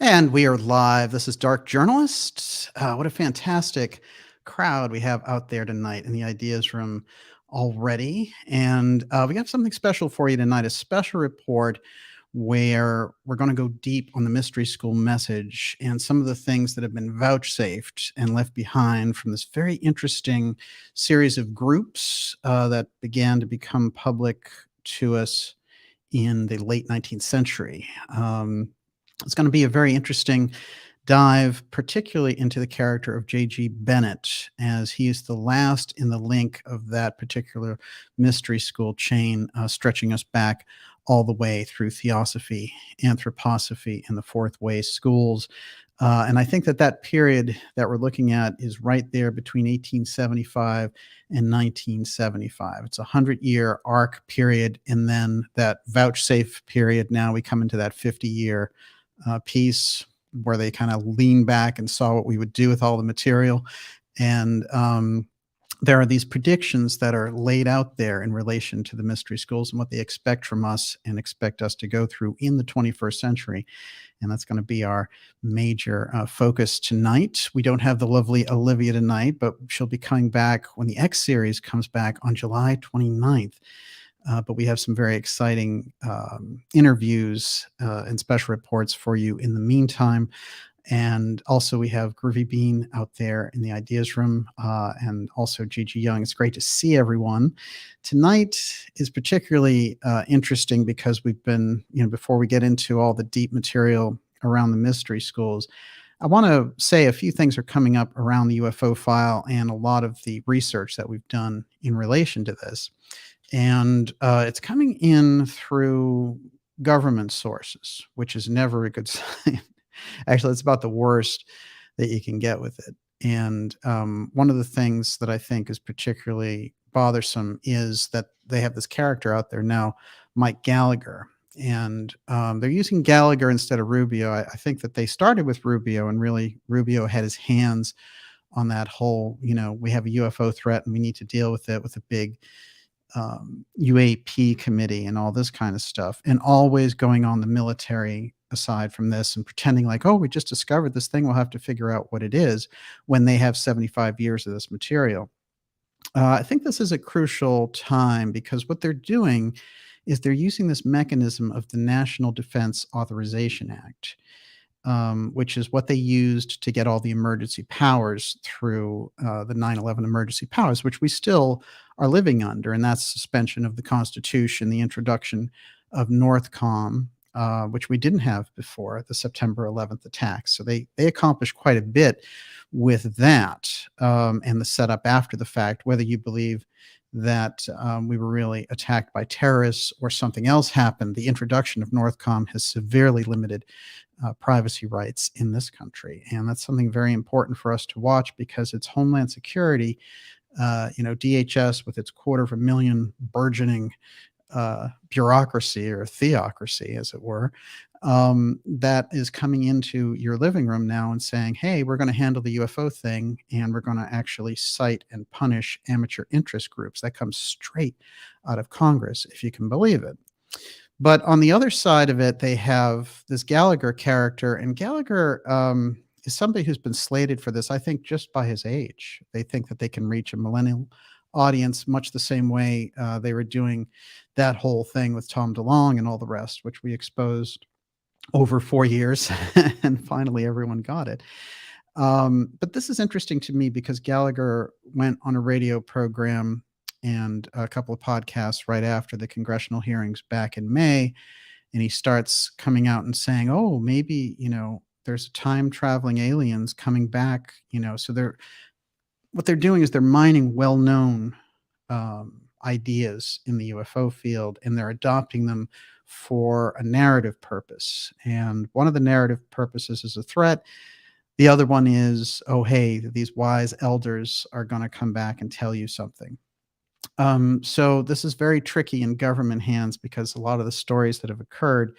And we are live. This is Dark Journalist. What a fantastic crowd we have out there tonight in the Ideas Room already. And we got something special for you tonight, a special report where we're going to go deep on the mystery school message and some of the things that have been vouchsafed and left behind from this very interesting series of groups that began to become public to us in the late 19th century. It's going to be a very interesting dive, particularly into the character of J.G. Bennett, as he is the last in the link of that particular mystery school chain, stretching us back all the way through Theosophy, Anthroposophy, and the Fourth Way schools. And I think that period that we're looking at is right there between 1875 and 1975. It's a 100-year arc period, and then that vouchsafe period. Now we come into that 50-year piece where they kind of leaned back and saw what we would do with all the material. And there are these predictions that are laid out there in relation to the mystery schools and what they expect from us and expect us to go through in the 21st century. And that's going to be our major focus tonight. We don't have the lovely Olivia tonight, but she'll be coming back when the X series comes back on July 29th. But we have some very exciting interviews and special reports for you in the meantime. And also we have Groovy Bean out there in the Ideas Room and also Gigi Young. It's great to see everyone. Tonight is particularly interesting because we've been, before we get into all the deep material around the mystery schools, I want to say a few things are coming up around the UFO file and a lot of the research that we've done in relation to this. And it's coming in through government sources, which is never a good sign. Actually, it's about the worst that you can get with it. And one of the things that I think is particularly bothersome is that they have this character out there now, Mike Gallagher. And they're using Gallagher instead of Rubio. I think that they started with Rubio, and really Rubio had his hands on that whole, we have a UFO threat and we need to deal with it with a big UAP committee and all this kind of stuff, and always going on the military aside from this and pretending like, oh, we just discovered this thing, we'll have to figure out what it is, when they have 75 years of this material. I think this is a crucial time because what they're doing is they're using this mechanism of the National Defense Authorization Act, which is what they used to get all the emergency powers through the 9/11 emergency powers, which we still are living under. And that's suspension of the Constitution, the introduction of Northcom, which we didn't have before the September 11th attacks. So they accomplished quite a bit with that and the setup after the fact, whether you believe that we were really attacked by terrorists or something else happened. The introduction of Northcom has severely limited privacy rights in this country. And that's something very important for us to watch because it's Homeland Security, DHS with its 250,000 burgeoning bureaucracy or theocracy, as it were, that is coming into your living room now and saying, hey, we're going to handle the UFO thing and we're going to actually cite and punish amateur interest groups. That comes straight out of Congress, if you can believe it. But on the other side of it, they have this Gallagher character, and Gallagher is somebody who's been slated for this, I think, just by his age. They think that they can reach a millennial audience much the same way they were doing that whole thing with Tom DeLonge and all the rest, which we exposed over 4 years, and finally everyone got it. But this is interesting to me because Gallagher went on a radio program and a couple of podcasts right after the congressional hearings back in May, and he starts coming out and saying, oh, maybe, there's time traveling aliens coming back, so what they're doing is they're mining well-known ideas in the UFO field, and they're adopting them for a narrative purpose. And one of the narrative purposes is a threat. The other one is, oh, hey, these wise elders are going to come back and tell you something. So this is very tricky in government hands because a lot of the stories that have occurred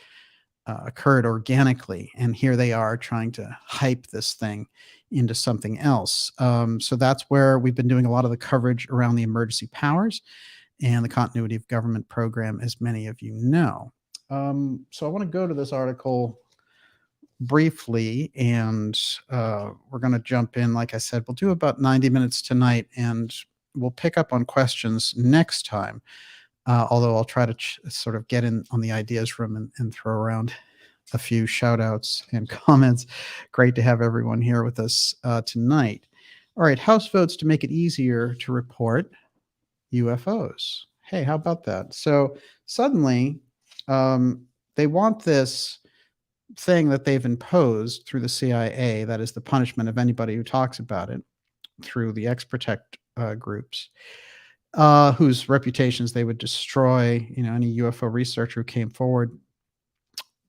organically, and here they are trying to hype this thing into something else. So that's where we've been doing a lot of the coverage around the emergency powers and the continuity of government program, as many of you know. So I want to go to this article briefly, and we're going to jump in. Like I said, we'll do about 90 minutes tonight, and we'll pick up on questions next time. Although I'll try to sort of get in on the ideas room and throw around a few shout outs and comments. Great to have everyone here with us tonight. All right, House votes to make it easier to report UFOs. Hey, how about that? So suddenly they want this thing that they've imposed through the CIA, that is the punishment of anybody who talks about it, through the X-Protect groups, whose reputations they would destroy. Any UFO researcher who came forward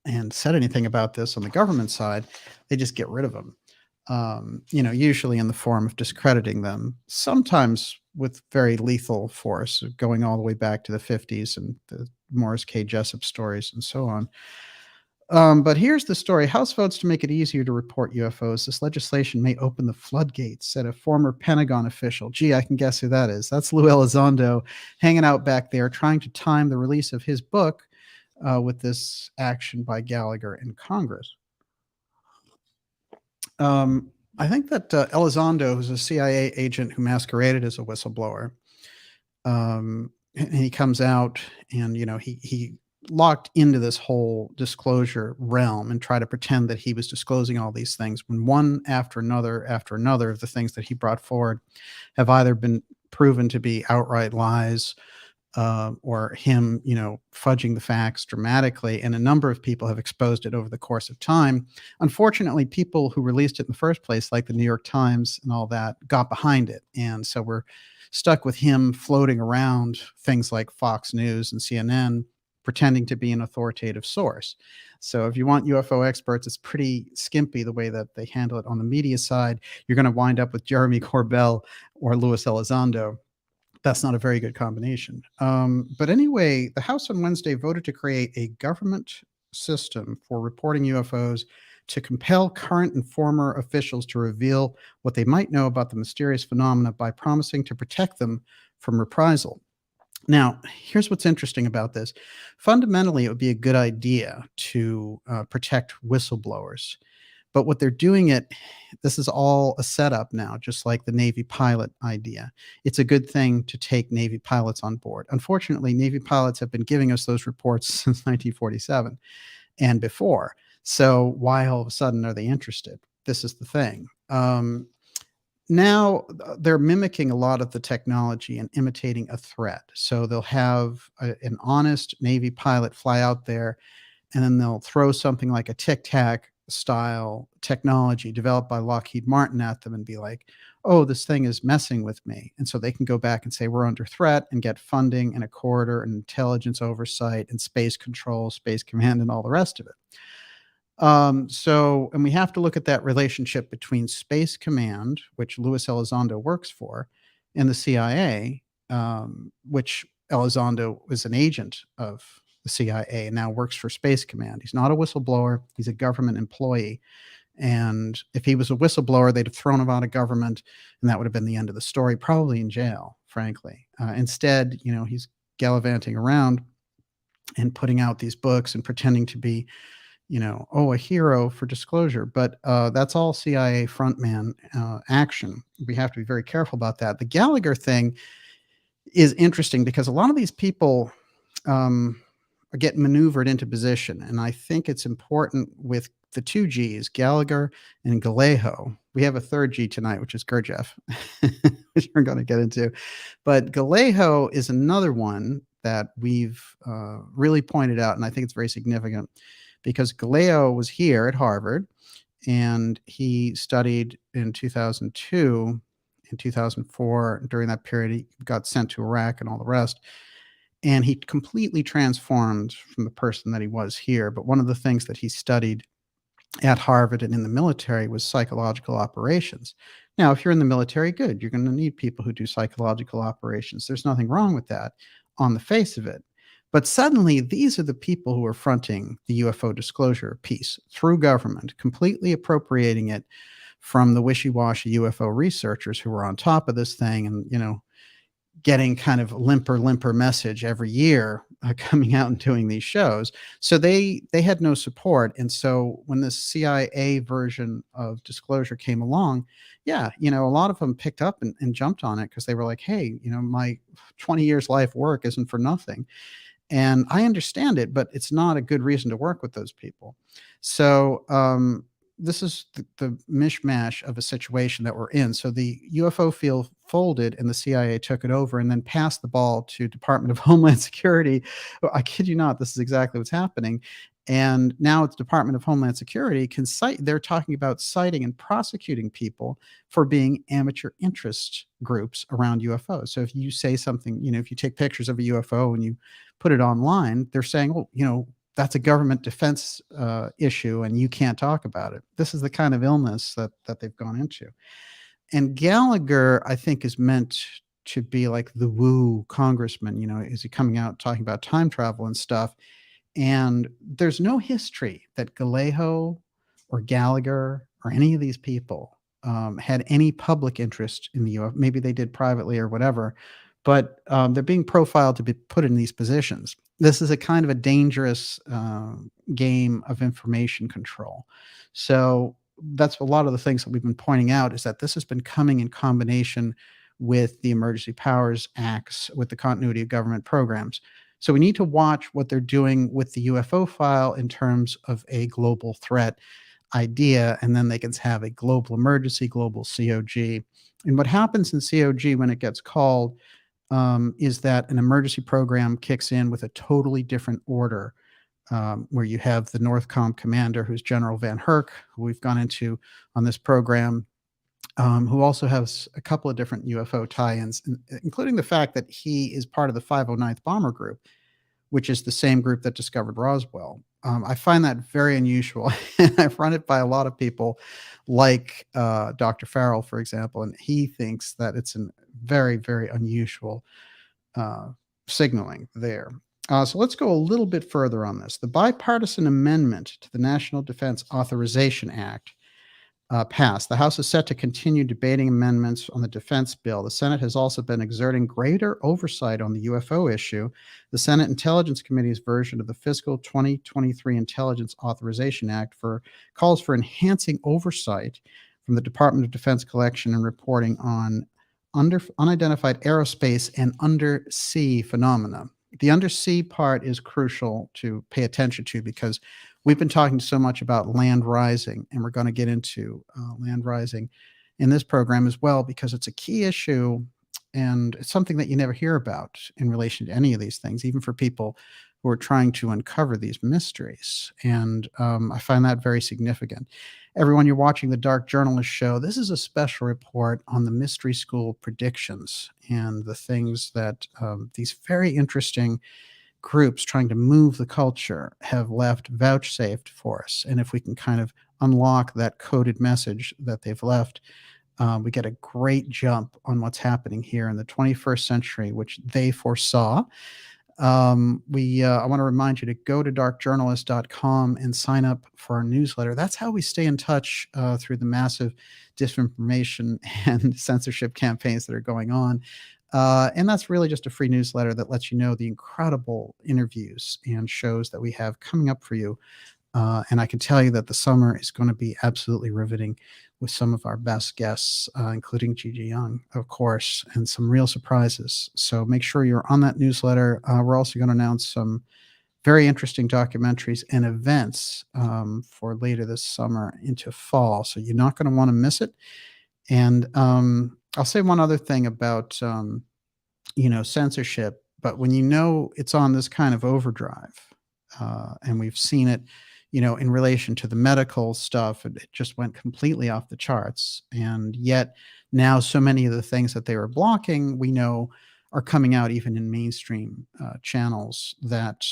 and said anything about this on the government side, they just get rid of them. Usually in the form of discrediting them, sometimes with very lethal force, going all the way back to the 50s and the Morris K. Jessup stories and so on. But here's the story. House votes to make it easier to report UFOs. This legislation may open the floodgates, said a former Pentagon official. Gee, I can guess who that is. That's Lou Elizondo hanging out back there trying to time the release of his book with this action by Gallagher in Congress. I think that Elizondo, who's a CIA agent who masqueraded as a whistleblower, and he comes out and, he locked into this whole disclosure realm and try to pretend that he was disclosing all these things when one after another of the things that he brought forward have either been proven to be outright lies or him, fudging the facts dramatically. And a number of people have exposed it over the course of time. Unfortunately, people who released it in the first place, like the New York Times and all that, got behind it. And so we're stuck with him floating around things like Fox News and CNN, pretending to be an authoritative source. So if you want UFO experts, it's pretty skimpy the way that they handle it on the media side. You're going to wind up with Jeremy Corbell or Louis Elizondo. That's not a very good combination. But anyway, the House on Wednesday voted to create a government system for reporting UFOs to compel current and former officials to reveal what they might know about the mysterious phenomena by promising to protect them from reprisal. Now, here's what's interesting about this. Fundamentally, it would be a good idea to protect whistleblowers. But what they're doing this is all a setup now, just like the Navy pilot idea. It's a good thing to take Navy pilots on board. Unfortunately, Navy pilots have been giving us those reports since 1947 and before. So why all of a sudden are they interested? This is the thing. Now they're mimicking a lot of the technology and imitating a threat. So they'll have an honest Navy pilot fly out there, and then they'll throw something like a Tic Tac style technology developed by Lockheed Martin at them and be like, oh, this thing is messing with me. And so they can go back and say, we're under threat, and get funding and a corridor and intelligence oversight and space control, space command, and all the rest of it. And we have to look at that relationship between Space Command, which Louis Elizondo works for, and the CIA, which Elizondo is an agent of the CIA and now works for Space Command. He's not a whistleblower. He's a government employee. And if he was a whistleblower, they'd have thrown him out of government, and that would have been the end of the story, probably in jail, frankly. Instead, he's gallivanting around and putting out these books and pretending to be, a hero for disclosure. But that's all CIA frontman action. We have to be very careful about that. The Gallagher thing is interesting because a lot of these people get maneuvered into position. And I think it's important with the two G's, Gallagher and Gallego. We have a third G tonight, which is Gurdjieff, which we're going to get into. But Gallego is another one that we've really pointed out, and I think it's very significant because Gallego was here at Harvard, and he studied in 2002. In 2004, during that period, he got sent to Iraq and all the rest. And he completely transformed from the person that he was here. But one of the things that he studied at Harvard and in the military was psychological operations. Now, if you're in the military, good. You're going to need people who do psychological operations. There's nothing wrong with that on the face of it. But suddenly, these are the people who are fronting the UFO disclosure piece through government, completely appropriating it from the wishy-washy UFO researchers who were on top of this thing and, getting kind of limper message every year coming out and doing these shows. So they had no support. And so when the CIA version of disclosure came along, yeah, a lot of them picked up and jumped on it because they were like, hey, my 20 years life work isn't for nothing. And I understand it, but it's not a good reason to work with those people. So this is the mishmash of a situation that we're in. So the UFO field folded and the CIA took it over and then passed the ball to Department of Homeland Security. I kid you not, this is exactly what's happening. And now it's Department of Homeland Security they're talking about citing and prosecuting people for being amateur interest groups around UFOs. So if you say something, if you take pictures of a UFO and you put it online, they're saying, well, that's a government defense issue and you can't talk about it. This is the kind of illness that they've gone into. And Gallagher, I think, is meant to be like the woo congressman. Is he coming out talking about time travel and stuff? And there's no history that Gallego or Gallagher or any of these people had any public interest in the UFO. Maybe they did privately or whatever, but they're being profiled to be put in these positions. This is a kind of a dangerous game of information control. So that's a lot of the things that we've been pointing out, is that this has been coming in combination with the Emergency Powers Acts, with the continuity of government programs. So we need to watch what they're doing with the UFO file in terms of a global threat idea, and then they can have a global emergency, global COG. And what happens in COG when it gets called is that an emergency program kicks in with a totally different order, where you have the Northcom commander, who's General Van Herk, who we've gone into on this program, who also has a couple of different UFO tie-ins, including the fact that he is part of the 509th Bomber Group, which is the same group that discovered Roswell. I find that very unusual. I've run it by a lot of people, like Dr. Farrell, for example, and he thinks that it's a very, very unusual signaling there. So let's go a little bit further on this. The bipartisan amendment to the National Defense Authorization Act passed. The House is set to continue debating amendments on the defense bill. The Senate has also been exerting greater oversight on the UFO issue. The Senate Intelligence Committee's version of the fiscal 2023 Intelligence Authorization Act calls for enhancing oversight from the Department of Defense collection and reporting on unidentified aerospace and undersea phenomena. The undersea part is crucial to pay attention to, because we've been talking so much about land rising, and we're going to get into land rising in this program as well, because it's a key issue and it's something that you never hear about in relation to any of these things, even for people who are trying to uncover these mysteries. And I find that very significant. Everyone, you're watching the Dark Journalist Show. This is a special report on the Mystery School predictions and the things that these very interesting groups trying to move the culture have left vouchsafed for us. And if we can kind of unlock that coded message that they've left, we get a great jump on what's happening here in the 21st century, which they foresaw. I want to remind you to go to darkjournalist.com and sign up for our newsletter. That's how we stay in touch through the massive disinformation and censorship campaigns that are going on. And that's really just a free newsletter that lets you know the incredible interviews and shows that we have coming up for you. And I can tell you that the summer is going to be absolutely riveting with some of our best guests, including Gigi Young, of course, and some real surprises. So make sure you're on that newsletter. We're also going to announce some very interesting documentaries and events for later this summer into fall. So you're not going to want to miss it. And I'll say one other thing about, censorship, but when it's on this kind of overdrive, and we've seen it, in relation to the medical stuff, it just went completely off the charts. And yet now so many of the things that they were blocking, we know are coming out even in mainstream channels, that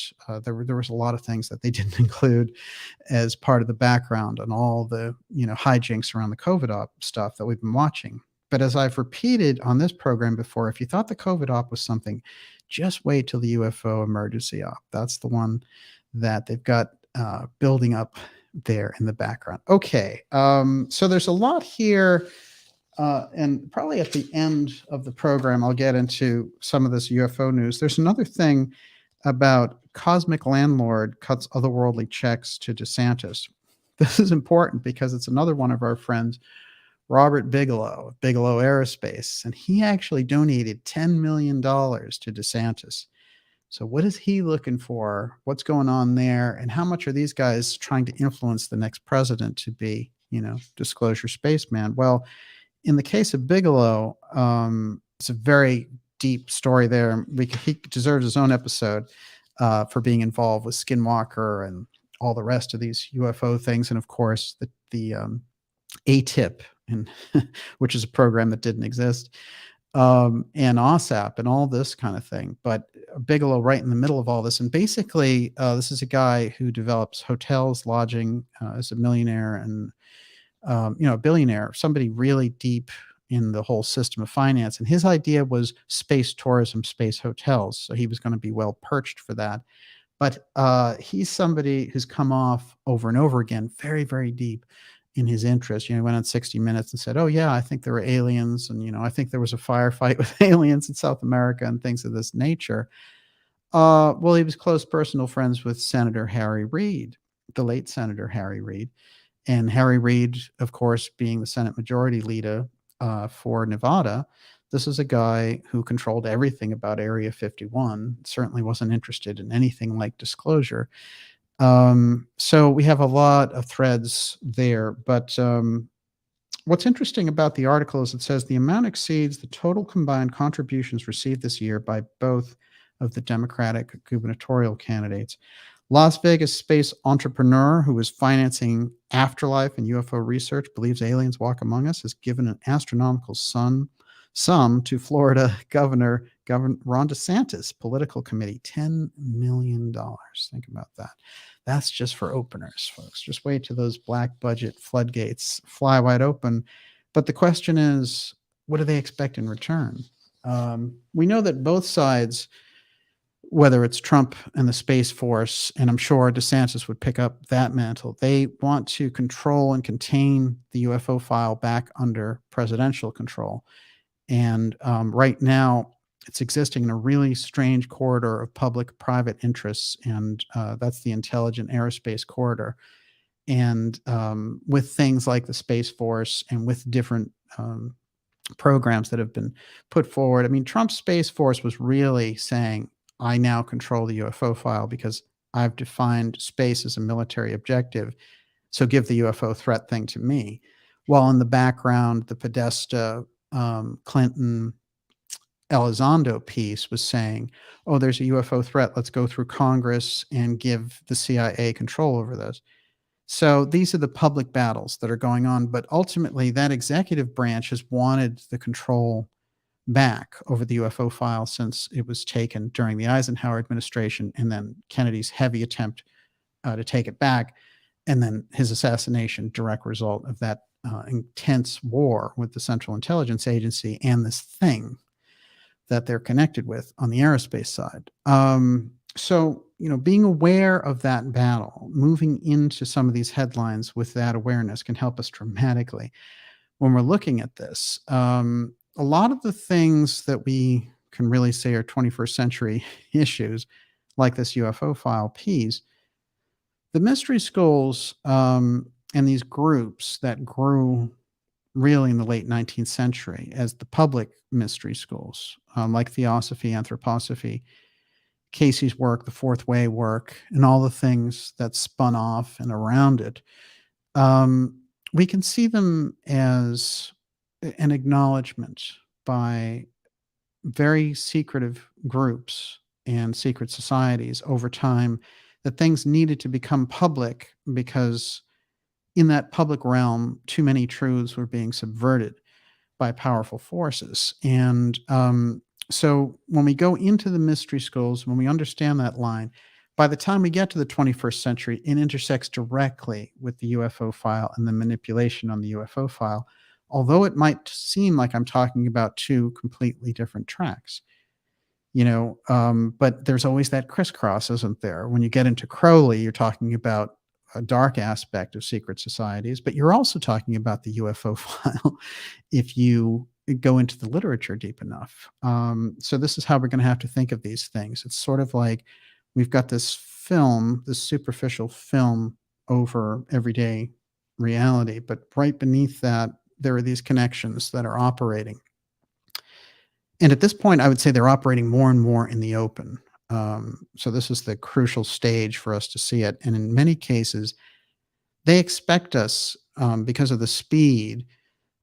there was a lot of things that they didn't include as part of the background on all the, hijinks around the COVID op stuff that we've been watching. But as I've repeated on this program before, if you thought the COVID op was something, just wait till the UFO emergency op. That's the one that they've got building up there in the background. Okay, so there's a lot here, and probably at the end of the program, I'll get into some of this UFO news. There's another thing about cosmic landlord cuts otherworldly checks to DeSantis. This is important because it's another one of our friends, Robert Bigelow, Bigelow Aerospace, and he actually donated $10 million to DeSantis. So what is he looking for? What's going on there? And how much are these guys trying to influence the next president to be, disclosure spaceman? Well, in the case of Bigelow, it's a very deep story there. He deserves his own episode for being involved with Skinwalker and all the rest of these UFO things. And of course, the ATIP, and which is a program that didn't exist, and OSAP and all this kind of thing. But Bigelow right in the middle of all this. And basically, this is a guy who develops hotels, lodging, as a millionaire and, a billionaire, somebody really deep in the whole system of finance. And his idea was space tourism, space hotels. So he was going to be well perched for that. But he's somebody who's come off over and over again, very, very deep in his interest. He went on 60 Minutes and said, oh, yeah, I think there were aliens. And, I think there was a firefight with aliens in South America and things of this nature. Well, he was close personal friends with Senator Harry Reid, the late Senator Harry Reid. And Harry Reid, of course, being the Senate Majority Leader for Nevada, this is a guy who controlled everything about Area 51, certainly wasn't interested in anything like disclosure. So we have a lot of threads there, but what's interesting about the article is it says the amount exceeds the total combined contributions received this year by both of the Democratic gubernatorial candidates. Las Vegas space entrepreneur who is financing afterlife and UFO research, believes aliens walk among us, has given an astronomical sum to Florida Governor Ron DeSantis political committee, $10 million. Think about that. That's just for openers, folks. Just wait till those black budget floodgates fly wide open. But the question is, what do they expect in return? We know that both sides, whether it's Trump and the Space Force, and I'm sure DeSantis would pick up that mantle, they want to control and contain the UFO file back under presidential control. And right now, it's existing in a really strange corridor of public-private interests, and that's the intelligent aerospace corridor. And with things like the Space Force and with different programs that have been put forward, I mean, Trump's Space Force was really saying, I now control the UFO file because I've defined space as a military objective, so give the UFO threat thing to me. While in the background, the Podesta, Clinton, Elizondo piece was saying, oh, there's a UFO threat. Let's go through Congress and give the CIA control over this. So these are the public battles that are going on. But ultimately, that executive branch has wanted the control back over the UFO file since it was taken during the Eisenhower administration, and then Kennedy's heavy attempt to take it back, and then his assassination, direct result of that intense war with the Central Intelligence Agency and this thing that they're connected with on the aerospace side. So, being aware of that battle, moving into some of these headlines with that awareness can help us dramatically when we're looking at this. A lot of the things that we can really say are 21st century issues, like this UFO file piece, the mystery schools and these groups that grew really in the late 19th century as the public mystery schools, like Theosophy, Anthroposophy, Cayce's work, the Fourth Way work, and all the things that spun off and around it, we can see them as an acknowledgement by very secretive groups and secret societies over time that things needed to become public because in that public realm, too many truths were being subverted by powerful forces. And so when we go into the mystery schools, when we understand that line, by the time we get to the 21st century, it intersects directly with the UFO file and the manipulation on the UFO file, although it might seem like I'm talking about two completely different tracks. But there's always that crisscross, isn't there? When you get into Crowley, you're talking about a dark aspect of secret societies, but you're also talking about the UFO file if you go into the literature deep enough. So this is how we're going to have to think of these things. It's sort of like we've got this film, this superficial film over everyday reality, but right beneath that, there are these connections that are operating. And at this point, I would say they're operating more and more in the open. So this is the crucial stage for us to see it. And in many cases, they expect us, because of the speed.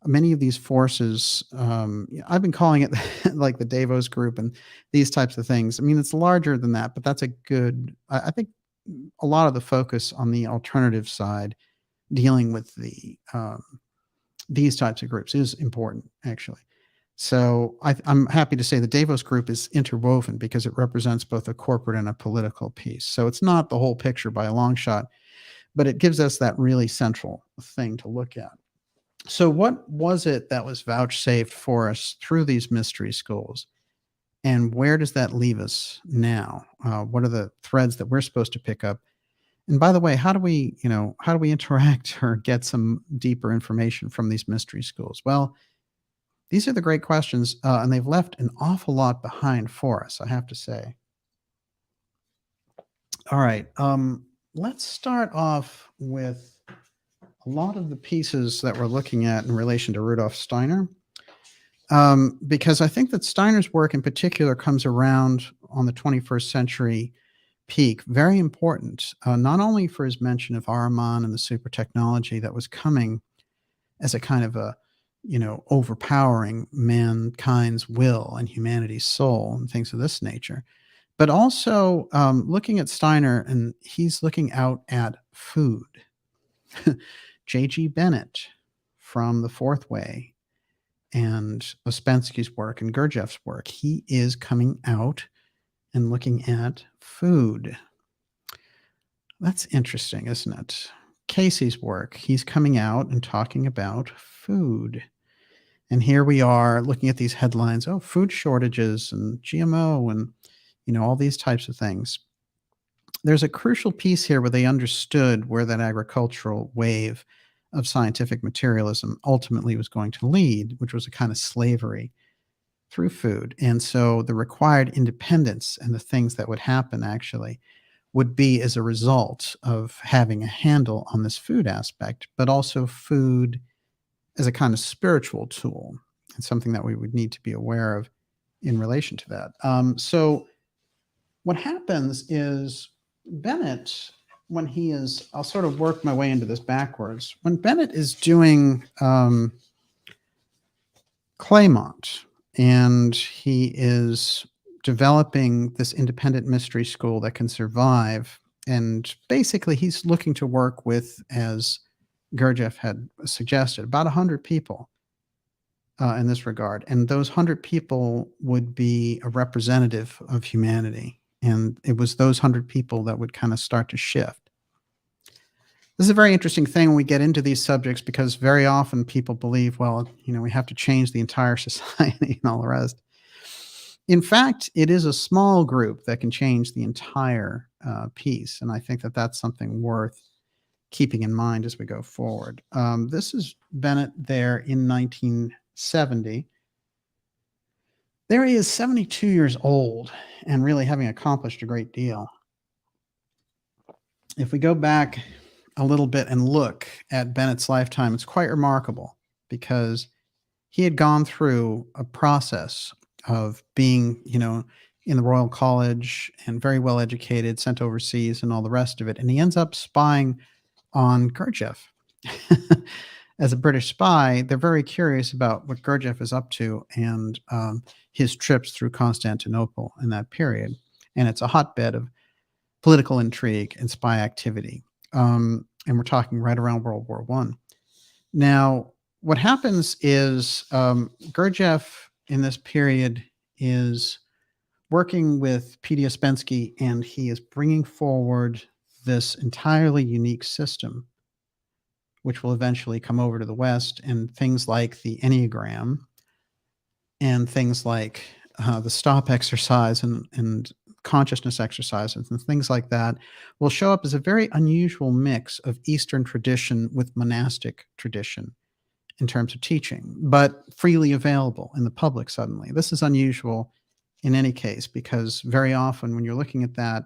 Many of these forces, I've been calling it like the Davos group and these types of things. I mean, it's larger than that, but that's a good, I think a lot of the focus on the alternative side dealing with these types of groups is important, actually. So I'm happy to say the Davos group is interwoven because it represents both a corporate and a political piece. So it's not the whole picture by a long shot, but it gives us that really central thing to look at. So what was it that was vouchsafed for us through these mystery schools? And where does that leave us now? What are the threads that we're supposed to pick up? And by the way, how do we interact or get some deeper information from these mystery schools? Well, these are the great questions, and they've left an awful lot behind for us, I have to say. All right, let's start off with a lot of the pieces that we're looking at in relation to Rudolf Steiner, because I think that Steiner's work in particular comes around on the 21st century peak, very important, not only for his mention of Ahriman and the super technology that was coming as a kind of a, overpowering mankind's will and humanity's soul and things of this nature, but also looking at Steiner, and he's looking out at food. J.G. Bennett from The Fourth Way and Ospensky's work and Gurdjieff's work, he is coming out and looking at food. That's interesting, isn't it? Cayce's work, he's coming out and talking about food. And here we are looking at these headlines, food shortages and GMO and, all these types of things. There's a crucial piece here where they understood where that agricultural wave of scientific materialism ultimately was going to lead, which was a kind of slavery through food. And so the required independence and the things that would happen actually would be as a result of having a handle on this food aspect, but also food as a kind of spiritual tool and something that we would need to be aware of in relation to that. So what happens is Bennett, when he is, I'll sort of work my way into this backwards. When Bennett is doing Claymont, and he is developing this independent mystery school that can survive, and basically he's looking to work with, as Gurdjieff had suggested, about 100 people in this regard. And those 100 people would be a representative of humanity. And it was those 100 people that would kind of start to shift. This is a very interesting thing when we get into these subjects, because very often people believe, well, we have to change the entire society and all the rest. In fact, it is a small group that can change the entire piece. And I think that that's something worth keeping in mind as we go forward. This is Bennett there in 1970. There he is, 72 years old, and really having accomplished a great deal. If we go back a little bit and look at Bennett's lifetime, it's quite remarkable, because he had gone through a process of being, in the Royal College and very well educated, sent overseas and all the rest of it. And he ends up spying on Gurdjieff. As a British spy, they're very curious about what Gurdjieff is up to and his trips through Constantinople in that period. And it's a hotbed of political intrigue and spy activity. And we're talking right around World War I. Now, what happens is Gurdjieff in this period is working with P.D. Ospensky, and he is bringing forward this entirely unique system, which will eventually come over to the West, and things like the Enneagram and things like the stop exercise and consciousness exercises and things like that will show up as a very unusual mix of Eastern tradition with monastic tradition in terms of teaching, but freely available in the public suddenly. This is unusual in any case, because very often when you're looking at that,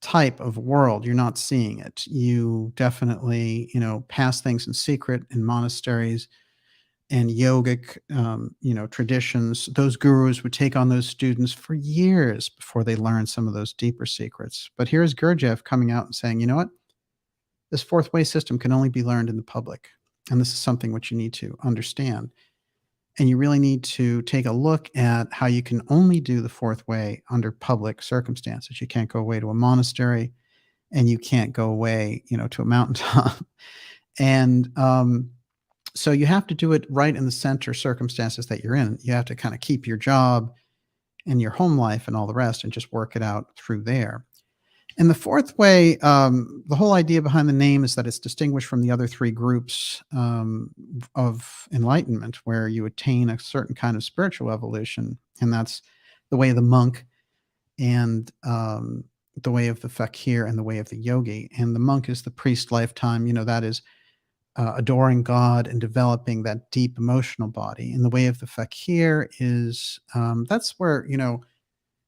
type of world, you're not seeing it. You definitely, pass things in secret in monasteries and yogic, traditions. Those gurus would take on those students for years before they learned some of those deeper secrets. But here's Gurdjieff coming out and saying, you know what? This fourth way system can only be learned in the public. And this is something which you need to understand. And you really need to take a look at how you can only do the fourth way under public circumstances. You can't go away to a monastery, and you can't go away, to a mountaintop. And so you have to do it right in the center circumstances that you're in. You have to kind of keep your job and your home life and all the rest and just work it out through there. And the fourth way, the whole idea behind the name is that it's distinguished from the other three groups of enlightenment, where you attain a certain kind of spiritual evolution. And that's the way of the monk, and the way of the fakir, and the way of the yogi. And the monk is the priest lifetime, that is adoring God and developing that deep emotional body. And the way of the fakir is, that's where,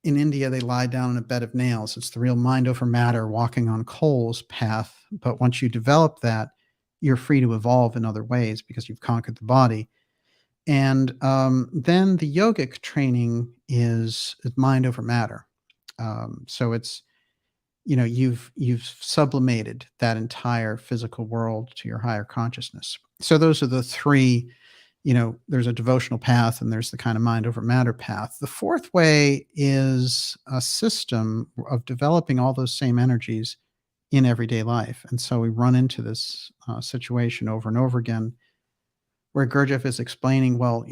in India, they lie down in a bed of nails. It's the real mind over matter, walking on coals path. But once you develop that, you're free to evolve in other ways because you've conquered the body. And then the yogic training is mind over matter. So it's, you've sublimated that entire physical world to your higher consciousness. So those are the three. There's a devotional path, and there's the kind of mind over matter path. The fourth way is a system of developing all those same energies in everyday life. And so we run into this situation over and over again, where Gurdjieff is explaining, well,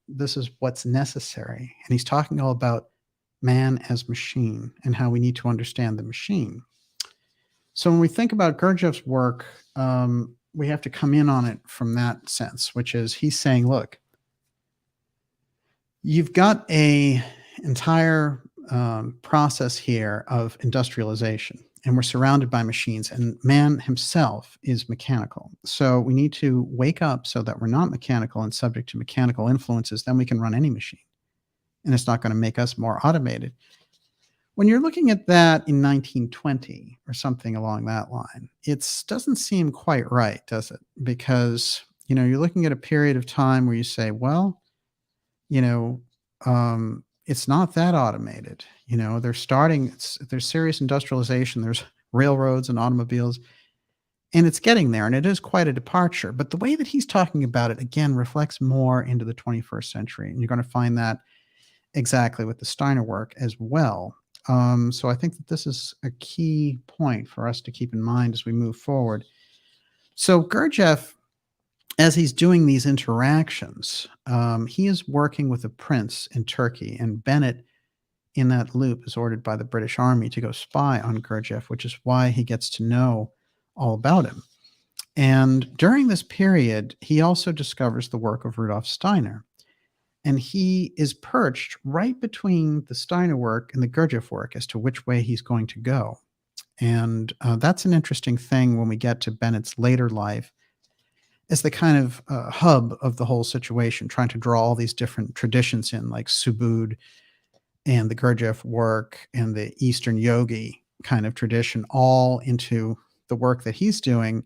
this is what's necessary. And he's talking all about man as machine and how we need to understand the machine. So when we think about Gurdjieff's work, we have to come in on it from that sense, which is he's saying, look, you've got a entire process here of industrialization, and we're surrounded by machines, and man himself is mechanical. So we need to wake up so that we're not mechanical and subject to mechanical influences. Then we can run any machine, and it's not going to make us more automated. When you're looking at that in 1920 or something along that line, it doesn't seem quite right, does it? Because, you're looking at a period of time where you say, well, it's not that automated. There's serious industrialization, there's railroads and automobiles, and it's getting there, and it is quite a departure. But the way that he's talking about it, again, reflects more into the 21st century. And you're going to find that exactly with the Steiner work as well. So I think that this is a key point for us to keep in mind as we move forward. So Gurdjieff, as he's doing these interactions, he is working with a prince in Turkey, and Bennett, in that loop, is ordered by the British Army to go spy on Gurdjieff, which is why he gets to know all about him. And during this period, he also discovers the work of Rudolf Steiner. And he is perched right between the Steiner work and the Gurdjieff work as to which way he's going to go. And that's an interesting thing when we get to Bennett's later life, as the kind of hub of the whole situation, trying to draw all these different traditions in, like Subud and the Gurdjieff work and the Eastern yogi kind of tradition, all into the work that he's doing.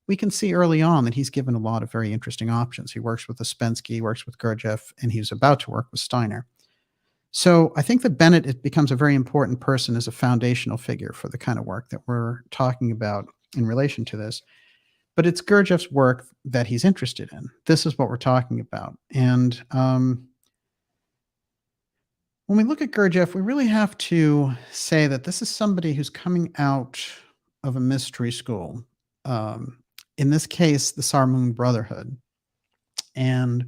We can see early on that he's given a lot of very interesting options. He works with Ospensky, he works with Gurdjieff, and he's about to work with Steiner. So I think that Bennett becomes a very important person as a foundational figure for the kind of work that we're talking about in relation to this. But it's Gurdjieff's work that he's interested in. This is what we're talking about. And when we look at Gurdjieff, we really have to say that this is somebody who's coming out of a mystery school. In this case, the Sarmoon Brotherhood. And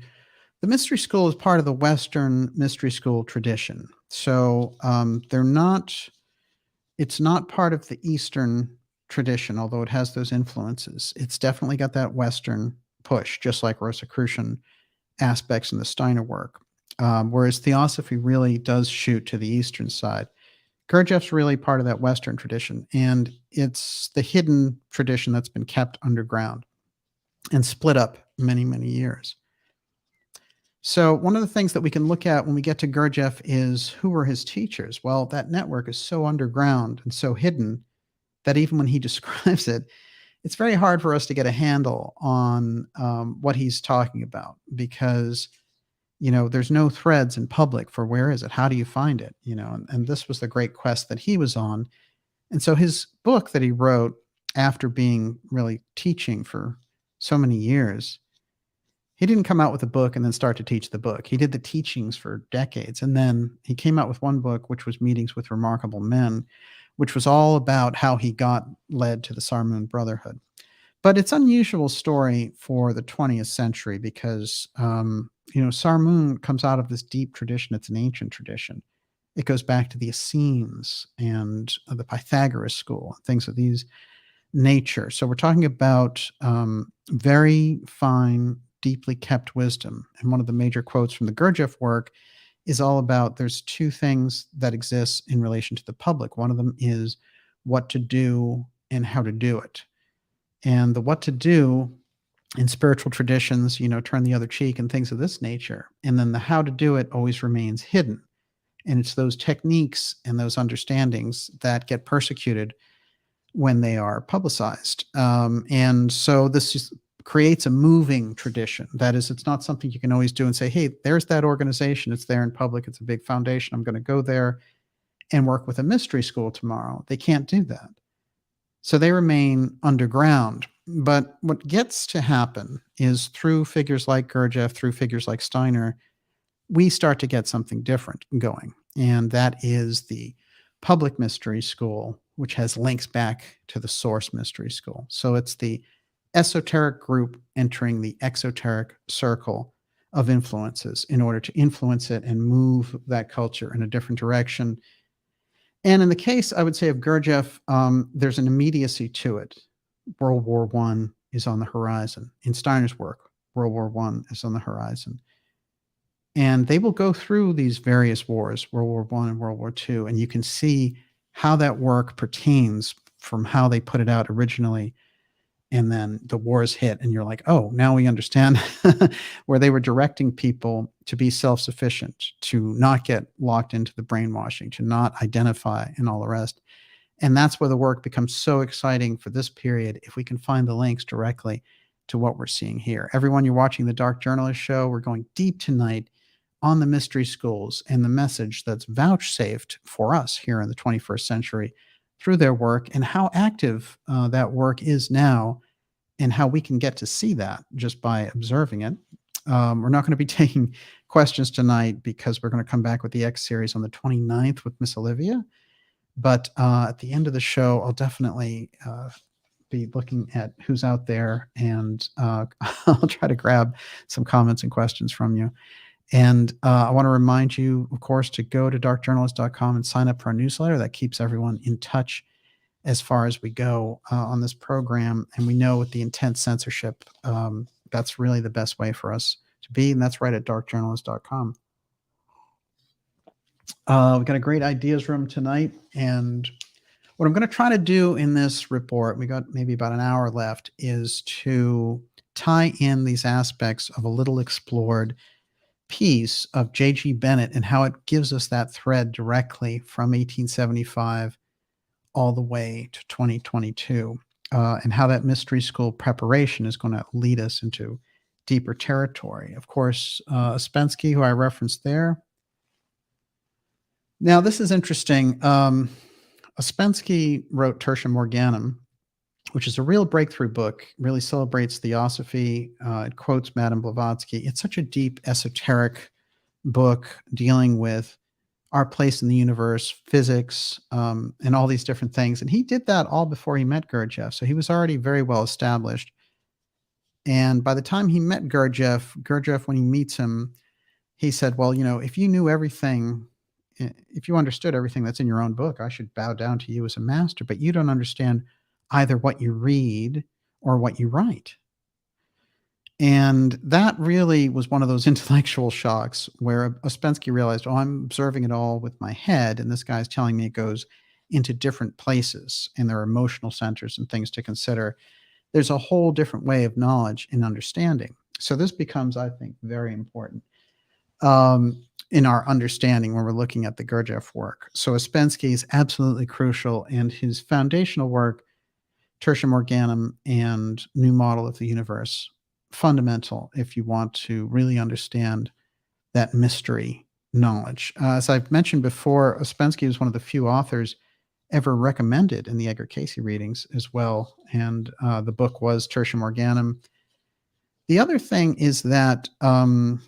the mystery school is part of the Western mystery school tradition. So it's not part of the Eastern tradition, although it has those influences. It's definitely got that Western push, just like Rosicrucian aspects in the Steiner work. Whereas Theosophy really does shoot to the Eastern side. Gurdjieff's really part of that Western tradition, and it's the hidden tradition that's been kept underground and split up many, many years. So one of the things that we can look at when we get to Gurdjieff is, who were his teachers? Well, that network is so underground and so hidden that even when he describes it, it's very hard for us to get a handle on what he's talking about, because there's no threads in public for where is it, how do you find it, and this was the great quest that he was on. And so his book that he wrote after being really teaching for so many years, he didn't come out with a book and then start to teach the book. He did the teachings for decades. And then he came out with one book, which was Meetings with Remarkable Men, which was all about how he got led to the Sarmoon Brotherhood. But it's an unusual story for the 20th century because, Sarmoon comes out of this deep tradition. It's an ancient tradition. It goes back to the Essenes and the Pythagoras school, things of these nature. So we're talking about very fine, deeply kept wisdom. And one of the major quotes from the Gurdjieff work is all about there's two things that exist in relation to the public. One of them is what to do and how to do it. And the what to do in spiritual traditions, turn the other cheek and things of this nature. And then the how to do it always remains hidden. And it's those techniques and those understandings that get persecuted when they are publicized. And so this just creates a moving tradition. That is, it's not something you can always do and say, hey, there's that organization. It's there in public. It's a big foundation. I'm going to go there and work with a mystery school tomorrow. They can't do that. So they remain underground. But what gets to happen is through figures like Gurdjieff, through figures like Steiner, we start to get something different going. And that is the public mystery school, which has links back to the source mystery school. So it's the esoteric group entering the exoteric circle of influences in order to influence it and move that culture in a different direction. And in the case, I would say, of Gurdjieff, there's an immediacy to it. World War I is on the horizon. In Steiner's work, World War I is on the horizon. And they will go through these various wars, World War I and World War II, and you can see how that work pertains from how they put it out originally. And then the wars hit, and you're like, oh, now we understand where they were directing people to be self-sufficient, to not get locked into the brainwashing, to not identify, and all the rest. And that's where the work becomes so exciting for this period, if we can find the links directly to what we're seeing here. Everyone, you're watching the Dark Journalist Show. We're going deep tonight on the mystery schools and the message that's vouchsafed for us here in the 21st century through their work, and how active that work is now, and how we can get to see that just by observing it. We're not going to be taking questions tonight because we're going to come back with the X series on the 29th with Miss Olivia. But at the end of the show, I'll definitely be looking at who's out there, and I'll try to grab some comments and questions from you. And I want to remind you, of course, to go to darkjournalist.com and sign up for our newsletter. That keeps everyone in touch as far as we go on this program. And we know with the intense censorship, that's really the best way for us to be. And that's right at darkjournalist.com. We've got a great ideas room tonight. And what I'm going to try to do in this report, we got maybe about an hour left, is to tie in these aspects of a little explored piece of J.G. Bennett and how it gives us that thread directly from 1875 all the way to 2022, and how that mystery school preparation is going to lead us into deeper territory. Of course, Ospensky, who I referenced there. Now, this is interesting. Ospensky wrote Tertium Organum, which is a real breakthrough book, really celebrates Theosophy. It quotes Madame Blavatsky. It's such a deep, esoteric book dealing with our place in the universe, physics, and all these different things. And he did that all before he met Gurdjieff. So he was already very well established. And by the time he met Gurdjieff, when he meets him, he said, well, if you knew everything, if you understood everything that's in your own book, I should bow down to you as a master. But you don't understand either what you read or what you write. And that really was one of those intellectual shocks where Ospensky realized, oh, I'm observing it all with my head, and this guy's telling me it goes into different places, and there are emotional centers and things to consider. There's a whole different way of knowledge and understanding. So this becomes, I think, very important. in our understanding when we're looking at the Gurdjieff work. So Ospensky is absolutely crucial, and his foundational work, Tertium Organum and New Model of the Universe, fundamental if you want to really understand that mystery knowledge. As I've mentioned before, Ospensky was one of the few authors ever recommended in the Edgar Cayce readings as well, and the book was Tertium Organum. The other thing is that on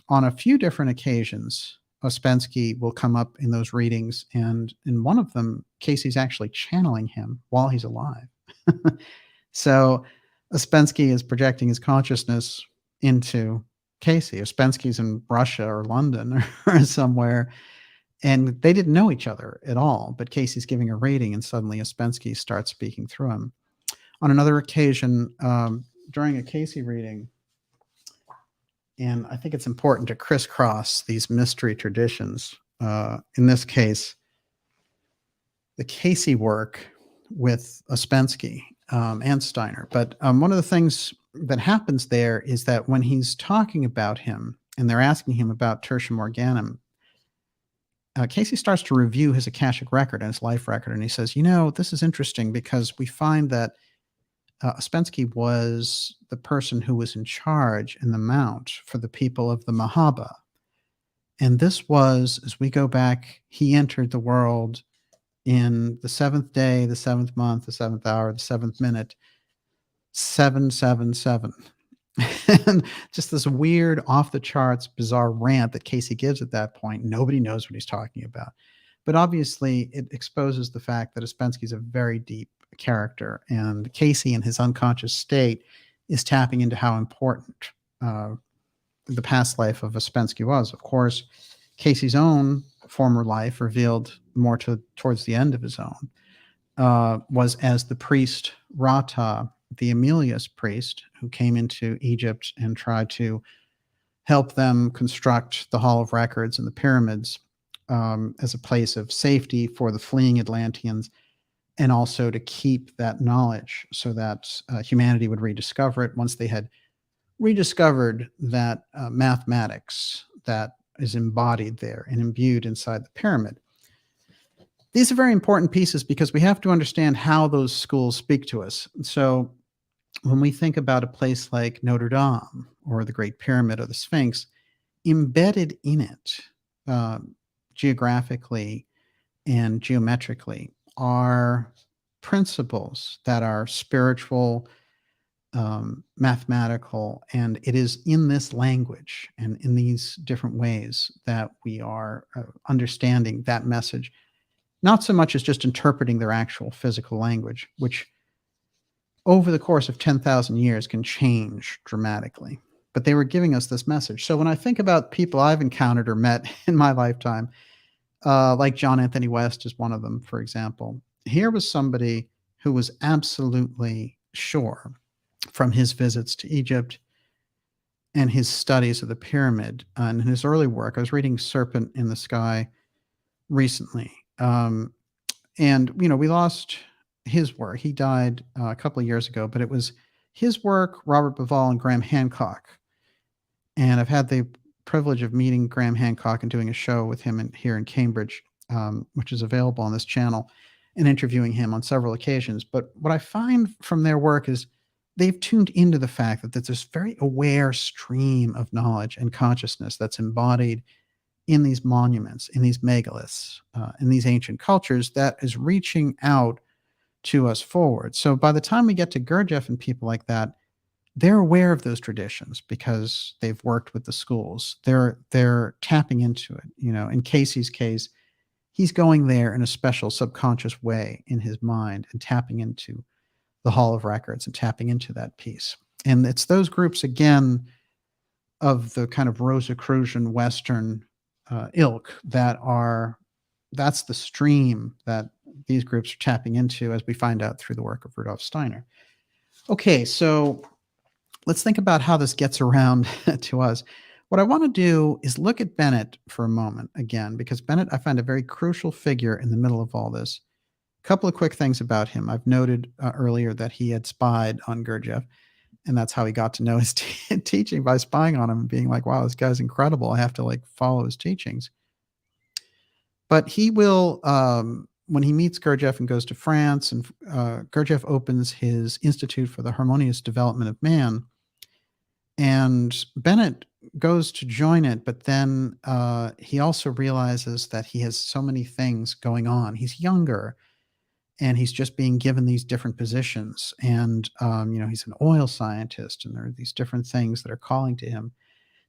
a few different occasions, Ospensky will come up in those readings, and in one of them, Cayce's actually channeling him while he's alive. So Ospensky is projecting his consciousness into Cayce. Ospensky's in Russia or London or somewhere, and they didn't know each other at all, but Cayce's giving a reading, and suddenly Ospensky starts speaking through him. On another occasion, during a Cayce reading, and I think it's important to crisscross these mystery traditions. In this case, the Cayce work with Ospensky and Steiner. But one of the things that happens there is that when he's talking about him and they're asking him about Tertium Organum, Cayce starts to review his Akashic record and his life record. And he says, this is interesting because we find that Ospensky was the person who was in charge in the Mount for the people of the Mahaba. And this was, as we go back, he entered the world in the 7th day, the 7th month, the 7th hour, the 7th minute, 777. And just this weird, off-the-charts, bizarre rant that Cayce gives at that point. Nobody knows what he's talking about. But obviously, it exposes the fact that Ospensky is a very deep character, and Cayce in his unconscious state is tapping into how important the past life of Ospensky was. Of course, Cayce's own former life, revealed more towards the end of his own, was as the priest Rata, the Emilius priest, who came into Egypt and tried to help them construct the Hall of Records and the pyramids as a place of safety for the fleeing Atlanteans, and also to keep that knowledge so that humanity would rediscover it once they had rediscovered that mathematics that is embodied there and imbued inside the pyramid. These are very important pieces because we have to understand how those schools speak to us. So when we think about a place like Notre Dame or the Great Pyramid or the Sphinx, embedded in it geographically and geometrically are principles that are spiritual, mathematical, and it is in this language and in these different ways that we are understanding that message, not so much as just interpreting their actual physical language, which over the course of 10,000 years can change dramatically. But they were giving us this message. So when I think about people I've encountered or met in my lifetime, like John Anthony West is one of them, for example. Here was somebody who was absolutely sure from his visits to Egypt and his studies of the pyramid and his early work. I was reading Serpent in the Sky recently. And, we lost his work. He died a couple of years ago, but it was his work, Robert Bauval, and Graham Hancock. And I've had the privilege of meeting Graham Hancock and doing a show with him here in Cambridge, which is available on this channel, and interviewing him on several occasions. But what I find from their work is they've tuned into the fact that there's this very aware stream of knowledge and consciousness that's embodied in these monuments, in these megaliths, in these ancient cultures that is reaching out to us forward. So by the time we get to Gurdjieff and people like that, they're aware of those traditions because they've worked with the schools. They're tapping into it. In Cayce's case, he's going there in a special subconscious way in his mind and tapping into the Hall of Records and tapping into that piece. And it's those groups, again, of the kind of Rosicrucian Western ilk that's the stream that these groups are tapping into, as we find out through the work of Rudolf Steiner. Okay, so let's think about how this gets around to us. What I want to do is look at Bennett for a moment again, because Bennett, I find a very crucial figure in the middle of all this. A couple of quick things about him. I've noted earlier that he had spied on Gurdjieff, And that's how he got to know his teaching, by spying on him and being like, wow, this guy's incredible. I have to like follow his teachings. But he will, when he meets Gurdjieff and goes to France, and Gurdjieff opens his Institute for the Harmonious Development of Man, and Bennett goes to join it, but then he also realizes that he has so many things going on. He's younger, and he's just being given these different positions. And, he's an oil scientist, and there are these different things that are calling to him.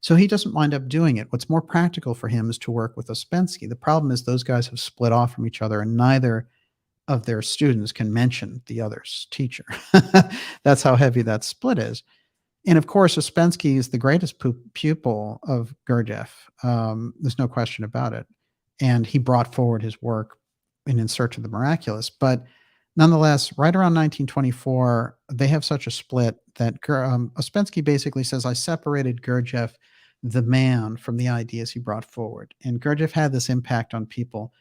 So he doesn't wind up doing it. What's more practical for him is to work with Ospensky. The problem is those guys have split off from each other, and neither of their students can mention the other's teacher. That's how heavy that split is. And of course, Ospensky is the greatest pupil of Gurdjieff. There's no question about it. And he brought forward his work in Search of the Miraculous. But nonetheless, right around 1924, they have such a split that Ospensky basically says, I separated Gurdjieff, the man, from the ideas he brought forward. And Gurdjieff had this impact on people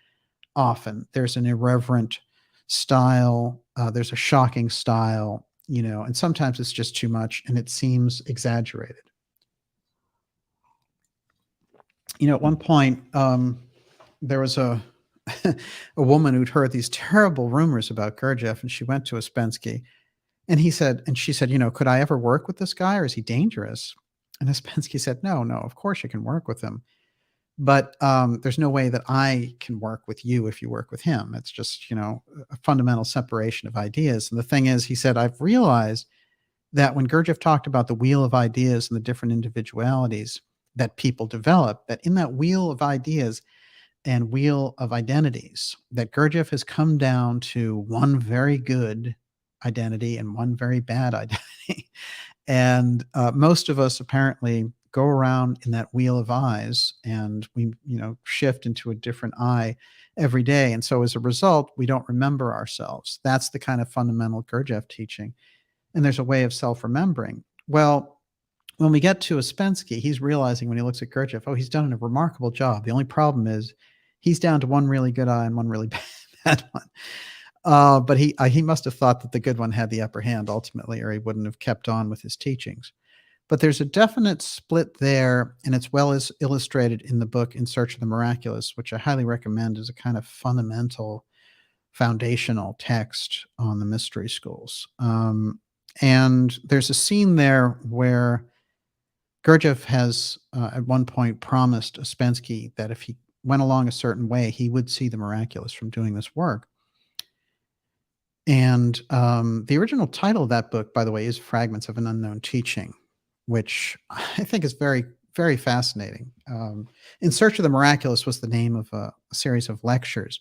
often. There's an irreverent style. There's a shocking style. And sometimes it's just too much and it seems exaggerated. At one point, there was a woman who'd heard these terrible rumors about Gurdjieff, and she went to Ospensky, and she said, could I ever work with this guy, or is he dangerous? And Ospensky said, no, of course you can work with him. But there's no way that I can work with you if you work with him. It's just, a fundamental separation of ideas. And the thing is, he said, I've realized that when Gurdjieff talked about the wheel of ideas and the different individualities that people develop, that in that wheel of ideas and wheel of identities, that Gurdjieff has come down to one very good identity and one very bad identity. And most of us apparently go around in that wheel of eyes, and we, shift into a different eye every day. And so as a result, we don't remember ourselves. That's the kind of fundamental Gurdjieff teaching. And there's a way of self-remembering. Well, when we get to Ospensky, he's realizing when he looks at Gurdjieff, he's done a remarkable job. The only problem is he's down to one really good eye and one really bad one. But he must have thought that the good one had the upper hand ultimately, or he wouldn't have kept on with his teachings. But there's a definite split there, and it's well as illustrated in the book In Search of the Miraculous, which I highly recommend as a kind of fundamental, foundational text on the mystery schools. And there's a scene there where Gurdjieff has at one point promised Ospensky that if he went along a certain way, he would see the miraculous from doing this work. And the original title of that book, by the way, is Fragments of an Unknown Teaching, which I think is very, very fascinating. In Search of the Miraculous was the name of a series of lectures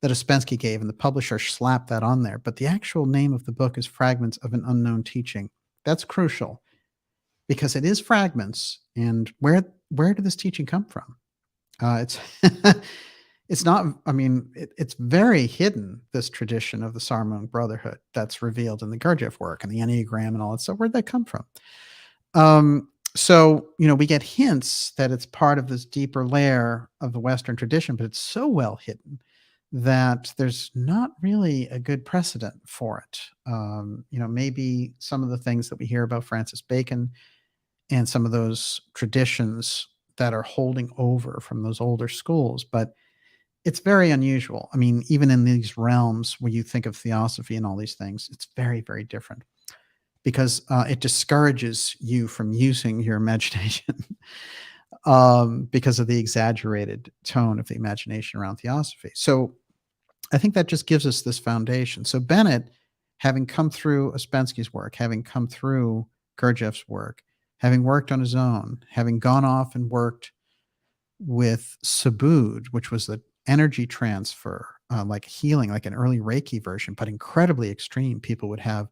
that Ospensky gave, and the publisher slapped that on there. But the actual name of the book is Fragments of an Unknown Teaching. That's crucial because it is fragments. And where did this teaching come from? It's it's not, it's very hidden, this tradition of the Sarmoon Brotherhood that's revealed in the Gurdjieff work and the Enneagram and all that. So where'd that come from? So, we get hints that it's part of this deeper layer of the Western tradition, but it's so well hidden that there's not really a good precedent for it. Maybe some of the things that we hear about Francis Bacon and some of those traditions that are holding over from those older schools, but it's very unusual. Even in these realms where you think of Theosophy and all these things, it's very, very different. Because it discourages you from using your imagination because of the exaggerated tone of the imagination around Theosophy. So I think that just gives us this foundation. So Bennett, having come through Ospensky's work, having come through Gurdjieff's work, having worked on his own, having gone off and worked with Subud, which was the energy transfer, like healing, like an early Reiki version, but incredibly extreme. People would have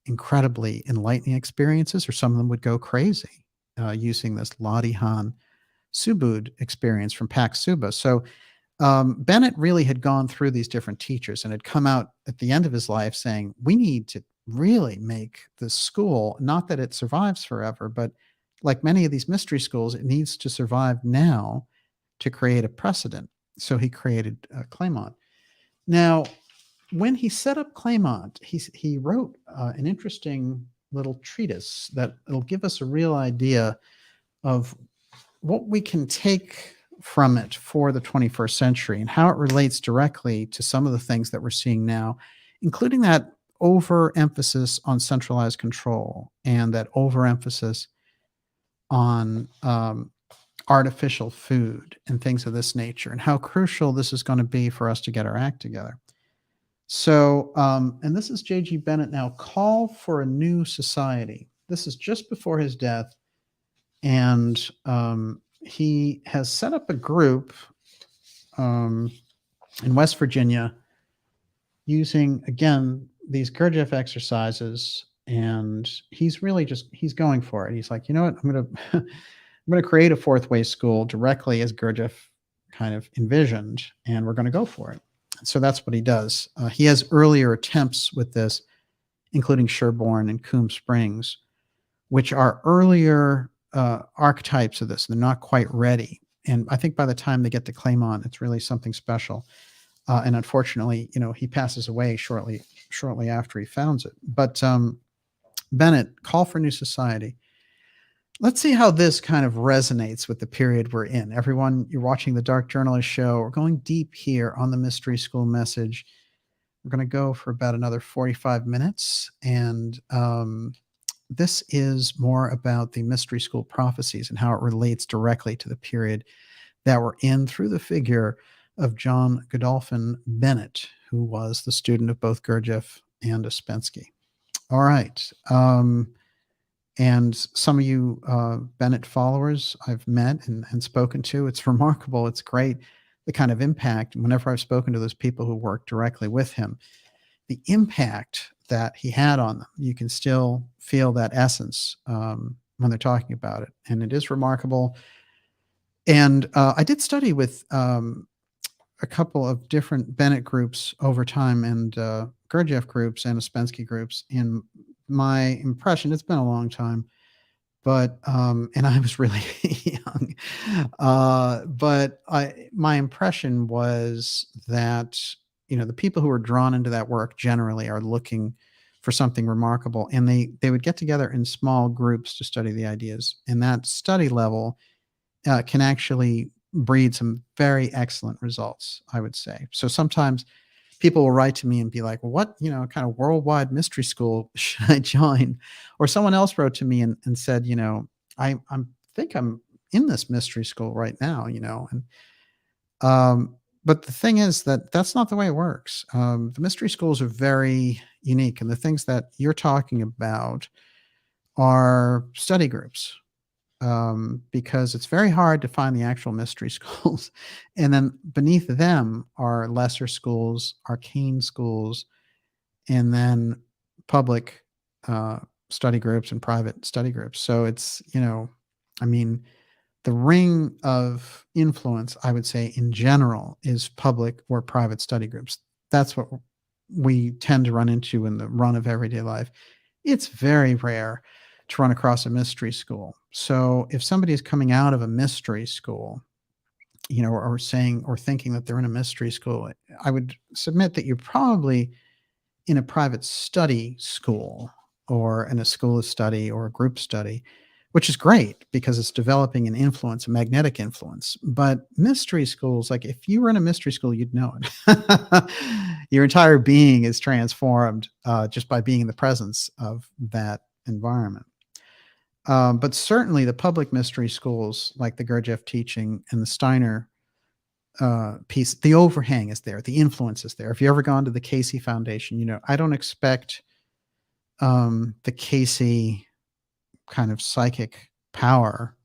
incredibly enlightening experiences, or some of them would go crazy using this Ladihan Subud experience from Pak Suba. So Bennett really had gone through these different teachers and had come out at the end of his life saying, we need to really make this school, not that it survives forever, but like many of these mystery schools, it needs to survive now to create a precedent. So he created Claymont. Now, when he set up Claymont, he wrote an interesting little treatise that it'll give us a real idea of what we can take from it for the 21st century and how it relates directly to some of the things that we're seeing now, including that overemphasis on centralized control and that overemphasis on artificial food and things of this nature, and how crucial this is going to be for us to get our act together. So, and this is J.G. Bennett now, Call for a New Society. This is just before his death. And he has set up a group in West Virginia using, again, these Gurdjieff exercises. And he's really he's going for it. He's like, you know what, I'm going to create a fourth way school directly as Gurdjieff kind of envisioned, and we're going to go for it. So that's what he does. He has earlier attempts with this, including Sherborne and Coombe Springs, which are earlier archetypes of this. They're not quite ready. And I think by the time they get to Claymont, it's really something special. And unfortunately, he passes away shortly after he founds it. But Bennett, Call for a New Society. Let's see how this kind of resonates with the period we're in. Everyone, you're watching the Dark Journalist Show. We're going deep here on the Mystery School message. We're going to go for about another 45 minutes. And this is more about the Mystery School prophecies and how it relates directly to the period that we're in through the figure of John Godolphin Bennett, who was the student of both Gurdjieff and Ospensky. All right. And some of you Bennett followers I've met and spoken to. It's remarkable. It's great, the kind of impact. Whenever I've spoken to those people who work directly with him, the impact that he had on them, you can still feel that essence when they're talking about it. And it is remarkable. And I did study with a couple of different Bennett groups over time, and Gurdjieff groups and Ospensky groups. And my impression, it's been a long time, but and I was really young, but my impression was that the people who are drawn into that work generally are looking for something remarkable, and they would get together in small groups to study the ideas, and that study level can actually breed some very excellent results, I would say. So sometimes people will write to me and be like, well, what, kind of worldwide mystery school should I join? Or someone else wrote to me and said, I think I'm in this mystery school right now, and but the thing is that that's not the way it works. The mystery schools are very unique, and the things that you're talking about are study groups. Because it's very hard to find the actual mystery schools. And then beneath them are lesser schools, arcane schools, and then public study groups and private study groups. So it's, the ring of influence, I would say, in general, is public or private study groups. That's what we tend to run into in the run of everyday life. It's very rare to run across a mystery school. So if somebody is coming out of a mystery school, or saying or thinking that they're in a mystery school, I would submit that you're probably in a private study school or in a school of study or a group study, which is great because it's developing an influence, a magnetic influence. But mystery schools, like if you were in a mystery school, you'd know it. Your entire being is transformed just by being in the presence of that environment. But certainly the public mystery schools like the Gurdjieff teaching and the Steiner piece, the overhang is there, the influence is there. If you've ever gone to the Cayce Foundation, I don't expect the Cayce kind of psychic power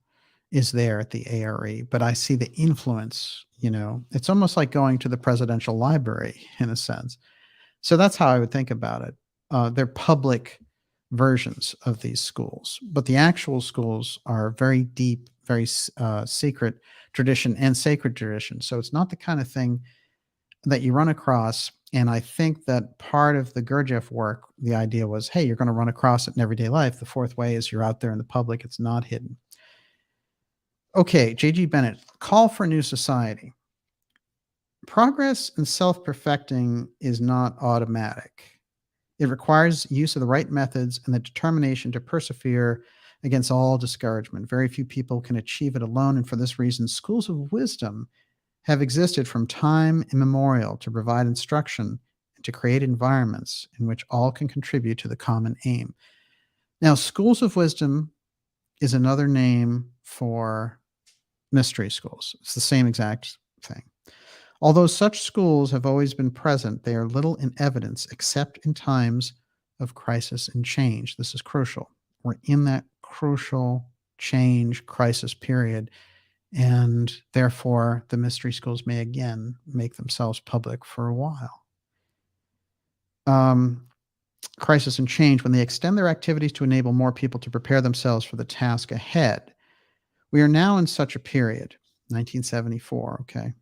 is there at the ARE, but I see the influence, it's almost like going to the presidential library in a sense. So that's how I would think about it. They're public versions of these schools, but the actual schools are very deep, very secret tradition and sacred tradition. So it's not the kind of thing that you run across. And I think that part of the Gurdjieff work, the idea was, hey, you're going to run across it in everyday life. The fourth way is you're out there in the public. It's not hidden. Okay, J.G. Bennett, Call for a New Society. Progress and self-perfecting is not automatic. It requires use of the right methods and the determination to persevere against all discouragement. Very few people can achieve it alone, and for this reason, schools of wisdom have existed from time immemorial to provide instruction and to create environments in which all can contribute to the common aim. Now, schools of wisdom is another name for mystery schools. It's the same exact thing. Although such schools have always been present, they are little in evidence except in times of crisis and change. This is crucial. We're in that crucial change crisis period, and therefore the mystery schools may again make themselves public for a while. Crisis and change, when they extend their activities to enable more people to prepare themselves for the task ahead. We are now in such a period, 1974, okay?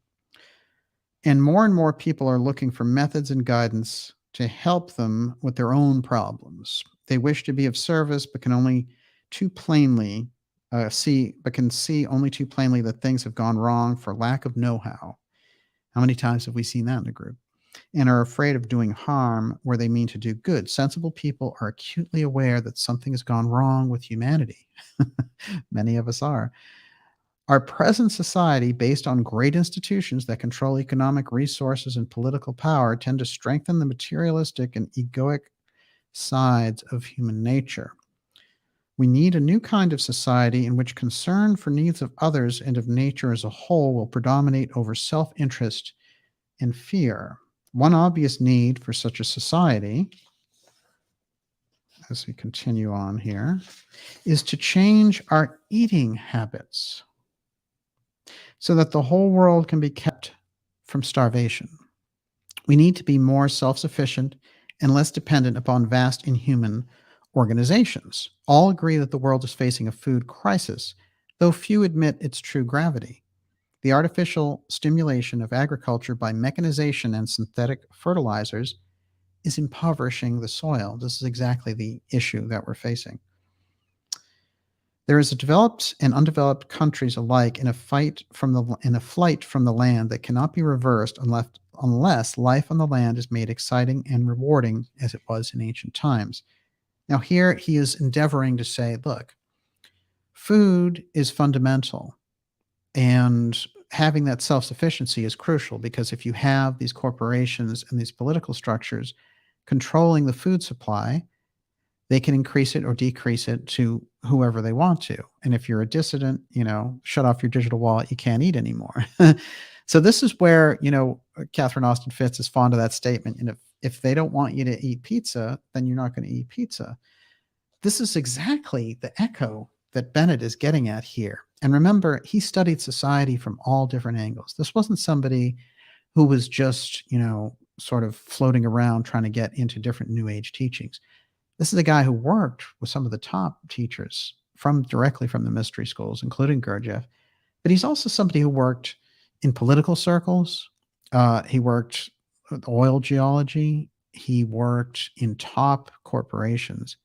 And more people are looking for methods and guidance to help them with their own problems. They wish to be of service, but can only too plainly see only too plainly that things have gone wrong for lack of know-how. How many times have we seen that in the group? And are afraid of doing harm where they mean to do good. Sensible people are acutely aware that something has gone wrong with humanity. Many of us are. Our present society, based on great institutions that control economic resources and political power, tend to strengthen the materialistic and egoic sides of human nature. We need a new kind of society in which concern for needs of others and of nature as a whole will predominate over self-interest and fear. One obvious need for such a society, as we continue on here, is to change our eating habits so that the whole world can be kept from starvation. We need to be more self-sufficient and less dependent upon vast inhuman organizations. All agree that the world is facing a food crisis, though few admit its true gravity. The artificial stimulation of agriculture by mechanization and synthetic fertilizers is impoverishing the soil. This is exactly the issue that we're facing. There is a developed and undeveloped countries alike in a flight from the land that cannot be reversed unless life on the land is made exciting and rewarding as it was in ancient times. Now here he is endeavoring to say, look, food is fundamental, and having that self-sufficiency is crucial, because if you have these corporations and these political structures controlling the food supply, they can increase it or decrease it to whoever they want to. And if you're a dissident, shut off your digital wallet, you can't eat anymore. So this is where, Catherine Austin Fitts is fond of that statement. And if they don't want you to eat pizza, then you're not going to eat pizza. This is exactly the echo that Bennett is getting at here. And remember, he studied society from all different angles. This wasn't somebody who was just, sort of floating around trying to get into different New Age teachings. This is a guy who worked with some of the top teachers directly from the mystery schools, including Gurdjieff. But he's also somebody who worked in political circles. He worked with oil geology. He worked in top corporations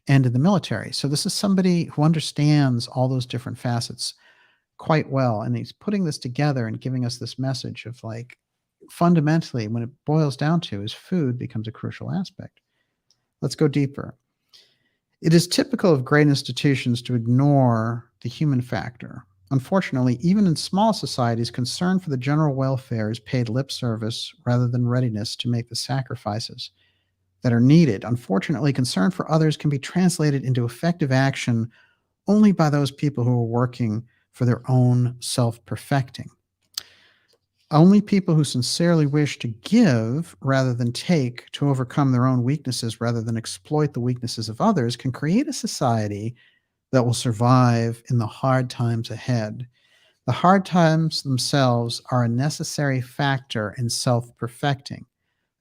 and in the military. So this is somebody who understands all those different facets quite well. And he's putting this together and giving us this message of, like, fundamentally, when it boils down to, is food becomes a crucial aspect. Let's go deeper. It is typical of great institutions to ignore the human factor. Unfortunately, even in small societies, concern for the general welfare is paid lip service rather than readiness to make the sacrifices that are needed. Unfortunately, concern for others can be translated into effective action only by those people who are working for their own self-perfecting. Only people who sincerely wish to give rather than take, to overcome their own weaknesses rather than exploit the weaknesses of others, can create a society that will survive in the hard times ahead. The hard times themselves are a necessary factor in self-perfecting.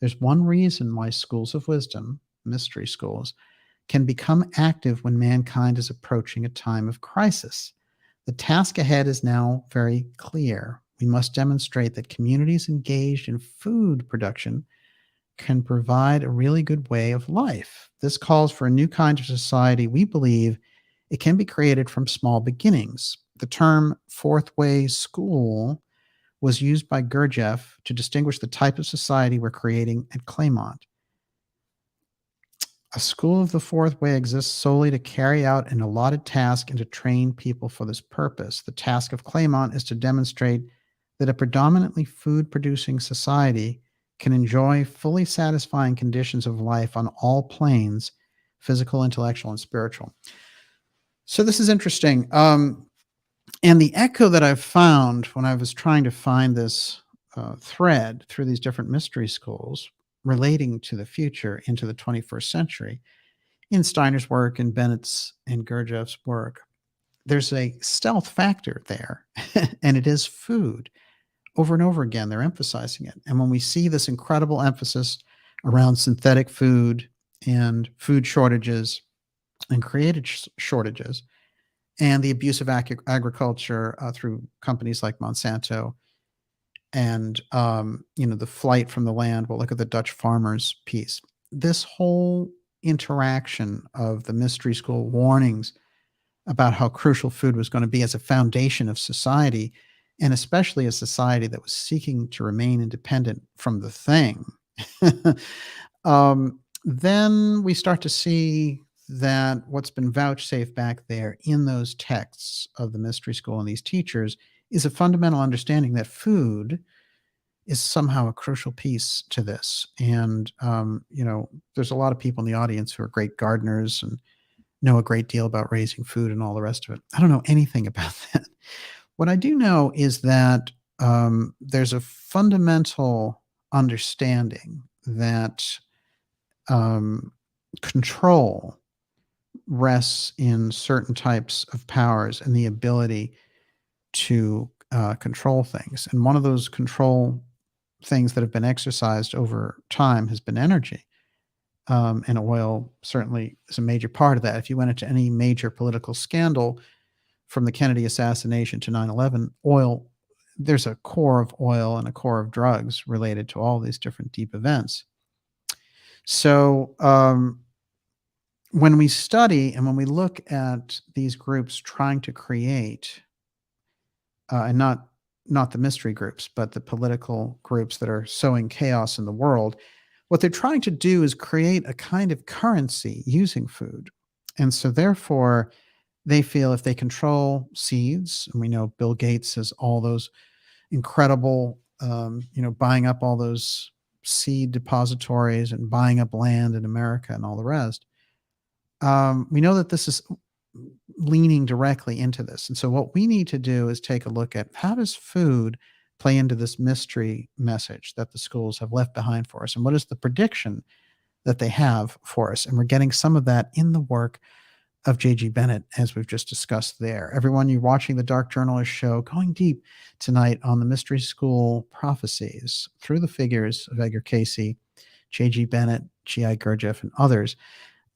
There's one reason why schools of wisdom, mystery schools, can become active when mankind is approaching a time of crisis. The task ahead is now very clear. We must demonstrate that communities engaged in food production can provide a really good way of life. This calls for a new kind of society. We believe it can be created from small beginnings. The term fourth way school was used by Gurdjieff to distinguish the type of society we're creating at Claymont. A school of the fourth way exists solely to carry out an allotted task and to train people for this purpose. The task of Claymont is to demonstrate that a predominantly food producing society can enjoy fully satisfying conditions of life on all planes, physical, intellectual, and spiritual. So this is interesting. And the echo that I've found when I was trying to find this thread through these different mystery schools relating to the future into the 21st century in Steiner's work and Bennett's and Gurdjieff's work, there's a stealth factor there, and it is food. Over and over again, they're emphasizing it. And when we see this incredible emphasis around synthetic food and food shortages and created shortages, and the abuse of agriculture through companies like Monsanto, and the flight from the land. Well, look at the Dutch farmers piece. This whole interaction of the mystery school warnings about how crucial food was going to be as a foundation of society, and especially a society that was seeking to remain independent from the thing. Then we start to see that what's been vouchsafed back there in those texts of the mystery school and these teachers is a fundamental understanding that food is somehow a crucial piece to this. And, there's a lot of people in the audience who are great gardeners and know a great deal about raising food and all the rest of it. I don't know anything about that. What I do know is that there's a fundamental understanding that control rests in certain types of powers and the ability to control things. And one of those control things that have been exercised over time has been energy. And oil certainly is a major part of that. If you went into any major political scandal from the Kennedy assassination to 9/11, oil, there's a core of oil and a core of drugs related to all these different deep events. So when we study and when we look at these groups trying to create, and not the mystery groups, but the political groups that are sowing chaos in the world, what they're trying to do is create a kind of currency using food. And so therefore, they feel if they control seeds, and we know Bill Gates has all those incredible, buying up all those seed depositories and buying up land in America and all the rest. We know that this is leaning directly into this. And so what we need to do is take a look at how does food play into this mystery message that the schools have left behind for us, and what is the prediction that they have for us. And we're getting some of that in the work of J.G. Bennett, as we've just discussed there. Everyone, you're watching the Dark Journalist show, going deep tonight on the mystery school prophecies through the figures of Edgar Cayce, J.G. Bennett, G.I. Gurdjieff, and others.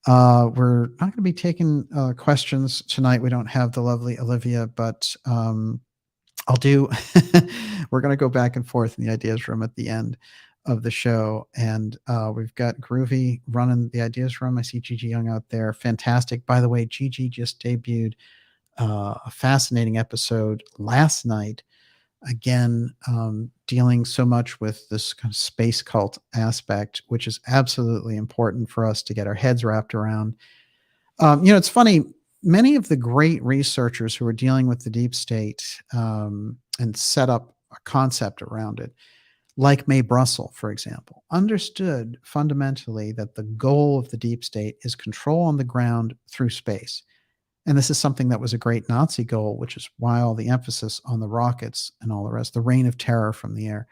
We're not going to be taking questions tonight. We don't have the lovely Olivia, but I'll do. We're going to go back and forth in the ideas room at the end of the show. And we've got Groovy running the ideas room. I see Gigi Young out there. Fantastic. By the way, Gigi just debuted a fascinating episode last night. Again, dealing so much with this kind of space cult aspect, which is absolutely important for us to get our heads wrapped around. It's funny. Many of the great researchers who are dealing with the deep state and set up a concept around it, like Mae Brussell, for example, understood fundamentally that the goal of the deep state is control on the ground through space. And this is something that was a great Nazi goal, which is why all the emphasis on the rockets and all the rest, the reign of terror from the air.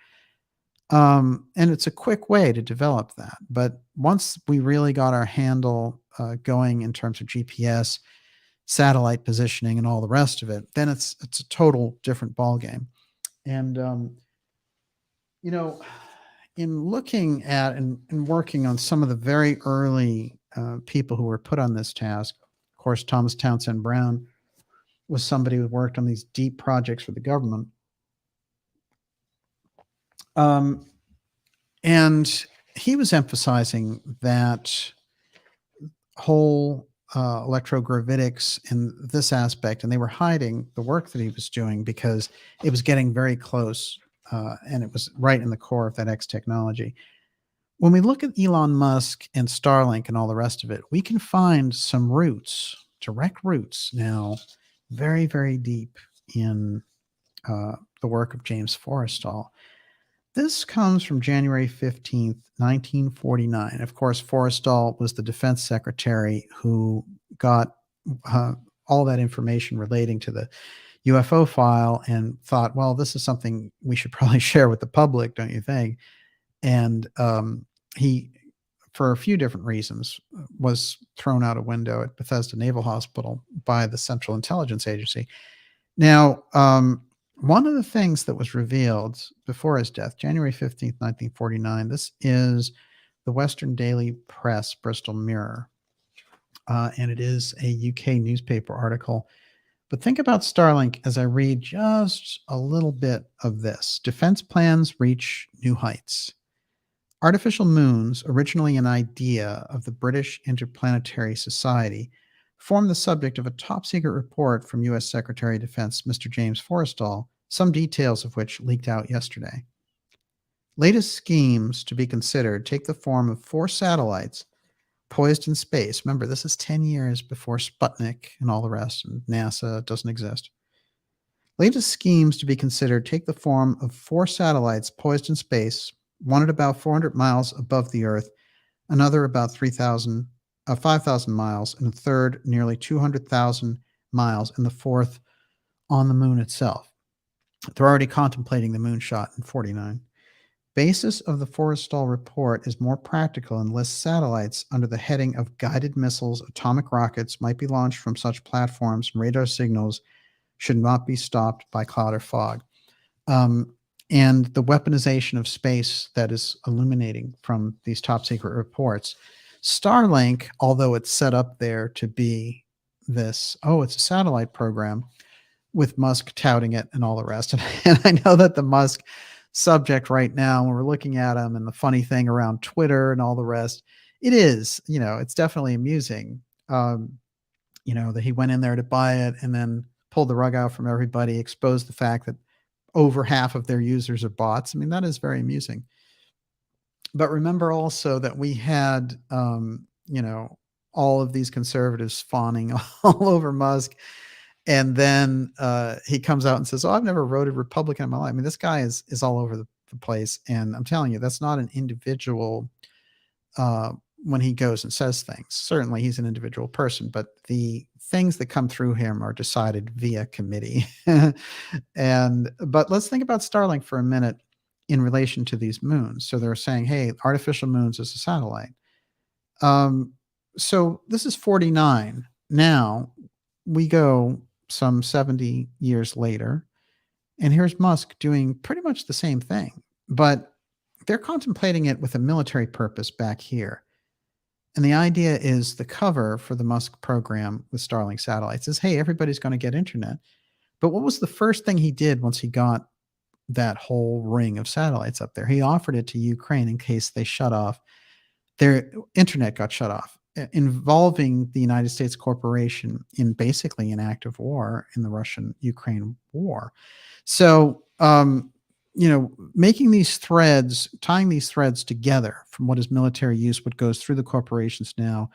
And it's a quick way to develop that. But once we really got our handle going in terms of GPS, satellite positioning, and all the rest of it, then it's a total different ballgame. And, in looking at and working on some of the very early people who were put on this task, of course, Thomas Townsend Brown was somebody who worked on these deep projects for the government. And he was emphasizing that whole electrogravitics in this aspect, and they were hiding the work that he was doing because it was getting very close, and it was right in the core of that X technology. when we look at Elon Musk and Starlink and all the rest of it, we can find some roots, direct roots now, very, very deep in the work of James Forrestal. This comes from January 15th, 1949. Of course, Forrestal was the defense secretary who got all that information relating to the UFO file and thought, well, this is something we should probably share with the public, don't you think? And he, for a few different reasons, was thrown out a window at Bethesda Naval Hospital by the Central Intelligence Agency. Now, one of the things that was revealed before his death, January 15th, 1949, this is the Western Daily Press Bristol Mirror, and it is a UK newspaper article. But think about Starlink as I read just a little bit of this. Defense plans reach new heights. Artificial moons, originally an idea of the British Interplanetary Society, formed the subject of a top-secret report from U.S. Secretary of Defense Mr. James Forrestal, some details of which leaked out yesterday. Latest schemes to be considered take the form of 4 satellites poised in space. Remember, this is 10 years before Sputnik and all the rest, and NASA doesn't exist. Latest schemes to be considered take the form of 4 satellites poised in space, one at about 400 miles above the Earth, another about 5,000 miles, and a third nearly 200,000 miles, and the fourth on the moon itself. They're already contemplating the moonshot in 49. Basis of the Forrestal report is more practical and lists satellites under the heading of guided missiles. Atomic rockets might be launched from such platforms, and radar signals should not be stopped by cloud or fog. And the weaponization of space that is illuminating from these top secret reports. Starlink, although it's set up there to be this, it's a satellite program with Musk touting it and all the rest. And I know that the Musk subject right now, when we're looking at him and the funny thing around Twitter and all the rest, it is, it's definitely amusing, that he went in there to buy it and then pulled the rug out from everybody, exposed the fact that over half of their users are bots. I mean, that is very amusing. But remember also that we had, all of these conservatives fawning all over Musk. And then he comes out and says, I've never voted Republican in my life. I mean, this guy is all over the place. And I'm telling you, that's not an individual when he goes and says things. Certainly he's an individual person, but the things that come through him are decided via committee. But let's think about Starlink for a minute in relation to these moons. So they're saying, hey, artificial moons is a satellite. So this is 49. Now we go some 70 years later, and here's Musk doing pretty much the same thing, but they're contemplating it with a military purpose back here. And the idea is the cover for the Musk program with Starlink satellites is, hey, everybody's going to get internet. But what was the first thing he did once he got that whole ring of satellites up there? He offered it to Ukraine in case they shut off. Their internet got shut off, involving the United States corporation in basically an act of war in the Russian-Ukraine war. So, making these threads, tying these threads together from what is military use, what goes through the corporations now,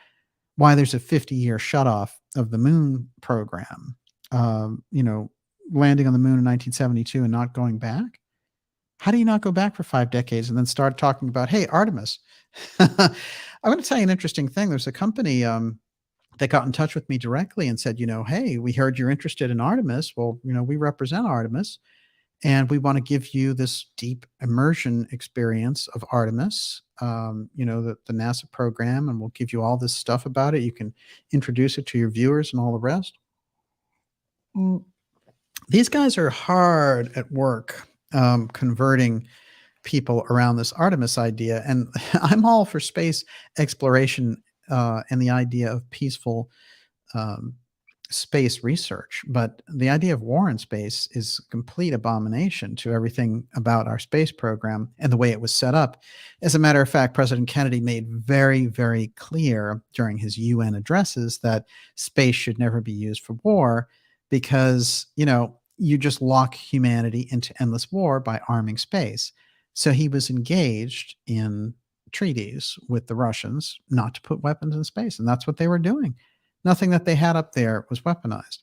why there's a 50-year shutoff of the moon program, landing on the moon in 1972 and not going back. How do you not go back for 5 decades and then start talking about, hey, Artemis? I'm going to tell you an interesting thing. There's a company that got in touch with me directly and said, hey, we heard you're interested in Artemis. Well, we represent Artemis, and we want to give you this deep immersion experience of Artemis, the NASA program, and we'll give you all this stuff about it. You can introduce it to your viewers and all the rest. These guys are hard at work converting people around this Artemis idea. And I'm all for space exploration and the idea of peaceful space research. But the idea of war in space is a complete abomination to everything about our space program and the way it was set up. As a matter of fact, President Kennedy made very, very clear during his UN addresses that space should never be used for war because, you just lock humanity into endless war by arming space. So he was engaged in treaties with the Russians not to put weapons in space, and that's what they were doing. Nothing that they had up there was weaponized.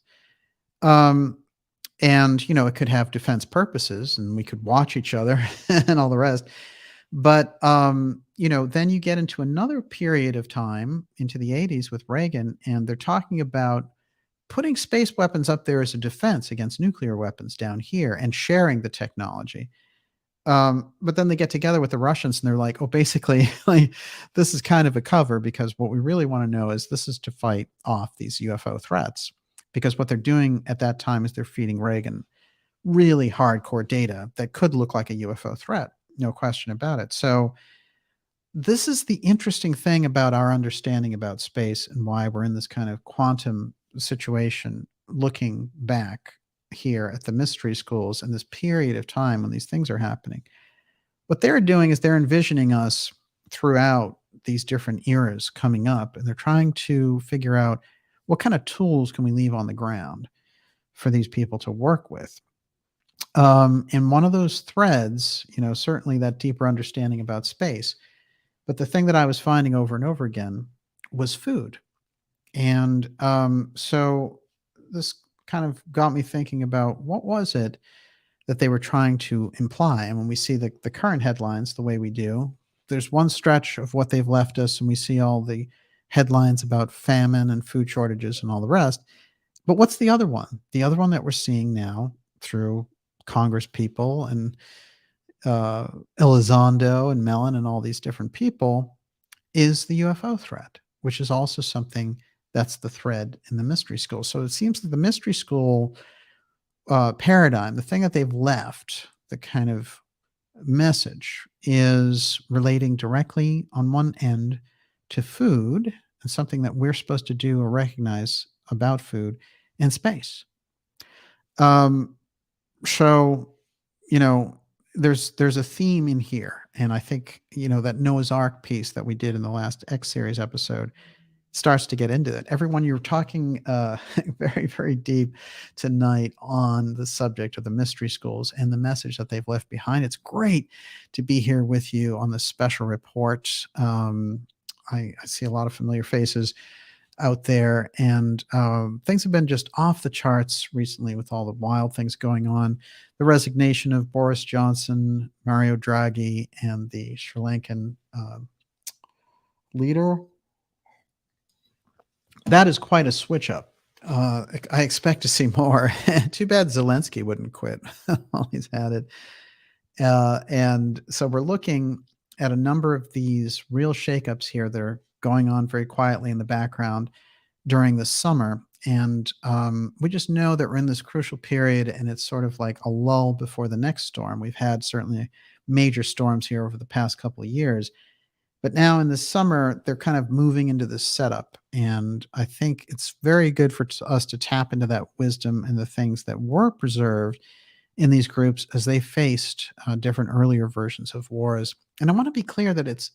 And it could have defense purposes, and we could watch each other and all the rest. But then you get into another period of time into the 80s with Reagan, and they're talking about putting space weapons up there as a defense against nuclear weapons down here and sharing the technology. But then they get together with the Russians and they're like, oh, basically, like, this is kind of a cover, because what we really want to know is this is to fight off these UFO threats. Because what they're doing at that time is they're feeding Reagan really hardcore data that could look like a UFO threat. No question about it. So this is the interesting thing about our understanding about space and why we're in this kind of quantum situation, looking back here at the mystery schools and this period of time when these things are happening. What they're doing is they're envisioning us throughout these different eras coming up, and they're trying to figure out what kind of tools can we leave on the ground for these people to work with. And one of those threads, certainly that deeper understanding about space. But the thing that I was finding over and over again was food. And so this kind of got me thinking about what was it that they were trying to imply. And when we see the current headlines the way we do, there's one stretch of what they've left us, and we see all the headlines about famine and food shortages and all the rest. But what's the other one? The other one that we're seeing now through Congress people and Elizondo and Mellon and all these different people is the UFO threat, which is also something that's the thread in the mystery school. So it seems that the mystery school paradigm, the thing that they've left, the kind of message, is relating directly on one end to food and something that we're supposed to do or recognize about food and space. So, there's a theme in here. And I think, that Noah's Ark piece that we did in the last X series episode starts to get into that. Everyone, you're talking very, very deep tonight on the subject of the mystery schools and the message that they've left behind. It's great to be here with you on this special report. I see a lot of familiar faces out there, and things have been just off the charts recently with all the wild things going on. The resignation of Boris Johnson, Mario Draghi, and the Sri Lankan leader. That is quite a switch up. I expect to see more. Too bad Zelensky wouldn't quit while he's had it. And so we're looking at a number of these real shakeups here that are going on very quietly in the background during the summer. And we just know that we're in this crucial period, and it's sort of like a lull before the next storm. We've had certainly major storms here over the past couple of years. But now in the summer, they're kind of moving into this setup. And I think it's very good for us to tap into that wisdom and the things that were preserved in these groups as they faced different earlier versions of wars. And I want to be clear that it's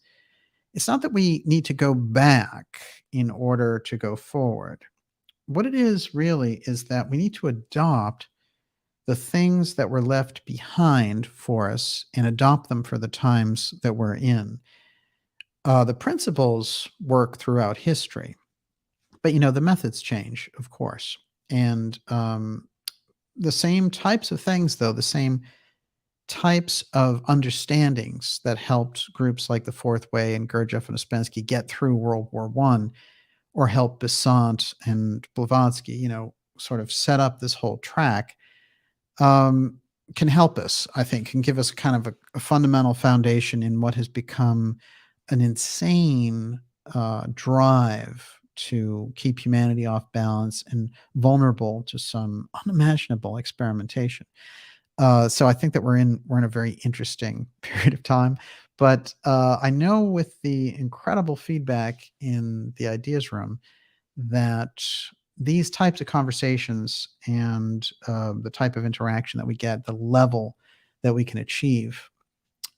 not that we need to go back in order to go forward. What it is really is that we need to adopt the things that were left behind for us and adopt them for the times that we're in. The principles work throughout history, but the methods change, of course. And the same types of things, though, the same types of understandings that helped groups like the Fourth Way and Gurdjieff and Ospensky get through World War I, or help Besant and Blavatsky, sort of set up this whole track, can help us, I think, can give us kind of a fundamental foundation in what has become an insane drive to keep humanity off balance and vulnerable to some unimaginable experimentation. So I think that we're in a very interesting period of time. But I know with the incredible feedback in the Ideas Room that these types of conversations and the type of interaction that we get, the level that we can achieve,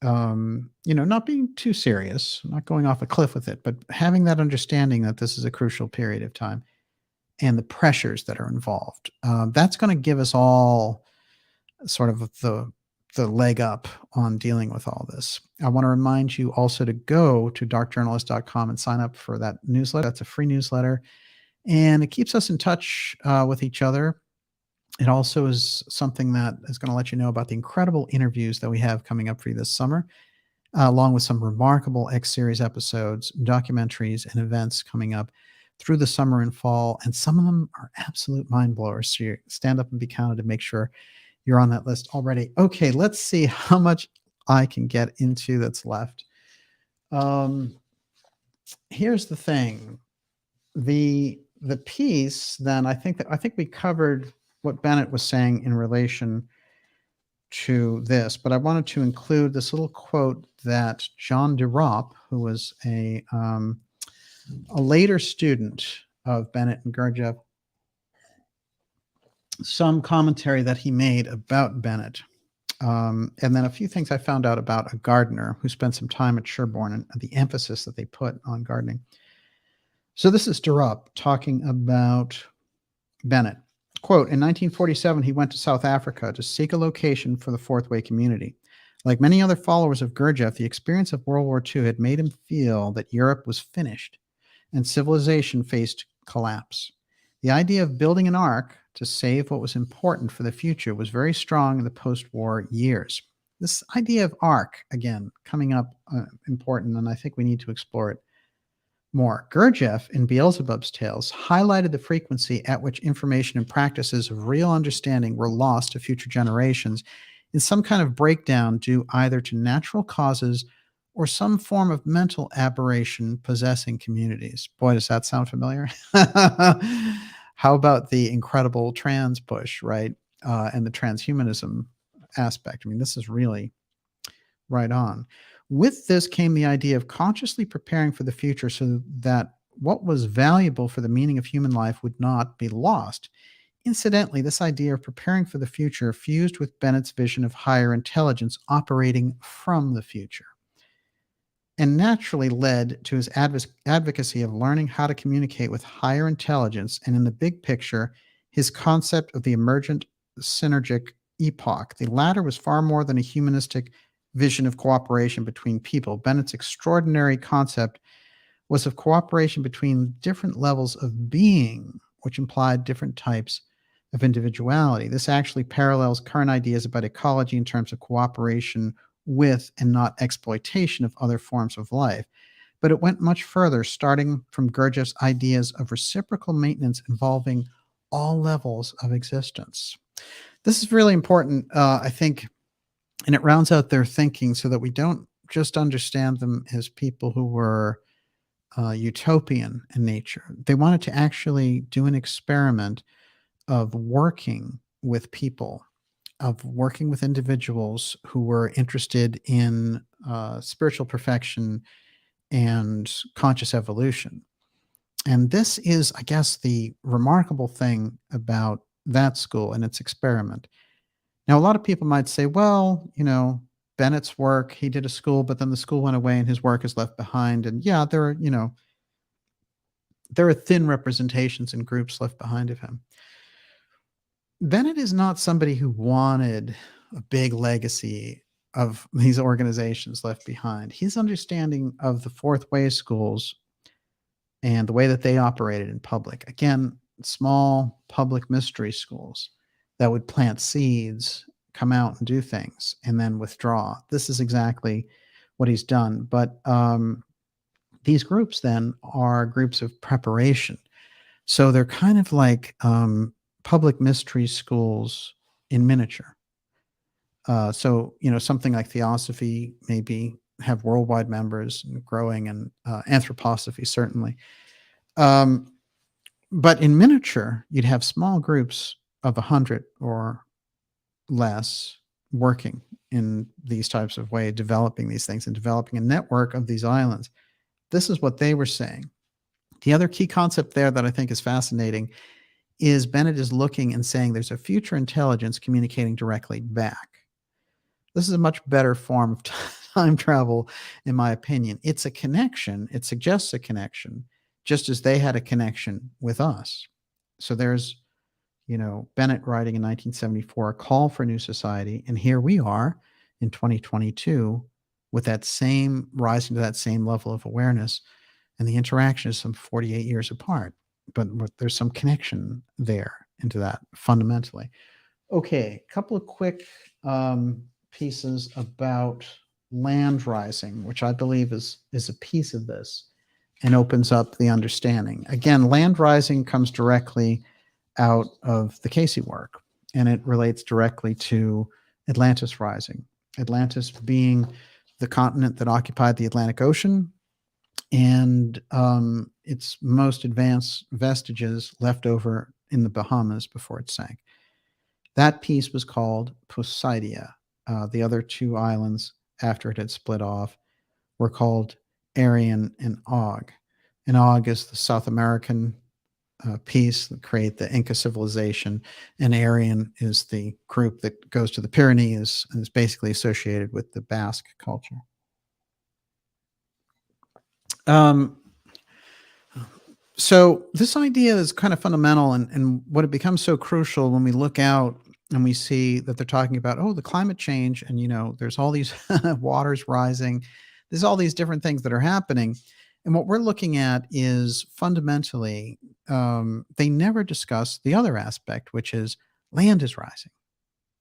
not being too serious, not going off a cliff with it, but having that understanding that this is a crucial period of time and the pressures that are involved. That's going to give us all sort of the leg up on dealing with all this. I want to remind you also to go to darkjournalist.com and sign up for that newsletter. That's a free newsletter, and it keeps us in touch with each other. It also is something that is going to let you know about the incredible interviews that we have coming up for you this summer, along with some remarkable X-Series episodes, documentaries, and events coming up through the summer and fall. And some of them are absolute mind blowers. So you stand up and be counted to make sure you're on that list already. Okay, let's see how much I can get into that's left. Here's the thing. The piece, then, I think we covered what Bennett was saying in relation to this, but I wanted to include this little quote that John DeRopp, who was a later student of Bennett and Gurdjieff, some commentary that he made about Bennett. And then a few things I found out about a gardener who spent some time at Sherborne and the emphasis that they put on gardening. So this is DeRopp talking about Bennett. Quote, in 1947, he went to South Africa to seek a location for the Fourth Way community. Like many other followers of Gurdjieff, the experience of World War II had made him feel that Europe was finished and civilization faced collapse. The idea of building an ark to save what was important for the future was very strong in the post-war years. This idea of ark, again, coming up important, and I think we need to explore it more. Gurdjieff, in Beelzebub's Tales, highlighted the frequency at which information and practices of real understanding were lost to future generations in some kind of breakdown due either to natural causes or some form of mental aberration possessing communities. Boy, does that sound familiar? How about the incredible trans push, right? And the transhumanism aspect. I mean, this is really right on. With this came the idea of consciously preparing for the future so that what was valuable for the meaning of human life would not be lost. Incidentally, this idea of preparing for the future fused with Bennett's vision of higher intelligence operating from the future, and naturally led to his advocacy of learning how to communicate with higher intelligence, and in the big picture, his concept of the emergent synergic epoch. The latter was far more than a humanistic vision of cooperation between people. Bennett's extraordinary concept was of cooperation between different levels of being, which implied different types of individuality. This actually parallels current ideas about ecology in terms of cooperation with and not exploitation of other forms of life. But it went much further, starting from Gurdjieff's ideas of reciprocal maintenance involving all levels of existence. This is really important, I think, and it rounds out their thinking so that we don't just understand them as people who were utopian in nature. They wanted to actually do an experiment of working with people, of working with individuals who were interested in spiritual perfection and conscious evolution. And this is, I guess, the remarkable thing about that school and its experiment. Now, a lot of people might say, well, Bennett's work, he did a school, but then the school went away and his work is left behind. And yeah, there are thin representations and groups left behind of him. Bennett is not somebody who wanted a big legacy of these organizations left behind. His understanding of the Fourth Way schools and the way that they operated in public, again, small public mystery schools that would plant seeds, come out and do things, and then withdraw. This is exactly what he's done. But these groups then are groups of preparation. So they're kind of like public mystery schools in miniature. So, something like Theosophy maybe have worldwide members and growing, and Anthroposophy certainly. But in miniature, you'd have small groups of 100 or less working in these types of ways, developing these things and developing a network of these islands. This is what they were saying. The other key concept there that I think is fascinating is Bennett is looking and saying there's a future intelligence communicating directly back. This is a much better form of time travel, in my opinion. It's a connection. It suggests a connection, just as they had a connection with us. So there's Bennett writing in 1974, a call for a new society. And here we are in 2022 with that same rising to that same level of awareness. And the interaction is some 48 years apart, but there's some connection there into that fundamentally. Okay, a couple of quick pieces about land rising, which I believe is a piece of this and opens up the understanding. Again, land rising comes directly out of the Cayce work, and it relates directly to Atlantis rising. Atlantis being the continent that occupied the Atlantic Ocean, and its most advanced vestiges left over in the Bahamas before it sank. That piece was called Poseidia. The other two islands, after it had split off, were called Arion and Og. And Og is the South American piece that create the Inca civilization, and Aryan is the group that goes to the Pyrenees and is basically associated with the Basque culture. So this idea is kind of fundamental, and what it becomes so crucial when we look out and we see that they're talking about, the climate change, and there's all these waters rising, there's all these different things that are happening. And what we're looking at is fundamentally, they never discuss the other aspect, which is land is rising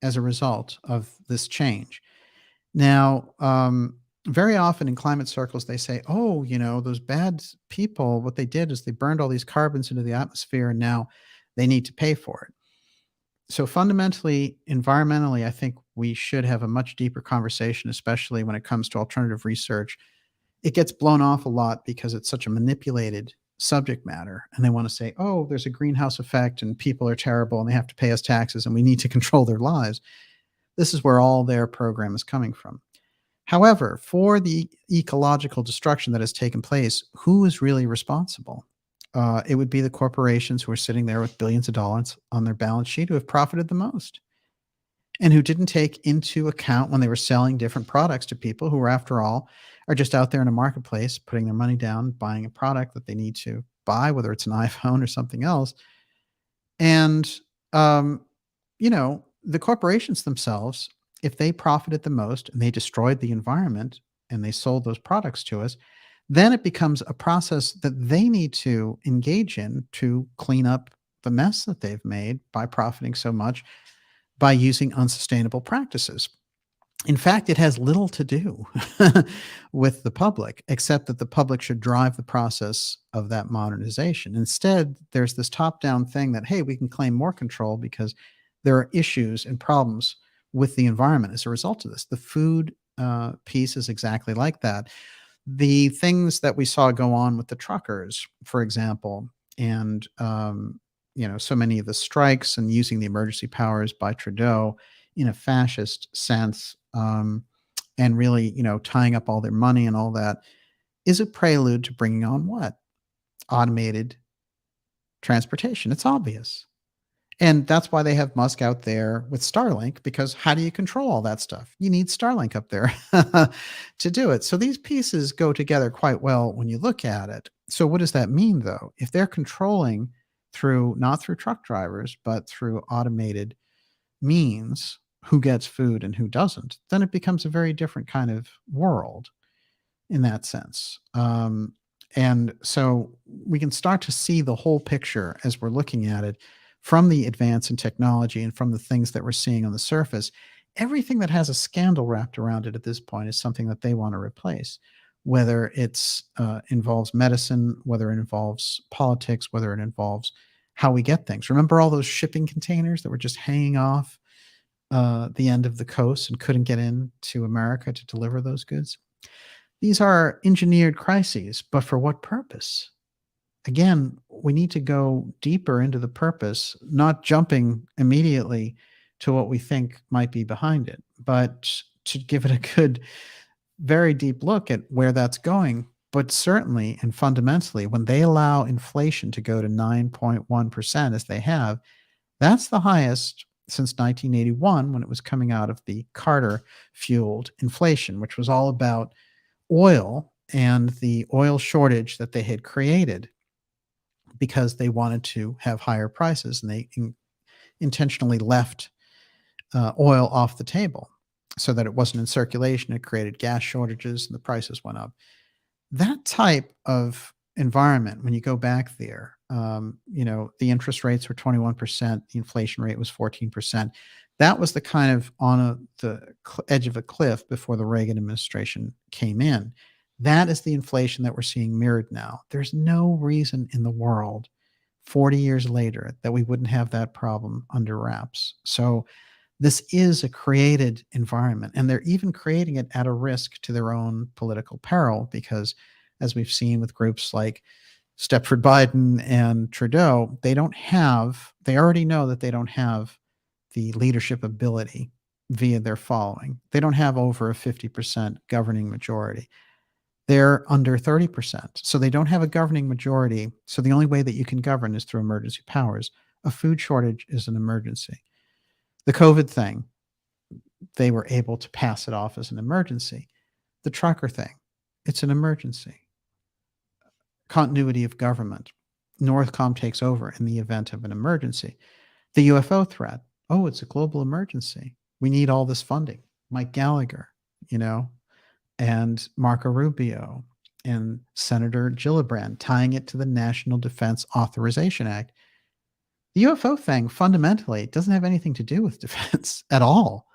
as a result of this change. Now, very often in climate circles, they say, those bad people, what they did is they burned all these carbons into the atmosphere, and now they need to pay for it. So fundamentally, environmentally, I think we should have a much deeper conversation, especially when it comes to alternative research. It gets blown off a lot because it's such a manipulated subject matter, and they want to say, there's a greenhouse effect and people are terrible and they have to pay us taxes and we need to control their lives. This is where all their program is coming from. However, for the ecological destruction that has taken place, who is really responsible? It would be the corporations who are sitting there with billions of dollars on their balance sheet who have profited the most, and who didn't take into account when they were selling different products to people who are, after all, are just out there in a marketplace putting their money down, buying a product that they need to buy, whether it's an iPhone or something else. And, the corporations themselves, if they profited the most and they destroyed the environment and they sold those products to us, then it becomes a process that they need to engage in to clean up the mess that they've made by profiting so much by using unsustainable practices. In fact, it has little to do with the public, except that the public should drive the process of that modernization. Instead, there's this top-down thing that, hey, we can claim more control because there are issues and problems with the environment as a result of this. The food piece is exactly like that. The things that we saw go on with the truckers, for example, and so many of the strikes and using the emergency powers by Trudeau in a fascist sense, and really, tying up all their money and all that, is a prelude to bringing on what? Automated transportation. It's obvious. And that's why they have Musk out there with Starlink, because how do you control all that stuff? You need Starlink up there to do it. So these pieces go together quite well when you look at it. So what does that mean, though? If they're controlling not through truck drivers, but through automated means, who gets food and who doesn't, then it becomes a very different kind of world in that sense. And so we can start to see the whole picture as we're looking at it from the advance in technology and from the things that we're seeing on the surface. Everything that has a scandal wrapped around it at this point is something that they want to replace, whether it's involves medicine, whether it involves politics, whether it involves how we get things. Remember all those shipping containers that were just hanging off the end of the coast and couldn't get into America to deliver those goods? These are engineered crises, but for what purpose? Again, we need to go deeper into the purpose, not jumping immediately to what we think might be behind it, but to give it a good, very deep look at where that's going. But certainly and fundamentally, when they allow inflation to go to 9.1% as they have, that's the highest since 1981, when it was coming out of the Carter-fueled inflation, which was all about oil and the oil shortage that they had created because they wanted to have higher prices, and they intentionally left oil off the table so that it wasn't in circulation. It created gas shortages and the prices went up. That type of environment, when you go back there, the interest rates were 21%, the inflation rate was 14%. That was the kind of on the edge of a cliff before the Reagan administration came in. That is the inflation that we're seeing mirrored now. There's no reason in the world 40 years later that we wouldn't have that problem under wraps. So this is a created environment, and they're even creating it at a risk to their own political peril because, as we've seen with groups like Stepford Biden and Trudeau, they already know that they don't have the leadership ability via their following. They don't have over a 50% governing majority. They're under 30%. So they don't have a governing majority. So the only way that you can govern is through emergency powers. A food shortage is an emergency. The COVID thing, they were able to pass it off as an emergency. The trucker thing, it's an emergency. Continuity of government. Northcom takes over in the event of an emergency. The UFO threat, it's a global emergency. We need all this funding. Mike Gallagher, and Marco Rubio and Senator Gillibrand tying it to the National Defense Authorization Act. The UFO thing fundamentally doesn't have anything to do with defense at all.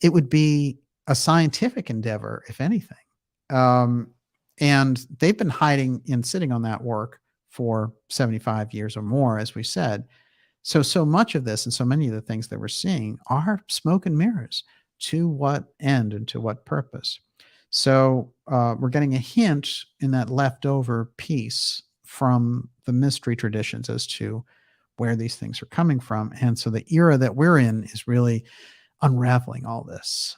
It would be a scientific endeavor, if anything. And they've been hiding and sitting on that work for 75 years or more, as we said. So much of this and so many of the things that we're seeing are smoke and mirrors. To what end and to what purpose? So we're getting a hint in that leftover piece from the mystery traditions as to where these things are coming from. And so the era that we're in is really unraveling all this.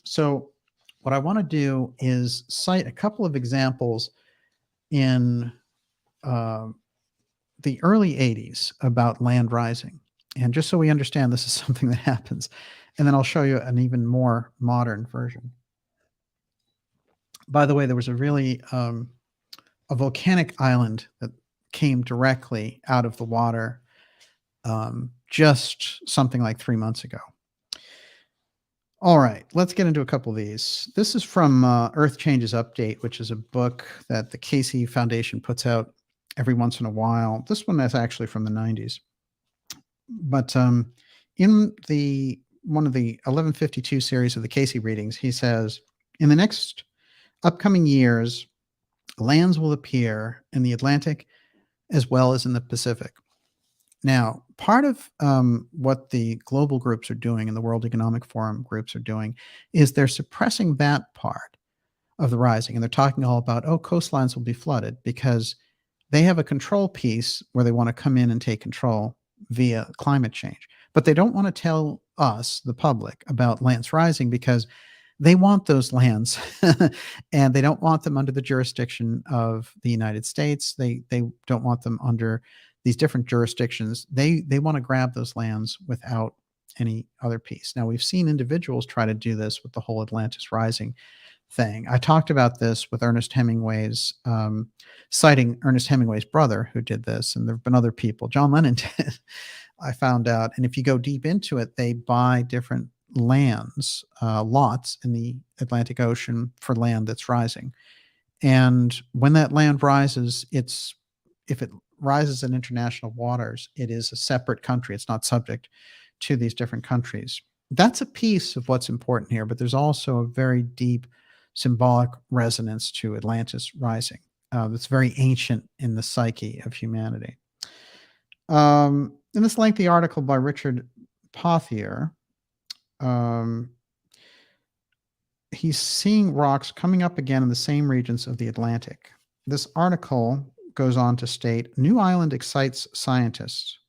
So what I want to do is cite a couple of examples in the early 80s about land rising. And just so we understand this is something that happens. And then I'll show you an even more modern version. By the way, there was a volcanic island that came directly out of the water just something like 3 months ago. All right, let's get into a couple of these. This is from Earth Changes Update, which is a book that the Cayce Foundation puts out every once in a while. This one is actually from the 90s. But in one of the 1152 series of the Cayce readings, he says, in the next upcoming years, lands will appear in the Atlantic as well as in the Pacific. Now, part of what the global groups are doing and the World Economic Forum groups are doing is they're suppressing that part of the rising. And they're talking all about, coastlines will be flooded because they have a control piece where they want to come in and take control via climate change. But they don't want to tell us, the public, about lands rising because they want those lands and they don't want them under the jurisdiction of the United States. They don't want them under these different jurisdictions. They want to grab those lands without any other piece. Now, we've seen individuals try to do this with the whole Atlantis rising thing. I talked about this with Ernest Hemingway's, citing Ernest Hemingway's brother who did this, and there have been other people. John Lennon did, I found out. And if you go deep into it, they buy different lands, lots in the Atlantic Ocean for land that's rising. And when that land rises, if it rises in international waters, it is a separate country. It's not subject to these different countries. That's a piece of what's important here, but there's also a very deep symbolic resonance to Atlantis rising that's very ancient in the psyche of humanity. In this lengthy article by Richard Pothier, he's seeing rocks coming up again in the same regions of the Atlantic. This article goes on to state, new island excites scientists.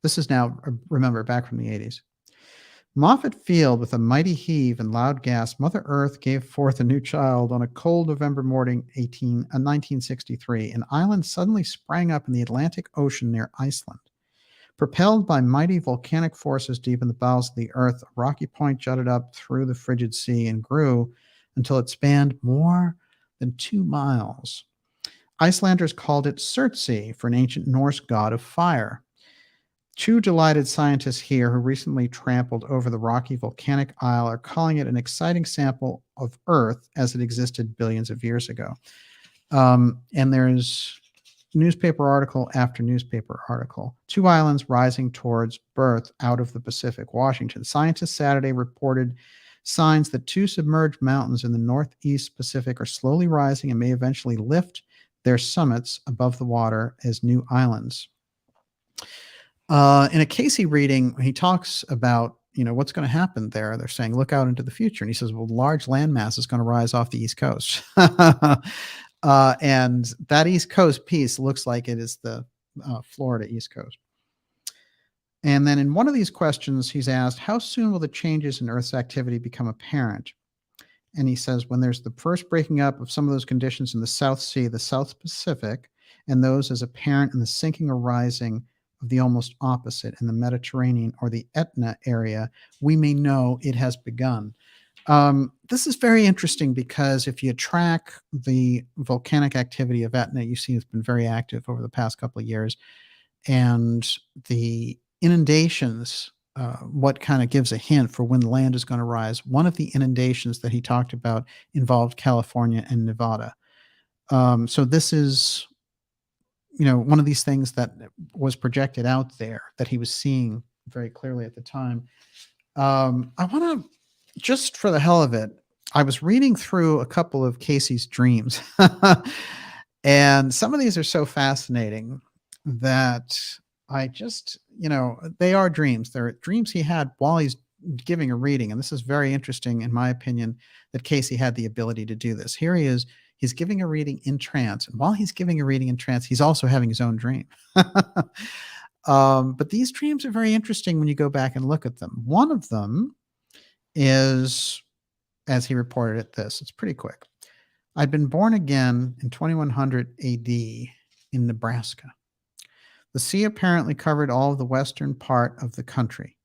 This is now, remember, back from the 80s. Moffett Field, with a mighty heave and loud gasp, Mother Earth gave forth a new child on a cold November morning, 1963. An island suddenly sprang up in the Atlantic Ocean near Iceland. Propelled by mighty volcanic forces deep in the bowels of the earth, a rocky point jutted up through the frigid sea and grew until it spanned more than 2 miles. Icelanders called it Surtsey for an ancient Norse god of fire. Two delighted scientists here who recently trampled over the rocky volcanic isle are calling it an exciting sample of Earth as it existed billions of years ago. And there's newspaper article after newspaper article. Two islands rising towards birth out of the Pacific, Washington. Scientists Saturday reported signs that two submerged mountains in the northeast Pacific are slowly rising and may eventually lift their summits above the water as new islands. In a Cayce reading, he talks about, what's going to happen there. They're saying, look out into the future. And he says, well, large landmass is going to rise off the East Coast. And that East Coast piece looks like it is the Florida East Coast. And then in one of these questions, he's asked, how soon will the changes in Earth's activity become apparent? And he says, when there's the first breaking up of some of those conditions in the South Sea, the South Pacific, and those as apparent in the sinking or rising of the almost opposite in the Mediterranean or the Etna area, we may know it has begun. This is very interesting because if you track the volcanic activity of Etna, you see it's been very active over the past couple of years. And the inundations, what kind of gives a hint for when the land is going to rise. One of the inundations that he talked about involved California and Nevada. So this is one of these things that was projected out there that he was seeing very clearly at the time. I want to, just for the hell of it, I was reading through a couple of Cayce's dreams. And some of these are so fascinating that I just, they are dreams. They're dreams he had while he's giving a reading. And this is very interesting, in my opinion, that Cayce had the ability to do this. Here he is. He's giving a reading in trance. And while he's giving a reading in trance, he's also having his own dream. But these dreams are very interesting when you go back and look at them. One of them is, as he reported it, this. It's pretty quick. I'd been born again in 2100 AD in Nebraska. The sea apparently covered all of the western part of the country.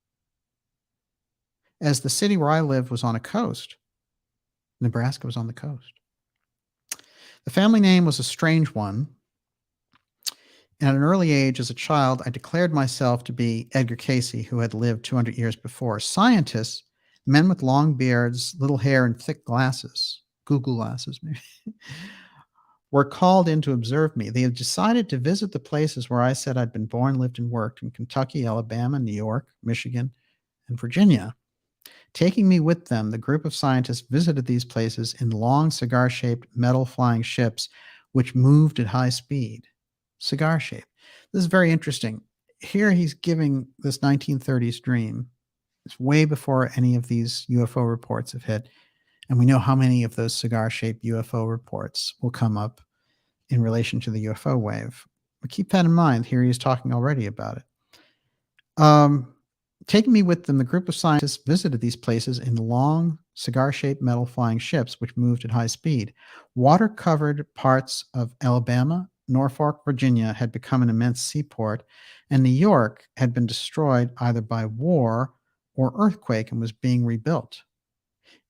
As the city where I lived was on a coast, Nebraska was on the coast. The family name was a strange one. And at an early age, as a child, I declared myself to be Edgar Cayce, who had lived 200 years before. Scientists, men with long beards, little hair, and thick glasses, Google glasses maybe, were called in to observe me. They had decided to visit the places where I said I'd been born, lived, and worked in Kentucky, Alabama, New York, Michigan, and Virginia. Taking me with them, the group of scientists visited these places in long cigar-shaped metal flying ships, which moved at high speed. Cigar-shaped. This is very interesting. Here he's giving this 1930s dream. It's way before any of these UFO reports have hit. And we know how many of those cigar-shaped UFO reports will come up in relation to the UFO wave. But keep that in mind. Here he is talking already about it. Taking me with them, the group of scientists visited these places in long, cigar-shaped metal flying ships, which moved at high speed. Water-covered parts of Alabama, Norfolk, Virginia had become an immense seaport, and New York had been destroyed either by war or earthquake and was being rebuilt.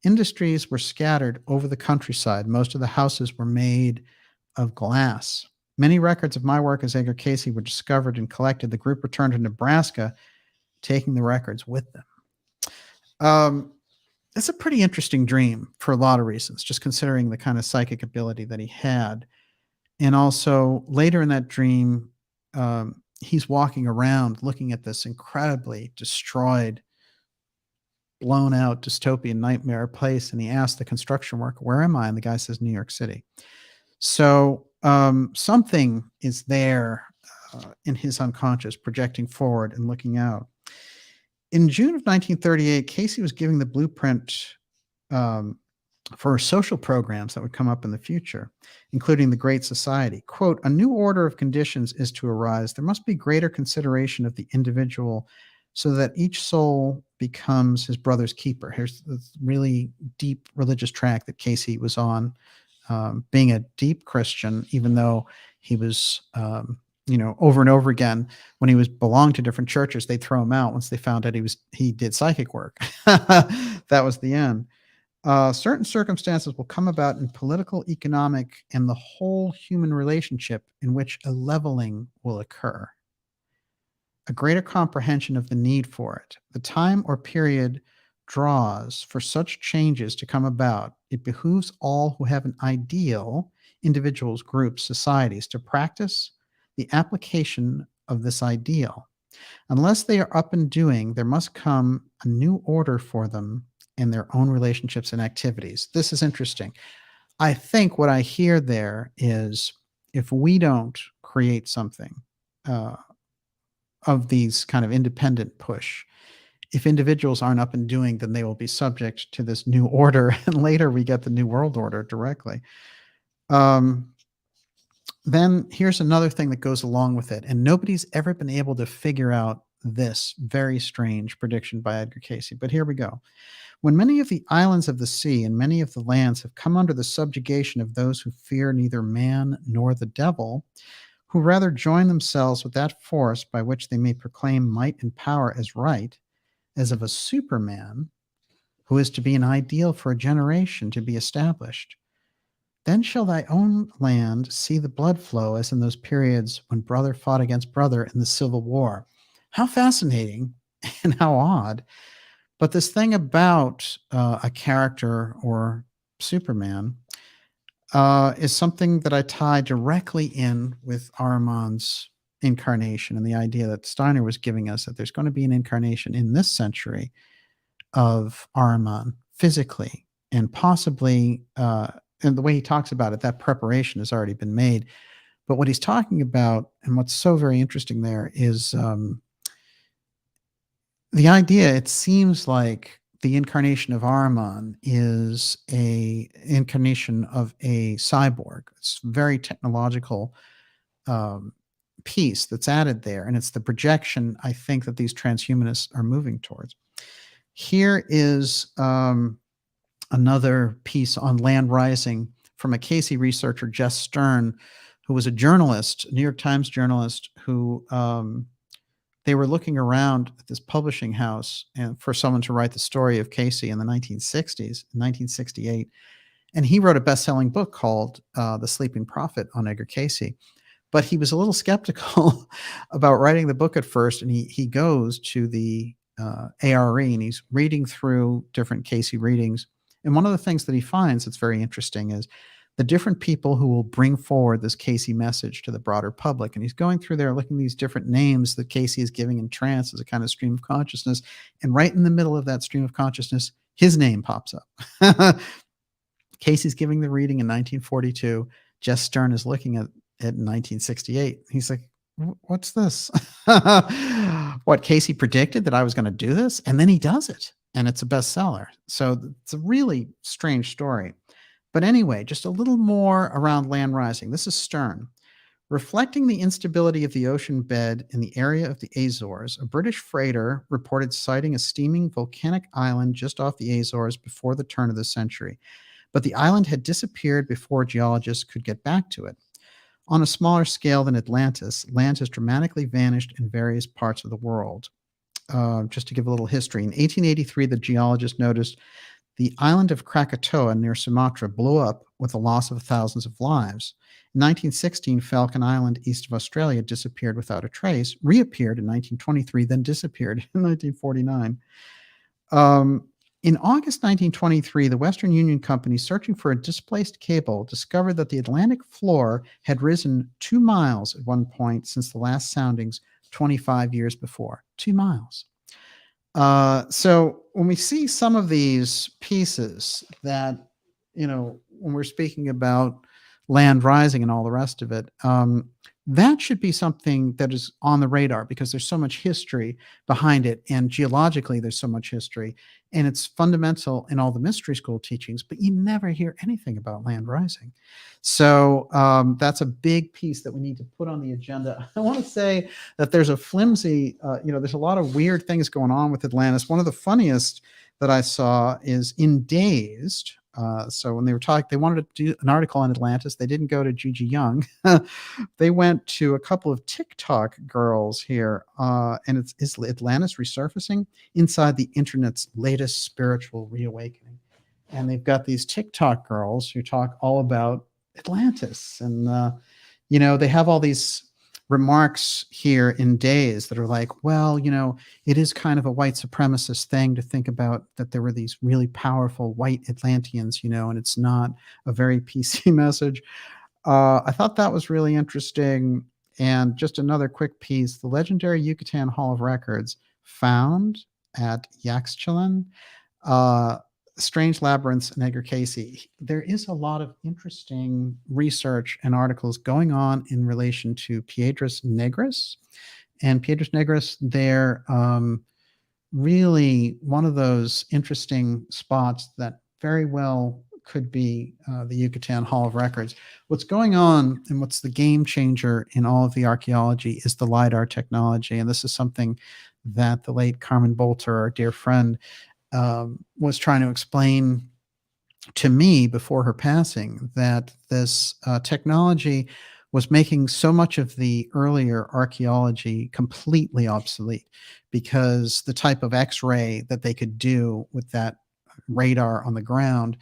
Industries were scattered over the countryside. Most of the houses were made of glass. Many records of my work as Edgar Cayce were discovered and collected. The group returned to Nebraska, taking the records with them. It's a pretty interesting dream for a lot of reasons, just considering the kind of psychic ability that he had. And also later in that dream, he's walking around looking at this incredibly destroyed, blown out dystopian nightmare place. And he asked the construction worker, where am I? And the guy says, New York City. So something is there in his unconscious projecting forward and looking out. In June of 1938, Cayce was giving the blueprint for social programs that would come up in the future, including the Great Society. Quote, a new order of conditions is to arise. There must be greater consideration of the individual so that each soul becomes his brother's keeper. Here's the really deep religious track that Cayce was on, being a deep Christian, even though he was over and over again, when he was belonged to different churches, they'd throw him out once they found out he did psychic work. That was the end. Certain circumstances will come about in political, economic, and the whole human relationship in which a leveling will occur. a greater comprehension of the need for it. The time or period draws for such changes to come about. It behooves all who have an ideal, individuals, groups, societies, to practice the application of this ideal. Unless they are up and doing, there must come a new order for them in their own relationships and activities. This is interesting. I think what I hear there is if we don't create something uh, of these kind of independent push, if individuals aren't up and doing, then they will be subject to this new order. And later we get the New World Order directly. Then here's another thing that goes along with it. And nobody's ever been able to figure out this very strange prediction by Edgar Cayce. But here we go. When many of the islands of the sea and many of the lands have come under the subjugation of those who fear neither man nor the devil, who rather join themselves with that force by which they may proclaim might and power as right, as of a superman who is to be an ideal for a generation to be established, then shall thy own land see the blood flow as in those periods when brother fought against brother in the Civil War. How fascinating and how odd. But this thing about a character or Superman is something that I tie directly in with Ahriman's incarnation and the idea that Steiner was giving us, that there's going to be an incarnation in this century of Ahriman physically, and possibly, and the way he talks about it, that preparation has already been made. But what he's talking about, and what's so very interesting there, is the idea, it seems like the incarnation of Ahriman is a incarnation of a cyborg. It's very technological piece that's added there, and it's the projection, I think, that these transhumanists are moving towards. Here is another piece on land rising from a Cayce researcher, Jess Stern, who was a journalist, New York Times journalist, who they were looking around at this publishing house and for someone to write the story of Cayce in the 1960s, 1968. And he wrote a best-selling book called The Sleeping Prophet on Edgar Cayce. But he was a little skeptical about writing the book at first, and he goes to the ARE, and he's reading through different Cayce readings. And one of the things that he finds that's very interesting is the different people who will bring forward this Cayce message to the broader public. And he's going through there looking at these different names that Cayce is giving in trance as a kind of stream of consciousness. And right in the middle of that stream of consciousness, his name pops up. Cayce's giving the reading in 1942. Jess Stern is looking at it in 1968. He's like, what's this? What, Cayce predicted that I was going to do this? And then he does it, and it's a bestseller. So it's a really strange story. But anyway, just a little more around land rising. This is Stern. Reflecting the instability of the ocean bed in the area of the Azores, a British freighter reported sighting a steaming volcanic island just off the Azores before the turn of the century. But the island had disappeared before geologists could get back to it. On a smaller scale than Atlantis, land has dramatically vanished in various parts of the world. Just to give a little history, in 1883, the geologists noticed the island of Krakatoa near Sumatra blew up with the loss of thousands of lives. In 1916, Falcon Island, east of Australia, disappeared without a trace, reappeared in 1923, then disappeared in 1949. In August 1923, the Western Union Company, searching for a displaced cable, discovered that the Atlantic floor had risen 2 miles at one point since the last soundings 25 years before. 2 miles. So when we see some of these pieces that, when we're speaking about land rising and all the rest of it, that should be something that is on the radar because there's so much history behind it. And geologically, there's so much history. And it's fundamental in all the mystery school teachings, but you never hear anything about land rising. So that's a big piece that we need to put on the agenda. I want to say that there's a flimsy, there's a lot of weird things going on with Atlantis. One of the funniest that I saw is in Dazed. So when they were talking, they wanted to do an article on Atlantis. They didn't go to Gigi Young. They went to a couple of TikTok girls here. And it's Is Atlantis Resurfacing? Inside the Internet's Latest Spiritual Reawakening. And they've got these TikTok girls who talk all about Atlantis. And, they have all these remarks here in days that are like, well, it is kind of a white supremacist thing to think about that there were these really powerful white Atlanteans, and it's not a very PC message. I thought that was really interesting. And just another quick piece, the legendary Yucatan Hall of Records found at Yaxchilan, Strange Labyrinths and Edgar Cayce. There is a lot of interesting research and articles going on in relation to Piedras Negras. And Piedras Negras, they're really one of those interesting spots that very well could be the Yucatan Hall of Records. What's going on and what's the game changer in all of the archaeology is the Lidar technology. And this is something that the late Carmen Bolter, our dear friend, was trying to explain to me before her passing, that this technology was making so much of the earlier archaeology completely obsolete, because the type of X-ray that they could do with that radar on the ground,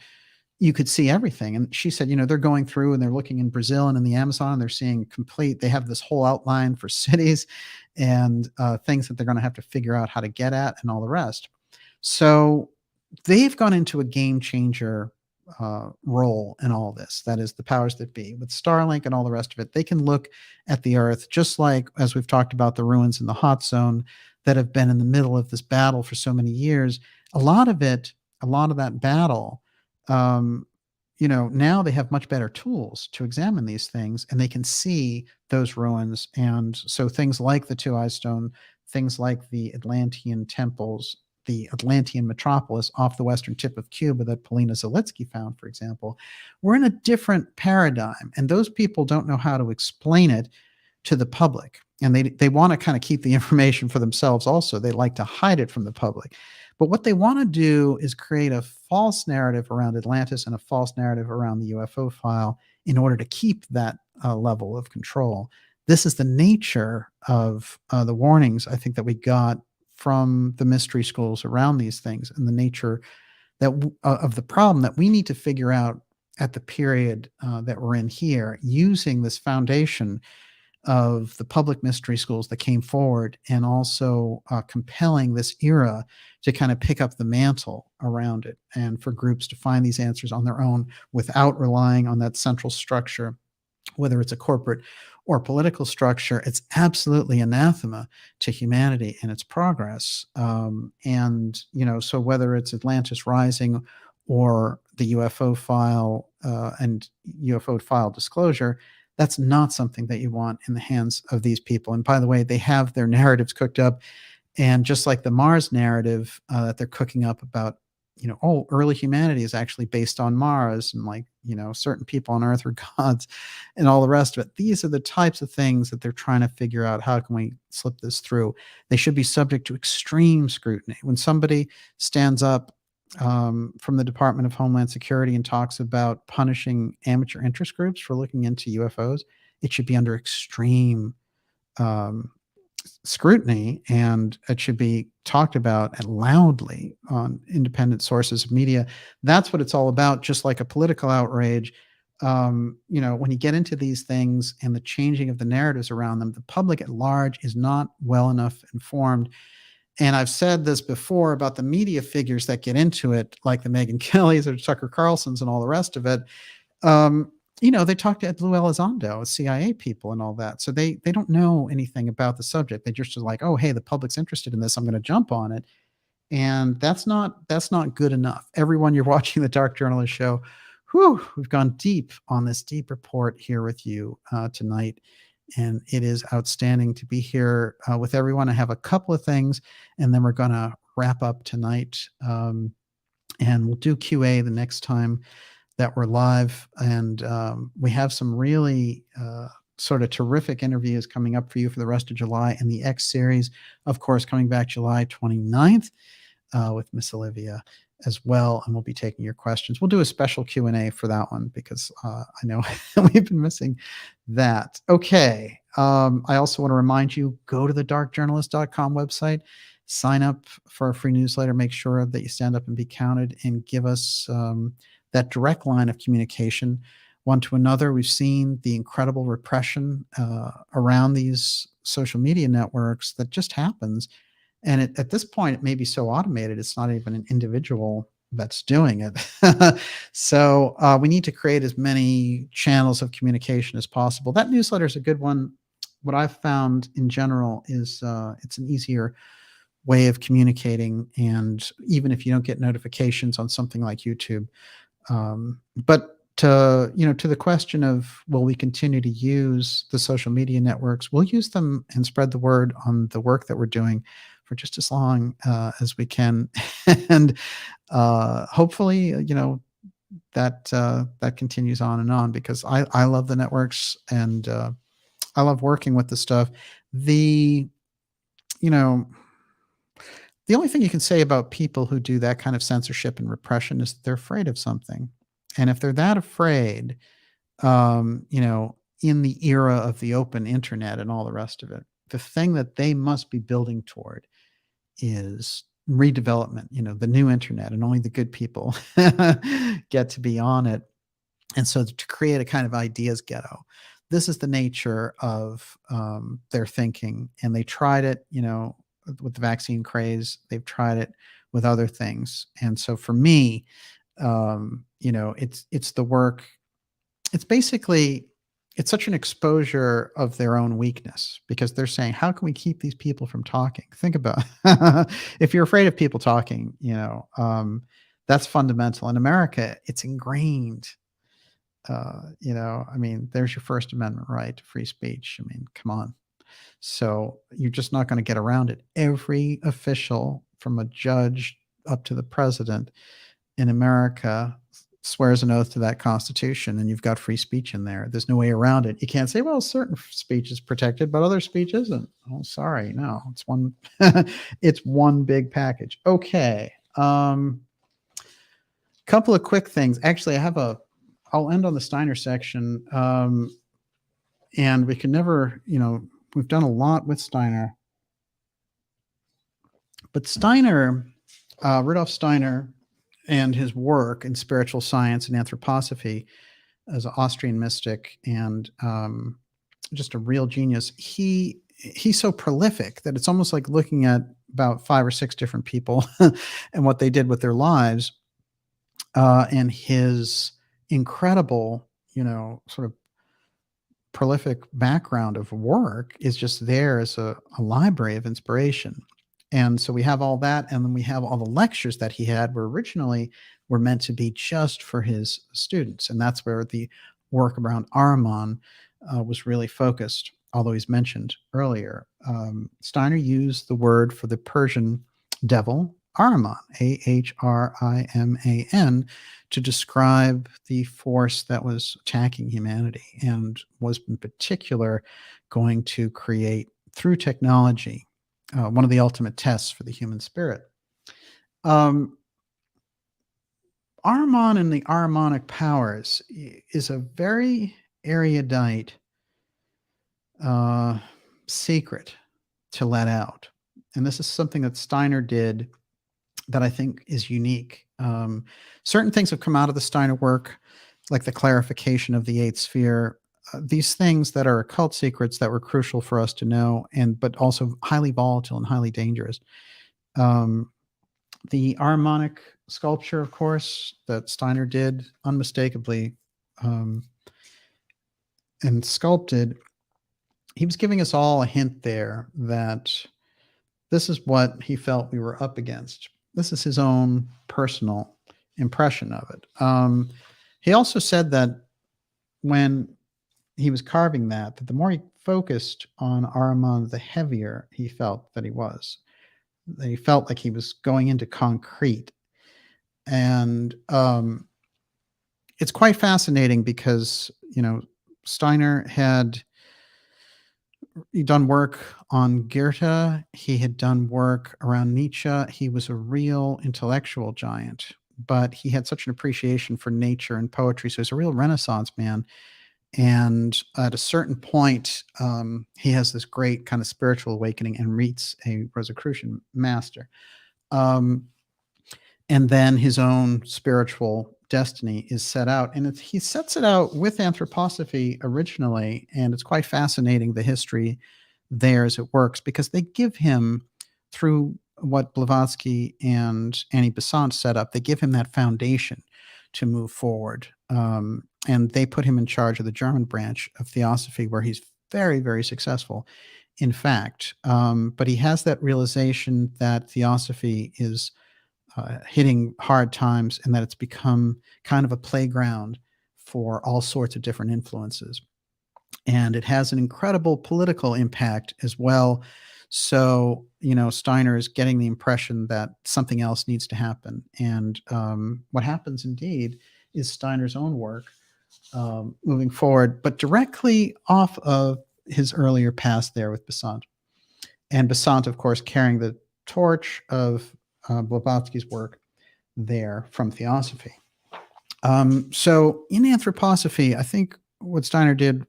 you could see everything. And she said, they're going through and they're looking in Brazil and in the Amazon, and they're seeing they have this whole outline for cities and things that they're going to have to figure out how to get at and all the rest. So they've gone into a game changer role in all this. That is the powers that be. With Starlink and all the rest of it, they can look at the Earth, just like, as we've talked about, the ruins in the hot zone that have been in the middle of this battle for so many years. A lot of that battle, now they have much better tools to examine these things, and they can see those ruins. And so things like the Two-Eyes Stone, things like the Atlantean temples, the Atlantean metropolis off the western tip of Cuba that Polina Zalitsky found, for example, we're in a different paradigm. And those people don't know how to explain it to the public. And they want to kind of keep the information for themselves also. They like to hide it from the public. But what they want to do is create a false narrative around Atlantis and a false narrative around the UFO file in order to keep that level of control. This is the nature of the warnings, I think, that we got from the mystery schools around these things, and the nature of the problem that we need to figure out at the period that we're in here, using this foundation of the public mystery schools that came forward, and also compelling this era to kind of pick up the mantle around it, and for groups to find these answers on their own without relying on that central structure, whether it's a corporate or political structure. It's absolutely anathema to humanity and its progress. So whether it's Atlantis Rising or the UFO file and UFO file disclosure, that's not something that you want in the hands of these people. And by the way, they have their narratives cooked up. And just like the Mars narrative that they're cooking up about, early humanity is actually based on Mars, and certain people on Earth are gods and all the rest of it. These are the types of things that they're trying to figure out. How can we slip this through? They should be subject to extreme scrutiny. When somebody stands up from the Department of Homeland Security and talks about punishing amateur interest groups for looking into UFOs, it should be under extreme scrutiny, and it should be talked about and loudly on independent sources of media. That's what it's all about. Just like a political outrage, when you get into these things and the changing of the narratives around them, the public at large is not well enough informed. And I've said this before about the media figures that get into it, like the Megyn Kellys or Tucker Carlsons and all the rest of it. They talk to Lou Elizondo, CIA people and all that. So they don't know anything about the subject. They just are like, oh, hey, the public's interested in this, I'm going to jump on it. And that's not good enough. Everyone, you're watching the Dark Journalist Show. We've gone deep on this deep report here with you tonight. And it is outstanding to be here with everyone. I have a couple of things, and then we're going to wrap up tonight. And we'll do QA the next time that we're live. And we have some really sort of terrific interviews coming up for you for the rest of July, and the X series, of course, coming back July 29th with Miss Olivia as well. And we'll be taking your questions. We'll do a special Q&A for that one, because I know we've been missing that. Okay. I also want to remind you, go to the darkjournalist.com website, sign up for a free newsletter, make sure that you stand up and be counted, and give us that direct line of communication. one to another. We've seen the incredible repression around these social media networks that just happens. And at this point, it may be so automated, it's not even an individual that's doing it. So we need to create as many channels of communication as possible. That newsletter is a good one. What I've found in general is it's an easier way of communicating. And even if you don't get notifications on something like YouTube, but to the question of will we continue to use the social media networks, we'll use them and spread the word on the work that we're doing for just as long as we can. And hopefully that continues on and on, because I love the networks, and I love working with the stuff. The the only thing you can say about people who do that kind of censorship and repression is that they're afraid of something. And if they're that afraid, in the era of the open internet and all the rest of it, the thing that they must be building toward is redevelopment, the new internet, and only the good people get to be on it. And so to create a kind of ideas ghetto, this is the nature of their thinking. And they tried it, with the vaccine craze. They've tried it with other things. And so for me, it's the work. It's basically, it's such an exposure of their own weakness, because they're saying, how can we keep these people from talking? Think about if you're afraid of people talking, that's fundamental. In America, it's ingrained. There's your First Amendment right to free speech. I mean, come on. So you're just not going to get around it. Every official, from a judge up to the president in America, swears an oath to that Constitution, and you've got free speech in there. There's no way around it. You can't say, well, certain speech is protected, but other speech isn't. Oh, sorry. No, it's one, it's one big package. Okay. Couple of quick things. Actually, I'll end on the Steiner section. And we can never, we've done a lot with Steiner, but Steiner, Rudolf Steiner, and his work in spiritual science and anthroposophy as an Austrian mystic and just a real genius. He's so prolific that it's almost like looking at about 5 or 6 different people and what they did with their lives, and his incredible, sort of prolific background of work is just there as a library of inspiration. And so we have all that, and then we have all the lectures that he had were meant to be just for his students. And that's where the work around Ahriman was really focused, although he's mentioned earlier. Steiner used the word for the Persian devil, Ahriman, Ahriman, to describe the force that was attacking humanity, and was in particular going to create, through technology, one of the ultimate tests for the human spirit. Ahriman and the Ahrimanic powers is a very erudite secret to let out. And this is something that Steiner did that I think is unique. Certain things have come out of the Steiner work, like the clarification of the 8th sphere, these things that are occult secrets that were crucial for us to know, but also highly volatile and highly dangerous. The Ahrimanic sculpture, of course, that Steiner did unmistakably and sculpted, he was giving us all a hint there that this is what he felt we were up against. This is his own personal impression of it. He also said that when he was carving that the more he focused on Ahriman, the heavier he felt that he was. That he felt like he was going into concrete. And it's quite fascinating because, Steiner had done work on Goethe. He had done work around Nietzsche. He was a real intellectual giant, but he had such an appreciation for nature and poetry. So he's a real Renaissance man. And at a certain point, he has this great kind of spiritual awakening and meets a Rosicrucian master. And then his own spiritual destiny is set out, and he sets it out with anthroposophy originally, and it's quite fascinating the history there as it works, because they give him, through what Blavatsky and Annie Besant set up, they give him that foundation to move forward. And they put him in charge of the German branch of Theosophy, where he's very, very successful, in fact. But he has that realization that Theosophy is hitting hard times, and that it's become kind of a playground for all sorts of different influences. And it has an incredible political impact as well. So, Steiner is getting the impression that something else needs to happen. And what happens indeed is Steiner's own work moving forward, but directly off of his earlier past there with Besant. And Besant, of course, carrying the torch of Blavatsky's work there from Theosophy. So in Anthroposophy, I think what Steiner did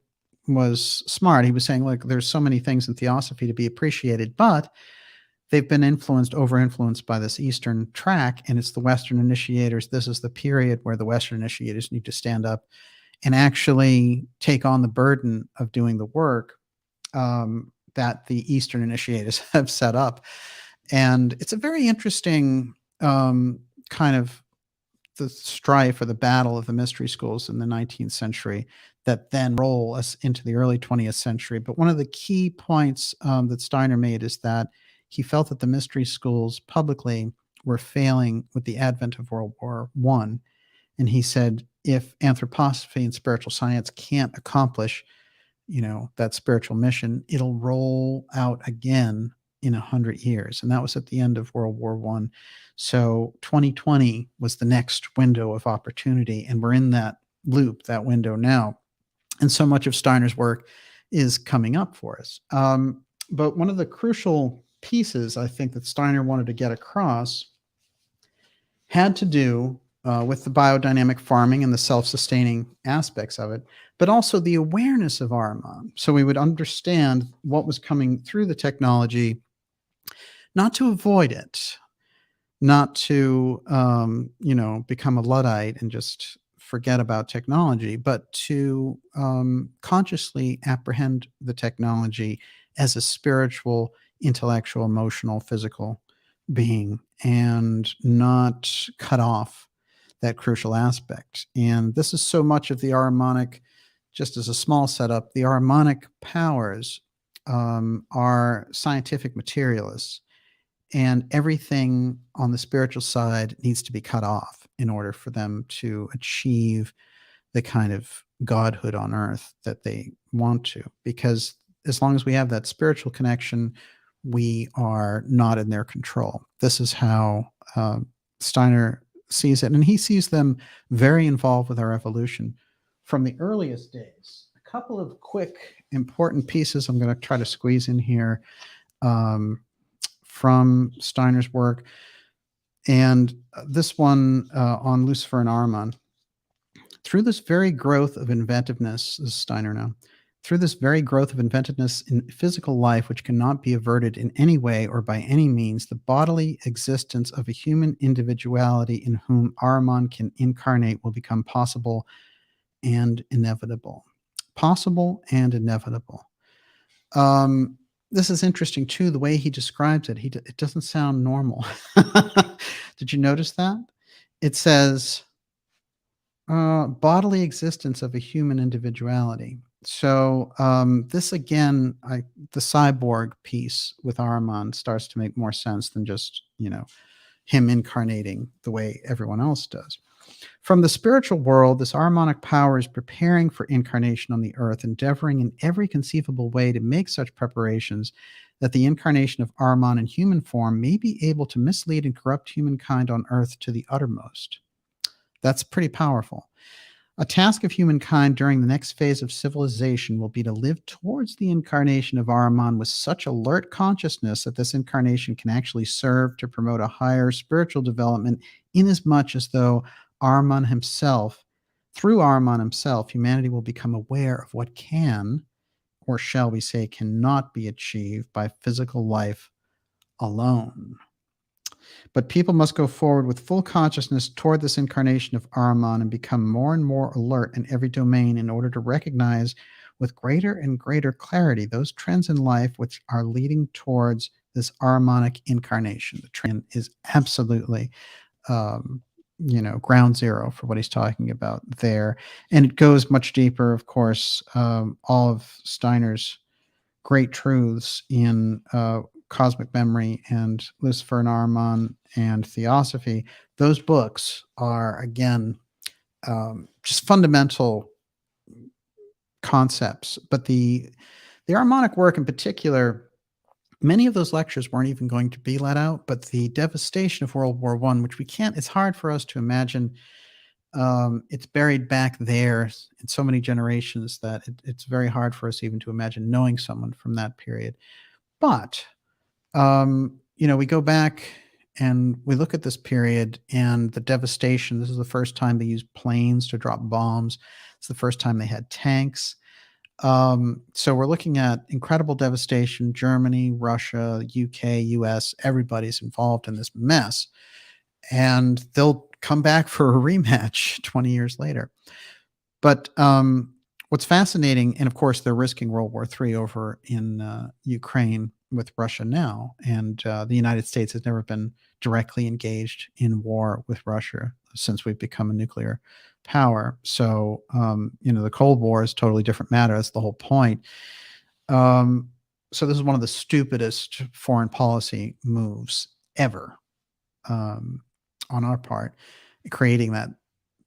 was smart. He was saying, look, there's so many things in Theosophy to be appreciated, but they've been over-influenced by this Eastern track, and it's the Western initiators. This is the period where the Western initiators need to stand up and actually take on the burden of doing the work that the Eastern initiators have set up. And it's a very interesting kind of the strife or the battle of the mystery schools in the 19th century that then roll us into the early 20th century. But one of the key points that Steiner made is that he felt that the mystery schools publicly were failing with the advent of World War I. And he said, if anthroposophy and spiritual science can't accomplish, that spiritual mission, it'll roll out again in 100 years. And that was at the end of World War I. So 2020 was the next window of opportunity. And we're in that loop, that window now. And so much of Steiner's work is coming up for us. But one of the crucial pieces I think that Steiner wanted to get across had to do with the biodynamic farming and the self-sustaining aspects of it, but also the awareness of Ahriman. So we would understand what was coming through the technology, not to avoid it, not to, become a Luddite and just forget about technology, but to consciously apprehend the technology as a spiritual, intellectual, emotional, physical being, and not cut off that crucial aspect. And this is so much of the Ahrimanic, just as a small setup, the Ahrimanic powers are scientific materialists, and everything on the spiritual side needs to be cut off in order for them to achieve the kind of godhood on earth that they want to. Because as long as we have that spiritual connection, we are not in their control. This is how Steiner sees it. And he sees them very involved with our evolution from the earliest days. A couple of quick important pieces I'm going to try to squeeze in here from Steiner's work. And this one on Lucifer and Ahriman. Through this very growth of inventiveness, this is Steiner now, through this very growth of inventiveness in physical life, which cannot be averted in any way or by any means, the bodily existence of a human individuality in whom Ahriman can incarnate will become possible and inevitable. Possible and inevitable. This is interesting too, the way he describes it. It doesn't sound normal. Did you notice that? It says bodily existence of a human individuality. So this again, the cyborg piece with Ahriman starts to make more sense than just, him incarnating the way everyone else does. From the spiritual world, this Ahrimanic power is preparing for incarnation on the earth, endeavoring in every conceivable way to make such preparations that the incarnation of Ahriman in human form may be able to mislead and corrupt humankind on earth to the uttermost. That's pretty powerful. A task of humankind during the next phase of civilization will be to live towards the incarnation of Ahriman with such alert consciousness that this incarnation can actually serve to promote a higher spiritual development, inasmuch as though Ahriman himself, through Ahriman himself, humanity will become aware of what can, or shall we say, cannot be achieved by physical life alone. But people must go forward with full consciousness toward this incarnation of Ahriman and become more and more alert in every domain in order to recognize with greater and greater clarity those trends in life which are leading towards this Ahrimanic incarnation. The trend is absolutely, ground zero for what he's talking about there. And it goes much deeper, of course. All of Steiner's great truths in Cosmic Memory and Lucifer and Ahriman and Theosophy, those books are, again, just fundamental concepts. But the Ahrimanic work in particular, many of those lectures weren't even going to be let out, but the devastation of World War I, which we can't, it's hard for us to imagine. It's buried back there in so many generations that it's very hard for us even to imagine knowing someone from that period. But we go back and we look at this period and the devastation. This is the first time they used planes to drop bombs. It's the first time they had tanks. So we're looking at incredible devastation. Germany, Russia, UK, US, everybody's involved in this mess. And they'll come back for a rematch 20 years later. But what's fascinating, and of course, they're risking World War III over in Ukraine with Russia now. And the United States has never been directly engaged in war with Russia since we've become a nuclear power. So, the Cold War is a totally different matter. That's the whole point. So this is one of the stupidest foreign policy moves ever on our part, creating that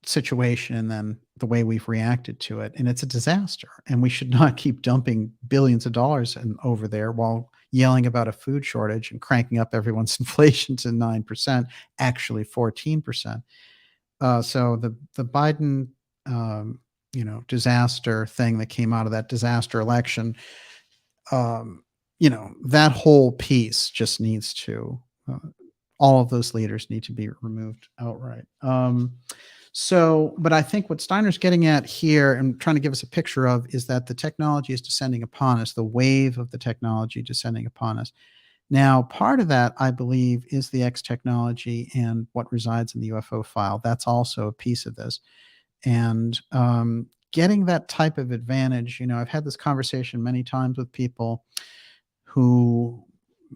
situation and then the way we've reacted to it. And it's a disaster. And we should not keep dumping billions of dollars over there while yelling about a food shortage and cranking up everyone's inflation to 9%, actually 14%. So the Biden, disaster thing that came out of that disaster election, that whole piece just needs to, all of those leaders need to be removed outright. But I think what Steiner's getting at here and trying to give us a picture of is that the technology is descending upon us, the wave of the technology descending upon us. Now, part of that, I believe, is the X technology and what resides in the UFO file. That's also a piece of this. And getting that type of advantage, I've had this conversation many times with people who,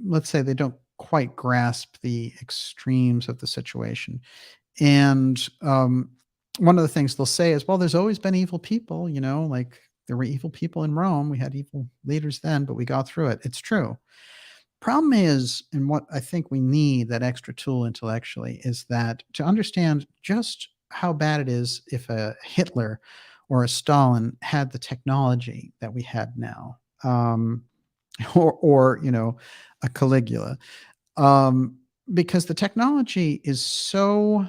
let's say, they don't quite grasp the extremes of the situation. And one of the things they'll say is, well, there's always been evil people, like there were evil people in Rome. We had evil leaders then, but we got through it. It's true. Problem is, and what I think we need, that extra tool intellectually, is that to understand just how bad it is if a Hitler or a Stalin had the technology that we had now, or a Caligula, because the technology is so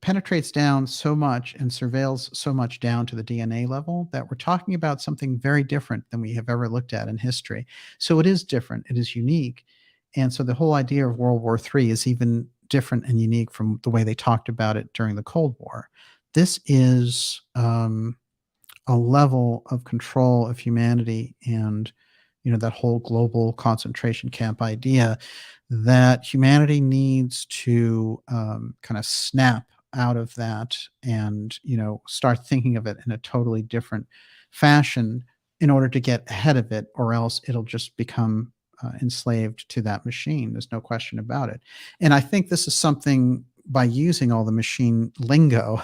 penetrates down so much and surveils so much down to the DNA level that we're talking about something very different than we have ever looked at in history. So it is different. It is unique. And so the whole idea of World War III is even different and unique from the way they talked about it during the Cold War. This is a level of control of humanity and, that whole global concentration camp idea that humanity needs to kind of snap out of that and, start thinking of it in a totally different fashion in order to get ahead of it, or else it'll just become enslaved to that machine. There's no question about it. And I think this is something, by using all the machine lingo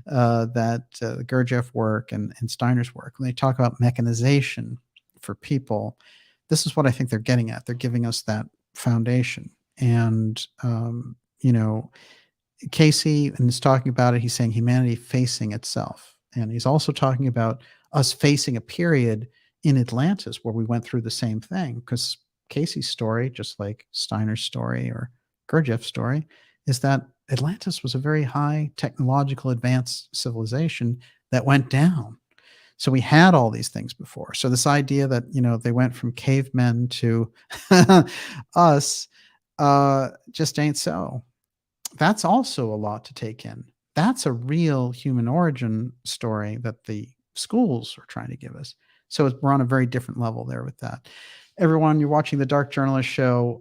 that Gurdjieff work and Steiner's work, when they talk about mechanization for people, this is what I think they're getting at. They're giving us that foundation. And Cayce, and he's talking about it, he's saying humanity facing itself, and he's also talking about us facing a period in Atlantis where we went through the same thing, because Cayce's story, just like Steiner's story or Gurdjieff's story, is that Atlantis was a very high technological advanced civilization that went down. So we had all these things before. So this idea that, they went from cavemen to us just ain't so. That's also a lot to take in. That's a real human origin story that the schools are trying to give us. So we're on a very different level there with that. Everyone, you're watching the Dark Journalist Show,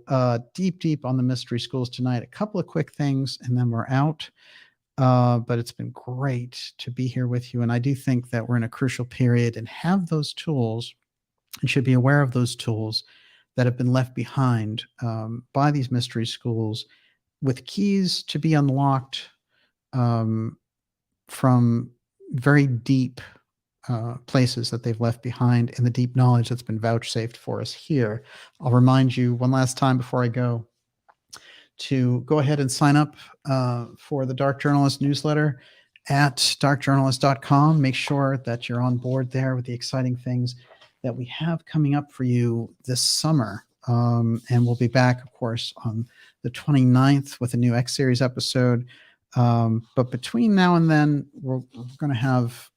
deep on the mystery schools tonight. A couple of quick things, and then we're out. But it's been great to be here with you. And I do think that we're in a crucial period and have those tools and should be aware of those tools that have been left behind by these mystery schools with keys to be unlocked from very deep places that they've left behind and the deep knowledge that's been vouchsafed for us here. I'll remind you one last time before I go to go ahead and sign up for the Dark Journalist newsletter at darkjournalist.com. Make sure that you're on board there with the exciting things that we have coming up for you this summer. And we'll be back, of course, on the 29th with a new X Series episode. But between now and then, we're going to have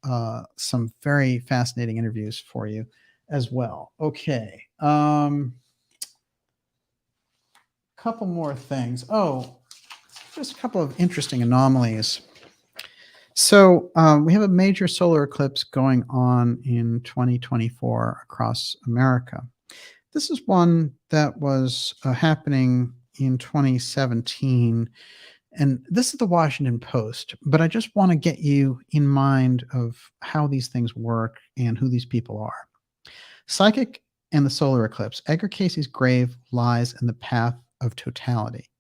some very fascinating interviews for you as well. Okay. Couple more things. Oh, just a couple of interesting anomalies. So we have a major solar eclipse going on in 2024 across America. This is one that was happening in 2017. And this is the Washington Post, but I just want to get you in mind of how these things work and who these people are. Psychic and the solar eclipse. Edgar Cayce's grave lies in the path of totality.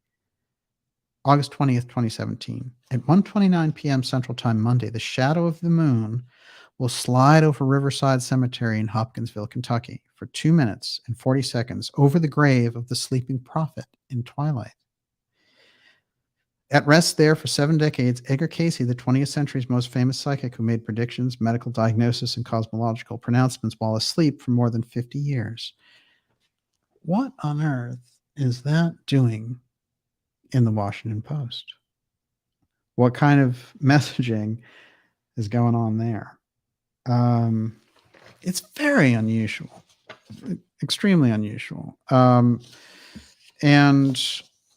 August 20th, 2017. At 1:29 p.m. Central Time Monday, the shadow of the moon will slide over Riverside Cemetery in Hopkinsville, Kentucky for 2 minutes and 40 seconds over the grave of the sleeping prophet in twilight. At rest there for 7 decades, Edgar Cayce, the 20th century's most famous psychic who made predictions, medical diagnosis, and cosmological pronouncements while asleep for more than 50 years. What on earth is that doing in the Washington Post? What kind of messaging is going on there? It's very unusual, extremely unusual. And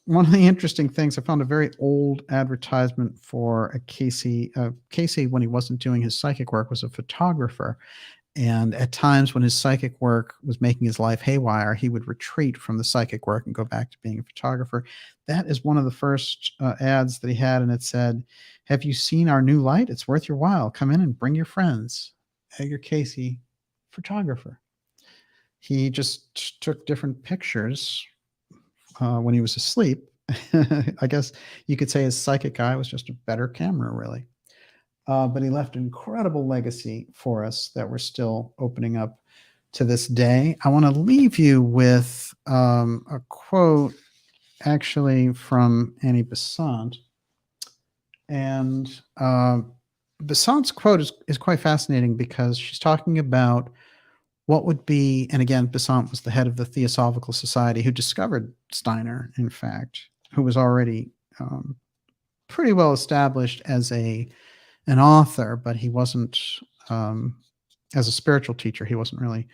one of the interesting things, I found a very old advertisement for a Cayce. Cayce, when he wasn't doing his psychic work, was a photographer. And at times when his psychic work was making his life haywire, he would retreat from the psychic work and go back to being a photographer. That is one of the first ads that he had. And it said, "Have you seen our new light? It's worth your while. Come in and bring your friends." Edgar Cayce, photographer. He just took different pictures when he was asleep. I guess you could say his psychic eye was just a better camera, really. But he left an incredible legacy for us that we're still opening up to this day. I want to leave you with a quote actually from Annie Besant. And Besant's quote is quite fascinating because she's talking about what would be, and again, Besant was the head of the Theosophical Society who discovered Steiner, in fact, who was already pretty well established as an author, but he wasn't, as a spiritual teacher, he wasn't really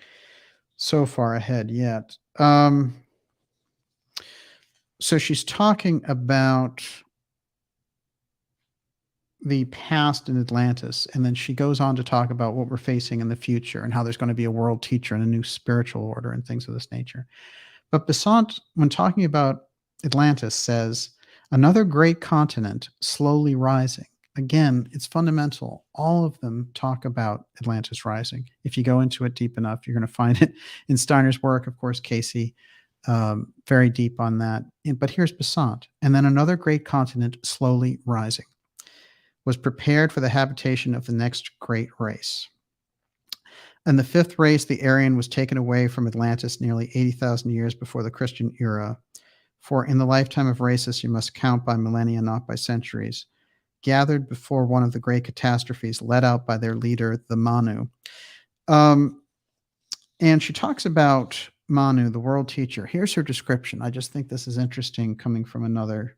so far ahead yet. So she's talking about the past in Atlantis, and then she goes on to talk about what we're facing in the future and how there's going to be a world teacher and a new spiritual order and things of this nature. But Besant, when talking about Atlantis, says, "Another great continent slowly rising." Again, it's fundamental. All of them talk about Atlantis rising. If you go into it deep enough, you're going to find it in Steiner's work, of course, Cayce, very deep on that. But here's Besant. "And then another great continent slowly rising was prepared for the habitation of the next great race. And the fifth race, the Aryan, was taken away from Atlantis nearly 80,000 years before the Christian era. For in the lifetime of races, you must count by millennia, not by centuries. Gathered before one of the great catastrophes, led out by their leader, the Manu." And she talks about Manu, the world teacher. Here's her description. I just think this is interesting coming from another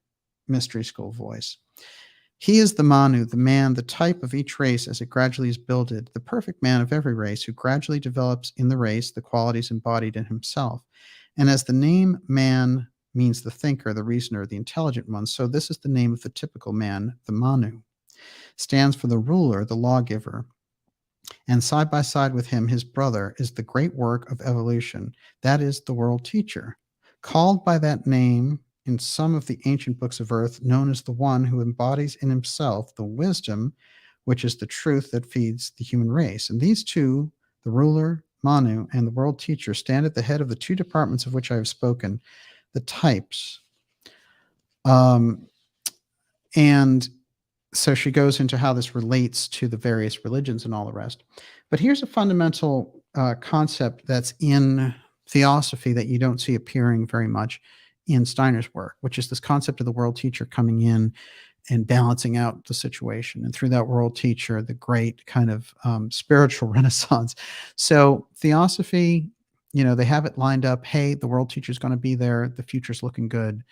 mystery school voice. "He is the Manu, the man, the type of each race as it gradually is builded, the perfect man of every race who gradually develops in the race the qualities embodied in himself. And as the name man means the thinker, the reasoner, the intelligent one, so this is the name of the typical man, the Manu. Stands for the ruler, the lawgiver. and side by side with him, his brother, is the great work of evolution. That is the world teacher, called by that name in some of the ancient books of earth, known as the one who embodies in himself the wisdom, which is the truth that feeds the human race. And these two, the ruler, Manu, and the world teacher, stand at the head of the two departments of which I have spoken, the types. And so she goes into how this relates to the various religions and all the rest. But here's a fundamental concept that's in Theosophy that you don't see appearing very much in Steiner's work, which is this concept of the world teacher coming in and balancing out the situation. And through that world teacher, the great kind of spiritual renaissance. So Theosophy, they have it lined up. Hey, the world teacher is going to be there. The future's looking good.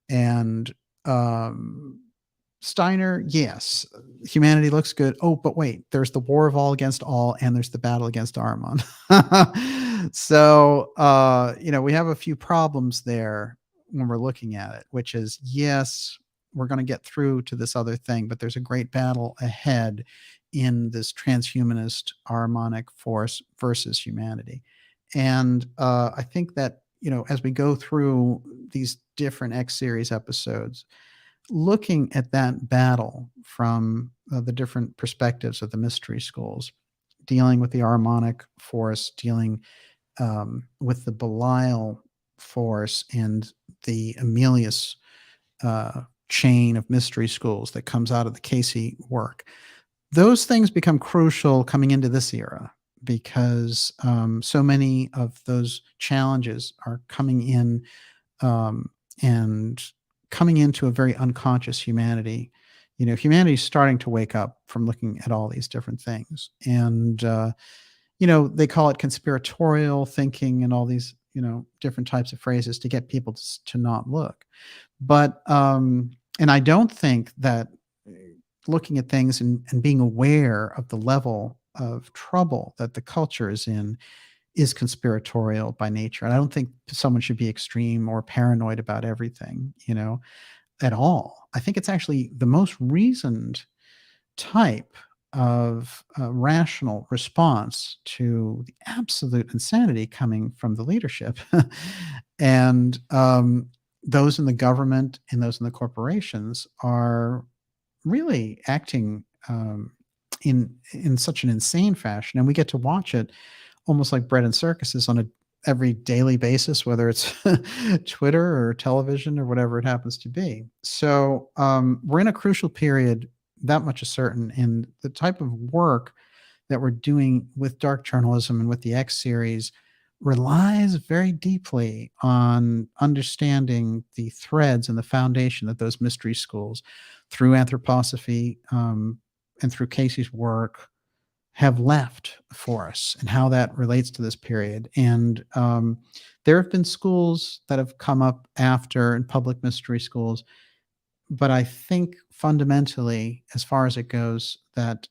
And Steiner, yes, humanity looks good. Oh, but wait, there's the war of all against all, and there's the battle against Ahriman. So, we have a few problems there when we're looking at it, which is, yes, we're going to get through to this other thing, but there's a great battle ahead in this transhumanist Ahrimanic force versus humanity. And I think that, as we go through these different X series episodes, looking at that battle from the different perspectives of the mystery schools, dealing with the Ahrimanic force, dealing with the Belial force and the Emilius chain of mystery schools that comes out of the Cayce work. Those things become crucial coming into this era because so many of those challenges are coming in and coming into a very unconscious humanity. Humanity is starting to wake up from looking at all these different things. And, they call it conspiratorial thinking and all these, different types of phrases to get people to not look. But, and I don't think that looking at things and being aware of the level of trouble that the culture is in is conspiratorial by nature. And I don't think someone should be extreme or paranoid about everything, at all. I think it's actually the most reasoned type of rational response to the absolute insanity coming from the leadership. And those in the government and those in the corporations are really acting in such an insane fashion. And we get to watch it almost like bread and circuses on every daily basis, whether it's Twitter or television or whatever it happens to be. So we're in a crucial period, that much is certain. And the type of work that we're doing with dark journalism and with the X series relies very deeply on understanding the threads and the foundation that those mystery schools, through Anthroposophy and through Cayce's work, have left for us and how that relates to this period. And there have been schools that have come up after in public mystery schools, but I think fundamentally, as far as it goes, that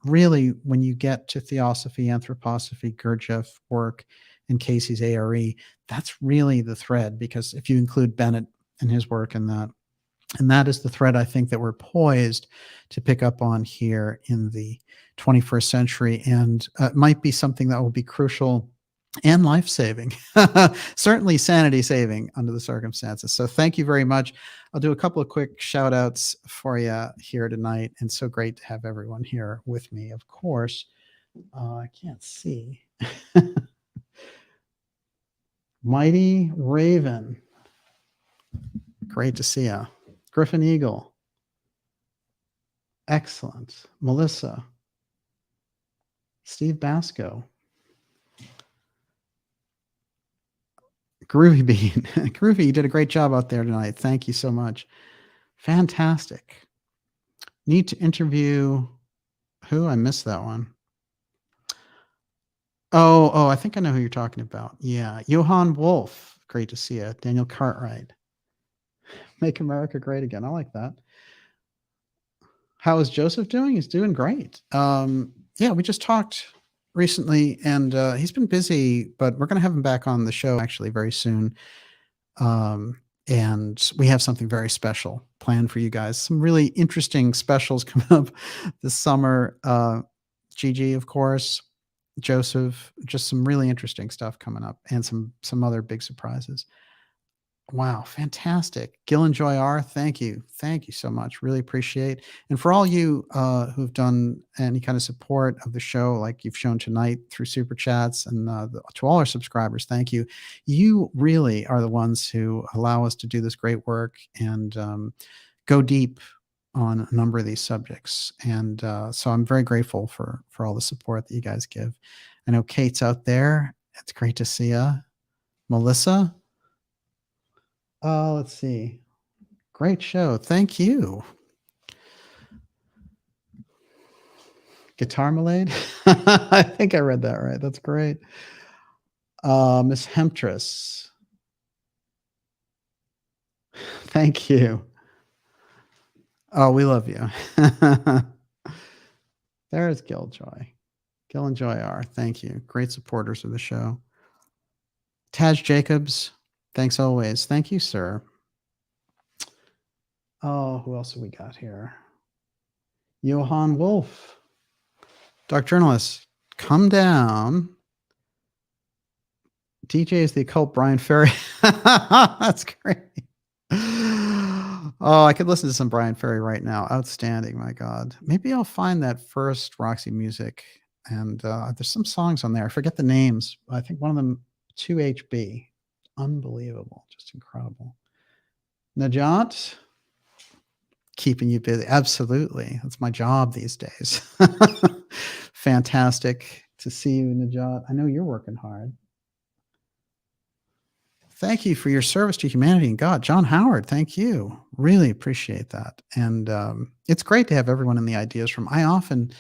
really when you get to Theosophy, Anthroposophy, Gurdjieff work, and Cayce's ARE, that's really the thread, because if you include Bennett and his work in that, and that is the thread I think that we're poised to pick up on here in the 21st century. And it might be something that will be crucial and life-saving, certainly sanity-saving under the circumstances. So thank you very much. I'll do a couple of quick shout-outs for you here tonight. And so great to have everyone here with me, of course. I can't see. Mighty Raven. Great to see you. Griffin Eagle. Excellent. Melissa. Steve Basco. Groovy Bean. Groovy, you did a great job out there tonight. Thank you so much. Fantastic. Need to interview who? I missed that one. Oh, I think I know who you're talking about. Yeah. Johann Wolf. Great to see you. Daniel Cartwright. Make America Great Again. I like that. How is Joseph doing? He's doing great. Yeah, we just talked recently, and he's been busy, but we're going to have him back on the show actually very soon. And we have something very special planned for you guys. Some really interesting specials coming up this summer. Gigi, of course, Joseph, just some really interesting stuff coming up, and some other big surprises. Wow, fantastic. Gil and Joy R, thank you. Thank you so much. Really appreciate. And for all you who've done any kind of support of the show, like you've shown tonight through super chats, and to all our subscribers, thank you. You really are the ones who allow us to do this great work and go deep on a number of these subjects. And so I'm very grateful for all the support that you guys give. I know Kate's out there. It's great to see you. Melissa, let's see. Great show. Thank you. Guitar Malade. I think I read that right. That's great. Miss Hemptress. Thank you. Oh, we love you. There's Gil Joy. Gil and Joy are. Thank you. Great supporters of the show. Taj Jacobs. Thanks always. Thank you, sir. Oh, who else have we got here? Johann Wolf. Dark Journalist, come down. DJ is the occult Brian Ferry. That's great. Oh, I could listen to some Brian Ferry right now. Outstanding, my God. Maybe I'll find that first Roxy Music. And there's some songs on there. I forget the names. I think one of them, 2HB. Unbelievable. Just incredible. Najat, keeping you busy. Absolutely. That's my job these days. Fantastic to see you, Najat. I know you're working hard. Thank you for your service to humanity and God. John Howard, thank you. Really appreciate that. And it's great to have everyone in the ideas room. I often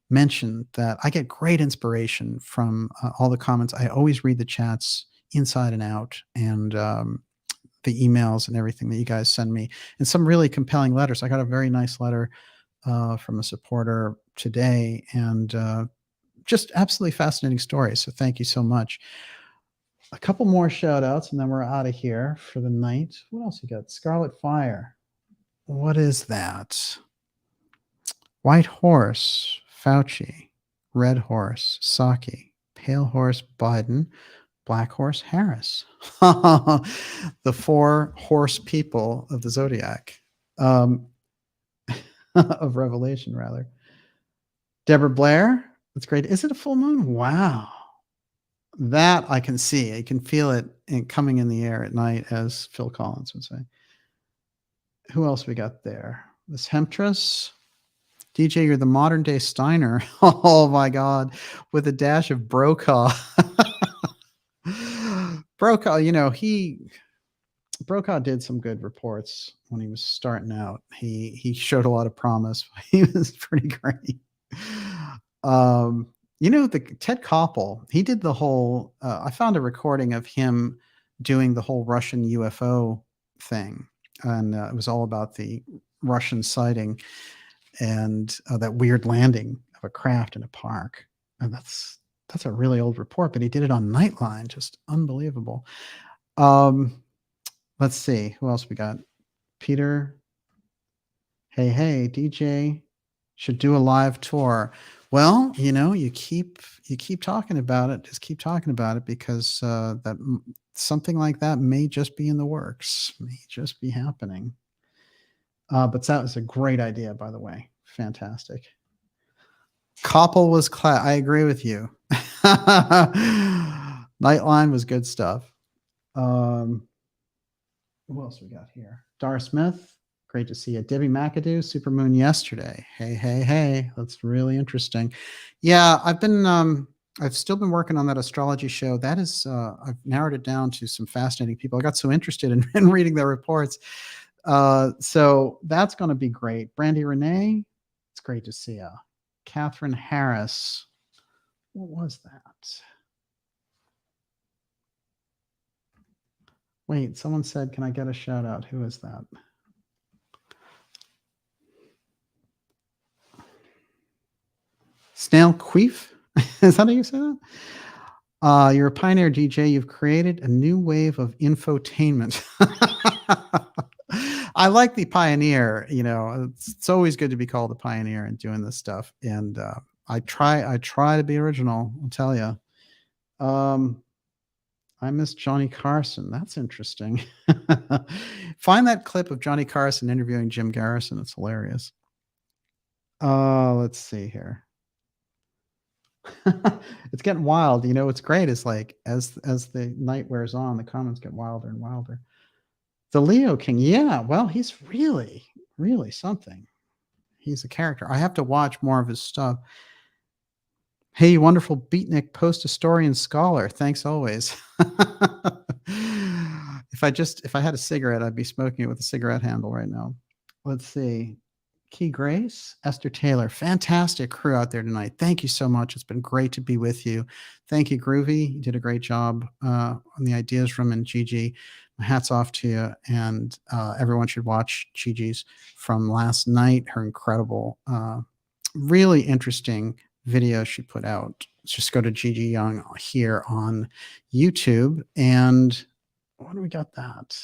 mention that I get great inspiration from all the comments. I always read the chats inside and out, and the emails and everything that you guys send me, and some really compelling letters. I got a very nice letter from a supporter today, and just absolutely fascinating stories. So thank you so much. A couple more shout outs, and then we're out of here for the night. What else you got? Scarlet Fire. What is that? White Horse, Fauci. Red Horse, Psaki. Pale Horse, Biden. Black Horse, Harris. The 4 horse people of the Zodiac. Of Revelation, rather. Deborah Blair. That's great. Is it a full moon? Wow. That I can see. I can feel it coming in the air at night, as Phil Collins would say. Who else we got there? This Hemptress. DJ, you're the modern day Steiner. Oh my God. With a dash of Brokaw. Brokaw, you know, Brokaw did some good reports when he was starting out. He showed a lot of promise. He was pretty great. You know, the Ted Koppel, he did the whole, I found a recording of him doing the whole Russian UFO thing. And it was all about the Russian sighting and that weird landing of a craft in a park. And that's a really old report, but he did it on Nightline. Just unbelievable. Let's see. Who else we got? Peter. Hey, DJ should do a live tour. Well, you know, you keep talking about it. Just keep talking about it, because that something like that may just be in the works, may just be happening. But that was a great idea, by the way. Fantastic. Koppel was I agree with you. Nightline was good stuff. Who else we got here? Dar Smith. Great to see you. Debbie McAdoo, Supermoon yesterday. Hey. That's really interesting. Yeah, I've still been working on that astrology show. That is, I've narrowed it down to some fascinating people. I got so interested in reading their reports. So that's going to be great. Brandy Renee, it's great to see you. Catherine Harris. What was that? Wait, someone said, can I get a shout out? Who is that? Snail Queef? Is that how you say that? You're a pioneer, DJ. You've created a new wave of infotainment. I like the pioneer. You know, it's always good to be called a pioneer and doing this stuff. And I try to be original, I'll tell you. I miss Johnny Carson. That's interesting. Find that clip of Johnny Carson interviewing Jim Garrison. It's hilarious. Let's see here. It's getting wild. You know, what's great is like as the night wears on, the comments get wilder and wilder. The Leo King. Yeah, well, he's really, really something. He's a character. I have to watch more of his stuff. Hey, wonderful beatnik post historian scholar. Thanks always. If I had a cigarette, I'd be smoking it with a cigarette handle right now. Let's see. Key Grace, Esther Taylor, fantastic crew out there tonight. Thank you so much. It's been great to be with you. Thank you, Groovy. You did a great job on the ideas room, and Gigi. My hats off to you. And everyone should watch Gigi's from last night. Her incredible, really interesting video she put out. Just go to Gigi Young here on YouTube. And what do we got that?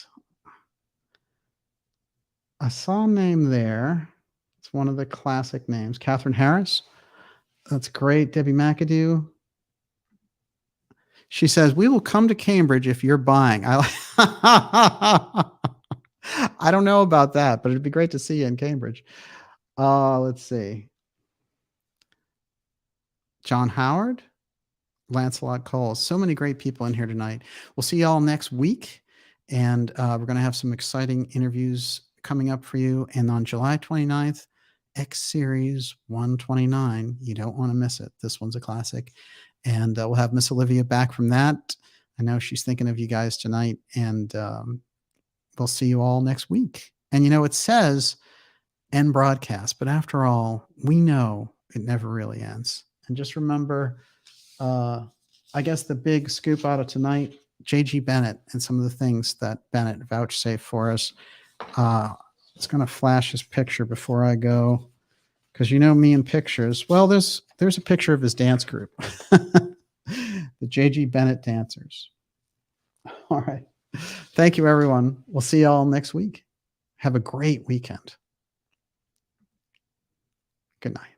I saw a name there. It's one of the classic names. Catherine Harris. That's great. Debbie McAdoo. She says, we will come to Cambridge if you're buying. I don't know about that, but it'd be great to see you in Cambridge. Let's see. John Howard. Lancelot Cole. So many great people in here tonight. We'll see y'all next week. And we're going to have some exciting interviews coming up for you. And on July 29th, X Series 129. You don't want to miss it. This one's a classic. And we'll have Miss Olivia back from that. I know she's thinking of you guys tonight. And we'll see you all next week. And, you know, it says end broadcast. But after all, we know it never really ends. And just remember, I guess the big scoop out of tonight, J.G. Bennett and some of the things that Bennett vouchsafed for us. It's going to flash his picture before I go, because you know me and pictures. Well, there's a picture of his dance group, the J.G. Bennett Dancers. All right. Thank you, everyone. We'll see you all next week. Have a great weekend. Good night.